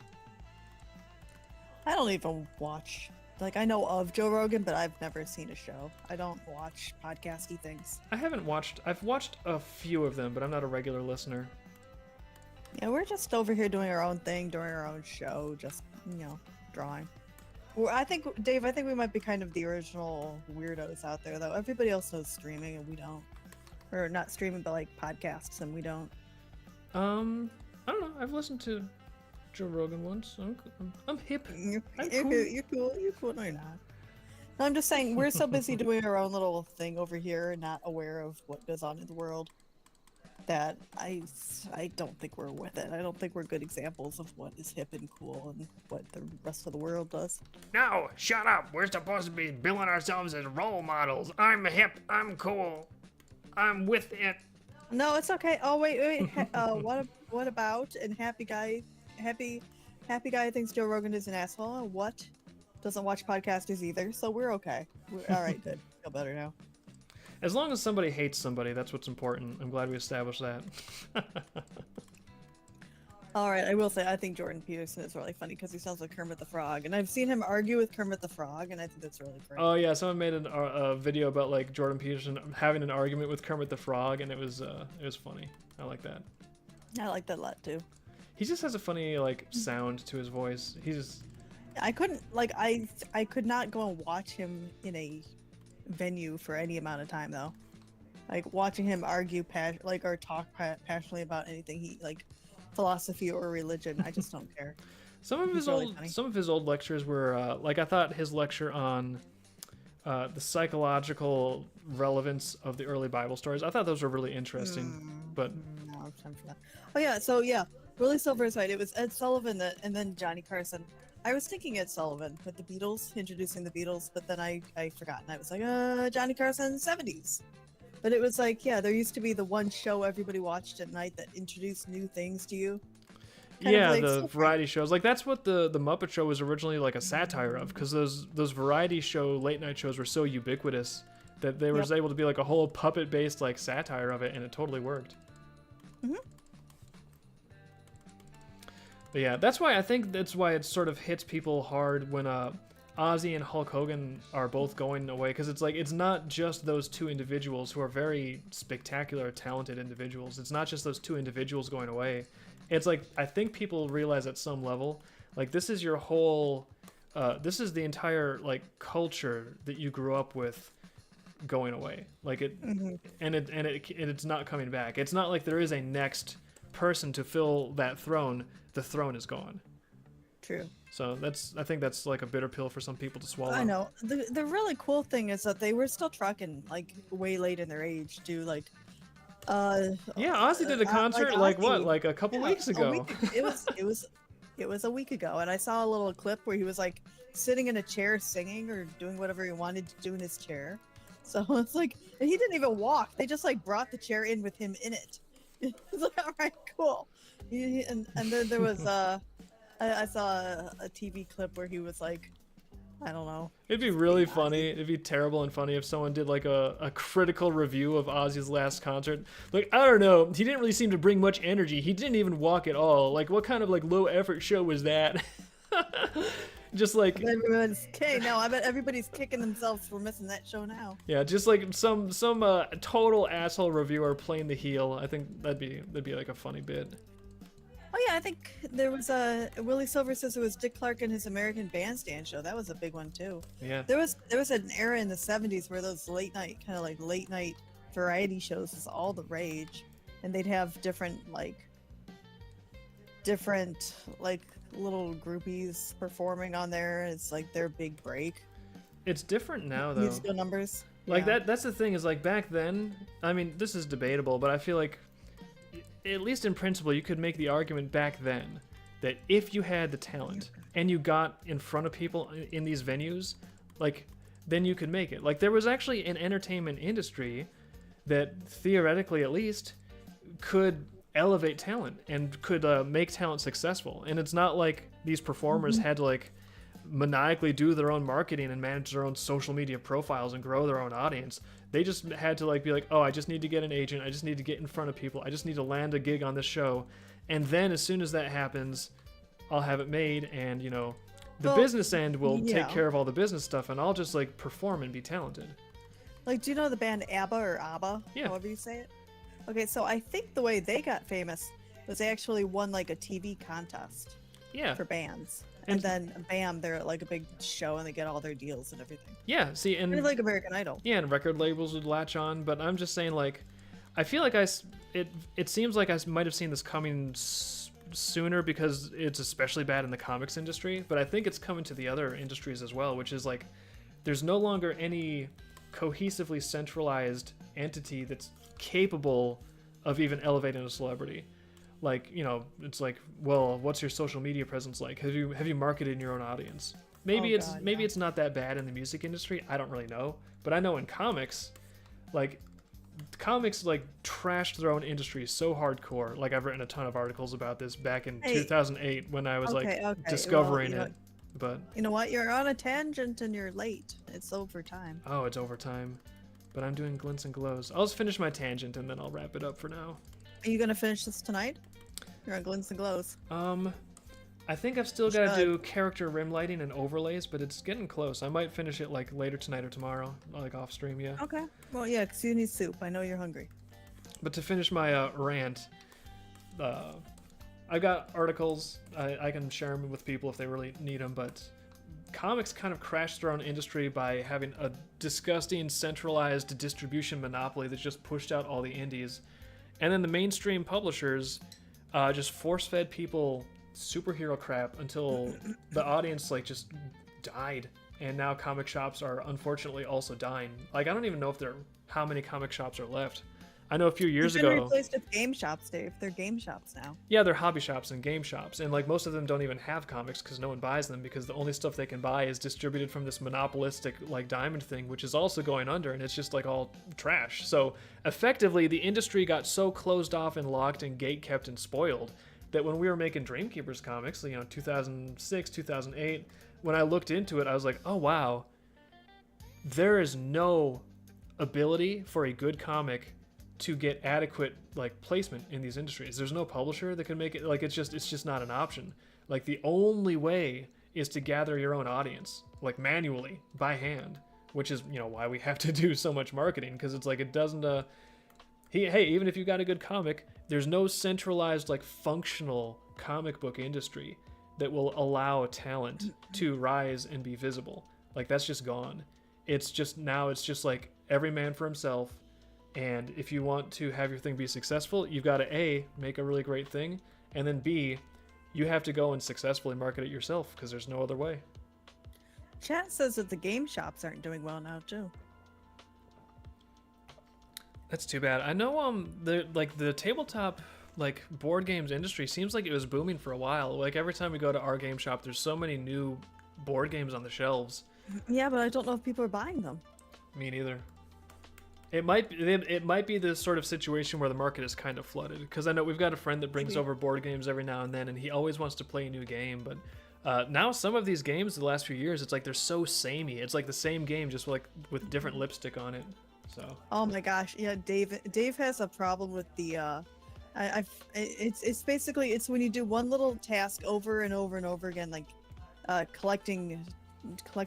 I don't even watch. Like, I know of Joe Rogan, but I've never seen a show. I don't watch podcasty things. I've watched a few of them, but I'm not a regular listener. Yeah, we're just over here doing our own thing, doing our own show, just, drawing. Well, Dave, I think we might be kind of the original weirdos out there, though. Everybody else knows streaming, and we don't. Or not streaming, but like podcasts, and we don't. I don't know. I've listened to Joe Rogan once. I'm hip. You're cool. cool. You're cool. No, you're not. No, I'm just saying, we're so busy doing our own little thing over here and not aware of what goes on in the world that I don't think we're with it. I don't think we're good examples of what is hip and cool and what the rest of the world does. No, shut up. We're supposed to be billing ourselves as role models. I'm hip. I'm cool. I'm with it. No, it's okay. Oh, wait. What about, and happy guy thinks Joe Rogan is an asshole, and what? Doesn't watch podcasters either, so we're okay. All right, good. Feel better now. As long as somebody hates somebody, that's what's important. I'm glad we established that. All right, I will say, I think Jordan Peterson is really funny because he sounds like Kermit the Frog, and I've seen him argue with Kermit the Frog, and I think that's really great. Oh yeah, someone made a video about like Jordan Peterson having an argument with Kermit the Frog, and it was funny. I like that. I like that a lot too. He just has a funny like sound to his voice. I couldn't like I could not go and watch him in a venue for any amount of time though. Like watching him argue or talk passionately about anything he like philosophy or religion, I just don't care. Some of his old lectures were like I thought his lecture on the psychological relevance of the early Bible stories. I thought those were really interesting. But no, I don't have time for that. Oh yeah, so yeah, Willie Silver's right. It was Ed Sullivan and then Johnny Carson. I was thinking Ed Sullivan with the Beatles, introducing the Beatles, but then I forgot, and I was like, Johnny Carson, 70s. But it was like, yeah, there used to be the one show everybody watched at night that introduced new things to you. Yeah, the variety shows. Like that's what the Muppet Show was originally like a satire of, because those variety show late night shows were so ubiquitous that there was able to be like a whole puppet based like satire of it, and it totally worked. Mm-hmm. But yeah, that's why it sort of hits people hard when Ozzy and Hulk Hogan are both going away, because it's like it's not just those two individuals who are very spectacular, talented individuals. It's not just those two individuals going away. It's like I think people realize at some level, like this is your whole, this is the entire like culture that you grew up with going away. Like it, and it's not coming back. It's not like there is a next person to fill that throne. The throne is gone. True. So I think that's like a bitter pill for some people to swallow. I know. The really cool thing is that they were still trucking like way late in their age to like yeah, Ozzy did a concert like a couple weeks ago. It was a week ago, and I saw a little clip where he was like sitting in a chair singing or doing whatever he wanted to do in his chair. So it's like, and he didn't even walk. They just like brought the chair in with him in it. It's like, all right, cool. And then there was I saw a TV clip where he was like, I don't know. It'd be really funny. It'd be terrible and funny if someone did like a critical review of Ozzy's last concert. Like, I don't know. He didn't really seem to bring much energy. He didn't even walk at all. Like, what kind of like low effort show was that? Just like everyone's no, I bet everybody's kicking themselves for missing that show now. Yeah, just like some total asshole reviewer playing the heel. I think that'd be like a funny bit. Oh yeah, I think there was Willie Silver says it was Dick Clark and his American Bandstand show. That was a big one too. Yeah. There was an era in the 70s where those late night variety shows was all the rage, and they'd have different little groupies performing on there. It's like their big break. It's different now though. Musical numbers. Like yeah. that's the thing is like back then, I mean, this is debatable, but I feel like at least in principle, you could make the argument back then that if you had the talent and you got in front of people in these venues, like, then you could make it. Like, there was actually an entertainment industry that theoretically, at least, could elevate talent and could make talent successful. And it's not like these performers had to, like, maniacally do their own marketing and manage their own social media profiles and grow their own audience. They just had to like be like, oh, I just need to get an agent. I just need to get in front of people. I just need to land a gig on this show. And then as soon as that happens, I'll have it made, and, you know, the business end will take care of all the business stuff, and I'll just like perform and be talented. Like, do you know the band ABBA or ABBA? Yeah. However you say it. Okay, so I think the way they got famous was they actually won like a TV contest. Yeah. For bands. And then bam, they're at like a big show and they get all their deals and everything. Yeah, see, and it's like American Idol. Yeah, and record labels would latch on, but I'm just saying, like, I feel like it seems like I might have seen this coming sooner because it's especially bad in the comics industry, but I think it's coming to the other industries as well, which is like there's no longer any cohesively centralized entity that's capable of even elevating a celebrity. Like, you know, it's like, well, what's your social media presence like? Have you marketed in your own audience? Maybe it's not that bad in the music industry. I don't really know, but I know in comics like trashed their own industry so hardcore. Like, I've written a ton of articles about this back in 2008 when I was discovering it. But you know what? You're on a tangent and you're late. It's overtime. Oh, it's overtime. But I'm doing glints and glows. I'll just finish my tangent and then I'll wrap it up for now. Are you gonna finish this tonight? You're on glints and glows. I think I've still got to do character rim lighting and overlays, but it's getting close. I might finish it like later tonight or tomorrow, like off stream, yeah. Okay. Well, yeah, because you need soup. I know you're hungry. But to finish my rant, I've got articles. I can share them with people if they really need them, but comics kind of crashed their own industry by having a disgusting centralized distribution monopoly that just pushed out all the indies. And then the mainstream publishers just force-fed people superhero crap until the audience like just died, and now comic shops are unfortunately also dying. Like, I don't even know if how many comic shops are left. I know a few years ago. They're replaced with game shops, Dave. They're game shops now. Yeah, they're hobby shops and game shops, and like most of them don't even have comics because no one buys them, because the only stuff they can buy is distributed from this monopolistic like Diamond thing, which is also going under, and it's just like all trash. So effectively, the industry got so closed off and locked and gate kept and spoiled that when we were making Dreamkeepers comics, you know, 2006, 2008, when I looked into it, I was like, oh wow, there is no ability for a good comic to get adequate like placement in these industries. There's no publisher that can make it. Like, it's just not an option. Like, the only way is to gather your own audience, like manually by hand, which is, you know, why we have to do so much marketing, because it's like it doesn't hey, even if you got a good comic, there's no centralized like functional comic book industry that will allow talent to rise and be visible. Like, that's just gone. It's just like every man for himself. And if you want to have your thing be successful, you've got to A, make a really great thing, and then B, you have to go and successfully market it yourself, because there's no other way. Chat says that the game shops aren't doing well now too. That's too bad. I know the tabletop like board games industry seems like it was booming for a while. Like, every time we go to our game shop, there's so many new board games on the shelves. Yeah, but I don't know if people are buying them. Me neither. It might be the sort of situation where the market is kind of flooded, because I know we've got a friend that brings over board games every now and then, and he always wants to play a new game. But now some of these games the last few years, it's like they're so samey. It's like the same game, just like with different lipstick on it. So. Oh my gosh, yeah, Dave has a problem with the it's basically when you do one little task over and over and over again, like collecting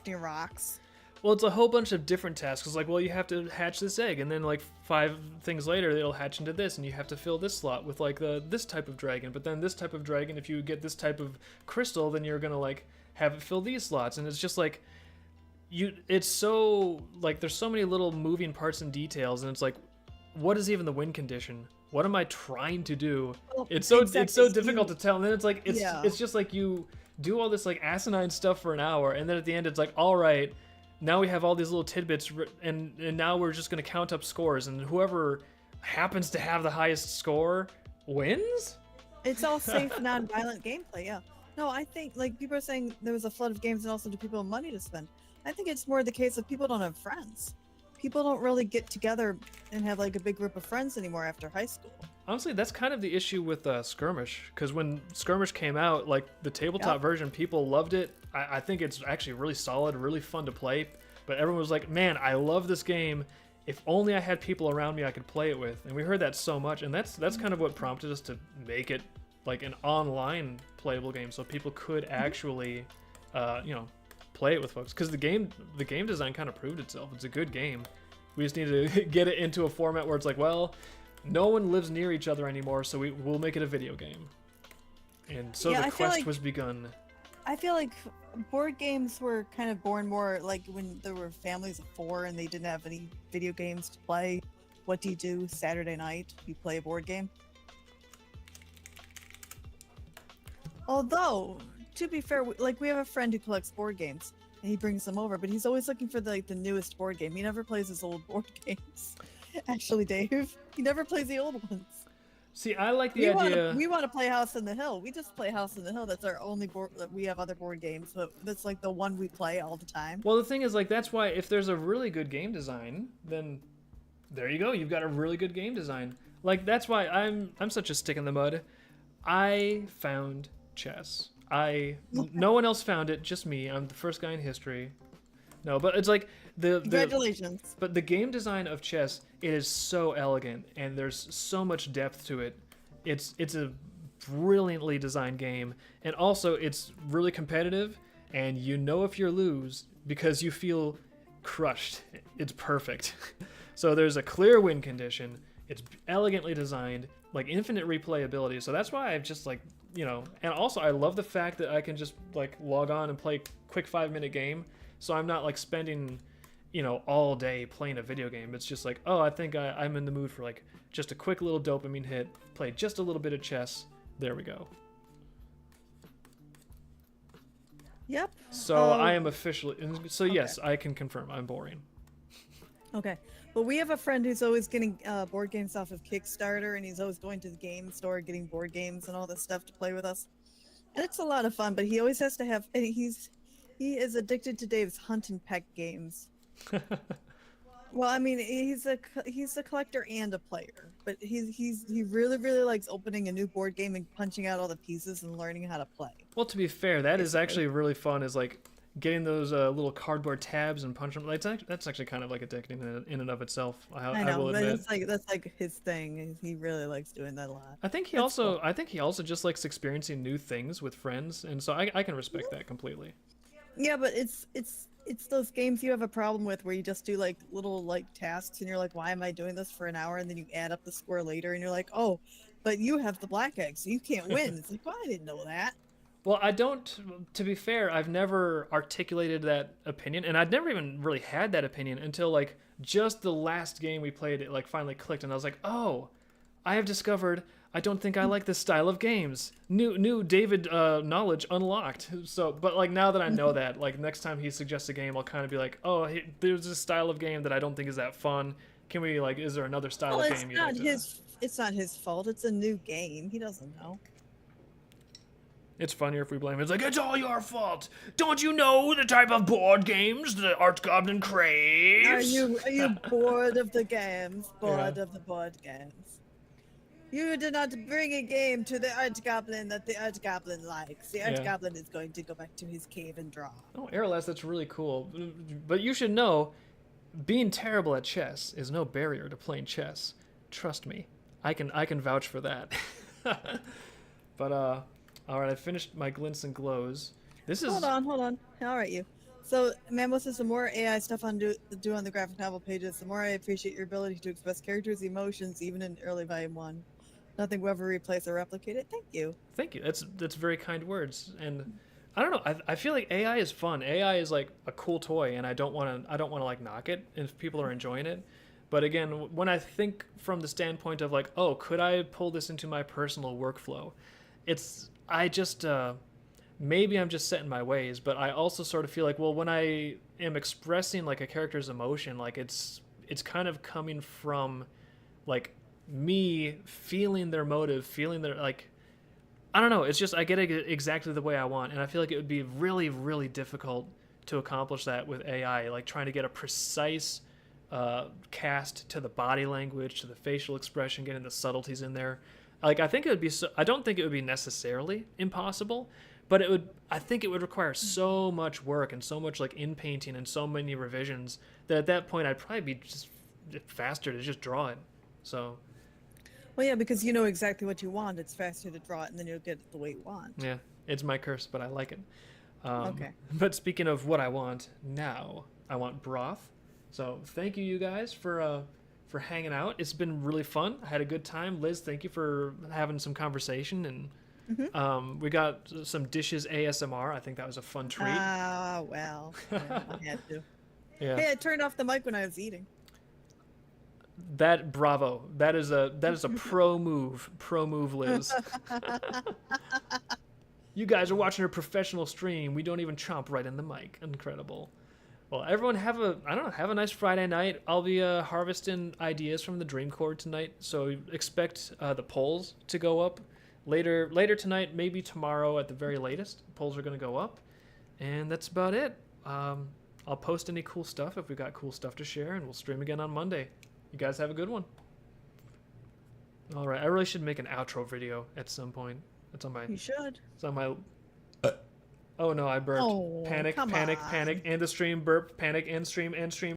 rocks. Well, it's a whole bunch of different tasks. It's like, well, you have to hatch this egg, and then like 5 things later, it'll hatch into this, and you have to fill this slot with like this type of dragon. But then this type of dragon, if you get this type of crystal, then you're gonna like have it fill these slots, and it's just like it's so like there's so many little moving parts and details, and it's like, what is even the win condition? What am I trying to do? Well, it's so difficult to tell, and then it's like it's just like you do all this like asinine stuff for an hour, and then at the end it's like, all right, now we have all these little tidbits, and now we're just going to count up scores, and whoever happens to have the highest score wins? It's all safe, non-violent gameplay, yeah. No, I think, like, people are saying there was a flood of games and also do people have money to spend. I think it's more the case of people don't have friends. People don't really get together and have, like, a big group of friends anymore after high school. honestly, that's kind of the issue with Skirmish, because when Skirmish came out, like the tabletop version, people loved it. I think it's actually really solid, really fun to play. But everyone was like, "Man, I love this game. If only I had people around me I could play it with." And we heard that so much, and that's kind of what prompted us to make it like an online playable game, so people could actually, play it with folks. Because the game design kind of proved itself. It's a good game. We just need to get it into a format where it's like, well, no one lives near each other anymore, so we'll make it a video game. And so the quest was begun. I feel like board games were kind of born more like when there were families of 4 and they didn't have any video games to play. What do you do Saturday night? You play a board game. Although, to be fair, we have a friend who collects board games, and he brings them over, but he's always looking for the newest board game. He never plays his old board games. Actually, Dave, he never plays the old ones. See, I like the idea. We want to play House in the Hill. We just play House in the Hill. That's our only board. We have other board games, but that's like the one we play all the time. Well, the thing is, like, that's why if there's a really good game design, then there you go. You've got a really good game design. Like, that's why I'm such a stick in the mud. I found chess. No one else found it, just me. I'm the first guy in history. No, but it's like Congratulations. But the game design of chess, it is so elegant, and there's so much depth to it. It's a brilliantly designed game, and also it's really competitive, and you know if you lose because you feel crushed. It's perfect. So there's a clear win condition. It's elegantly designed, like infinite replayability. So that's why I've just like, and also I love the fact that I can just like log on and play a quick 5-minute game. So I'm not like spending, all day playing a video game. It's just like, oh, I think I'm in the mood for like just a quick little dopamine hit, play just a little bit of chess. There we go. Yep. So I am officially, so yes, I can confirm I'm boring. Okay. Well, we have a friend who's always getting board games off of Kickstarter, and he's always going to the game store, getting board games and all this stuff to play with us. And it's a lot of fun, but he always has to have, he is addicted to Dave's hunt and peck games. Well, I mean, he's a collector and a player, but he really likes opening a new board game and punching out all the pieces and learning how to play. Well, to be fair, that is actually really fun. Is like getting those little cardboard tabs and punch them. That's actually kind of like addicting in and of itself. I know, will but admit. that's like his thing. He really likes doing that a lot. I think he also just likes experiencing new things with friends, and so I can respect that completely. Yeah, but it's those games you have a problem with where you just do like little like tasks and you're like, why am I doing this for an hour? And then you add up the score later and you're like, oh, but you have the black egg, so you can't win. It's like, well, I didn't know that. Well, I don't, to be fair, I've never articulated that opinion, and I'd never even really had that opinion until like just the last game we played, it like finally clicked, and I was like, oh, I have discovered I don't think I like this style of games. New David knowledge unlocked. So, but like now that I know that, like next time he suggests a game, I'll kind of be like, oh, there's this style of game that I don't think is that fun. Can we like, is there another style of game? It's not his fault. It's a new game. He doesn't know. It's funnier if we blame him. It's like, It's all your fault. Don't you know the type of board games the Art Goblin craves? Are you bored of the games? Bored of the board games? You did not bring a game to the Art Goblin that the Art Goblin likes. The Art Goblin is going to go back to his cave and draw. Oh, Aralaz, that's really cool. But you should know, being terrible at chess is no barrier to playing chess. Trust me, I can vouch for that. But all right, I finished my glints and glows. This is. Hold on. All right, you. So, Mambo says the more AI stuff do on the graphic novel pages, the more I appreciate your ability to express characters' emotions, even in early volume 1. Nothing will ever replace or replicate it. Thank you. Thank you. That's very kind words. And I don't know. I feel like AI is fun. AI is like a cool toy, and I don't want to like knock it if people are enjoying it. But again, when I think from the standpoint of like, oh, could I pull this into my personal workflow? Maybe I'm just set in my ways, but I also sort of feel like, well, when I am expressing like a character's emotion, like it's kind of coming from like me feeling their motive, feeling their like, I don't know. It's just I get it exactly the way I want, and I feel like it would be really, really difficult to accomplish that with AI. Like trying to get a precise cast to the body language, to the facial expression, getting the subtleties in there. Like I think it would be. I don't think it would be necessarily impossible, but it would. I think it would require so much work and so much like in painting and so many revisions that at that point I'd probably be just faster to just draw it. So. Well, yeah, because you know exactly what you want. It's faster to draw it, and then you'll get it the way you want. Yeah, it's my curse, but I like it. Okay. But speaking of what I want now, I want broth. So thank you guys for hanging out. It's been really fun. I had a good time. Liz, thank you for having some conversation, and we got some dishes ASMR. I think that was a fun treat. Ah, well, yeah, I had to. Yeah. Hey, I turned off the mic when I was eating. That bravo. That is a pro move. Pro move, Liz. You guys are watching a professional stream. We don't even chomp right in the mic. Incredible. Well, everyone have a nice Friday night. I'll be harvesting ideas from the Dream Core tonight, so expect the polls to go up later tonight, maybe tomorrow at the very latest. Polls are going to go up, and that's about it. I'll post any cool stuff if we got cool stuff to share, and we'll stream again on Monday. You guys have a good one. All right, I really should make an outro video at some point. It's on my. You should. It's on my. Oh no, I burped. Oh, Panic, come panic, on. panic, and the stream burp. Panic and stream and stream.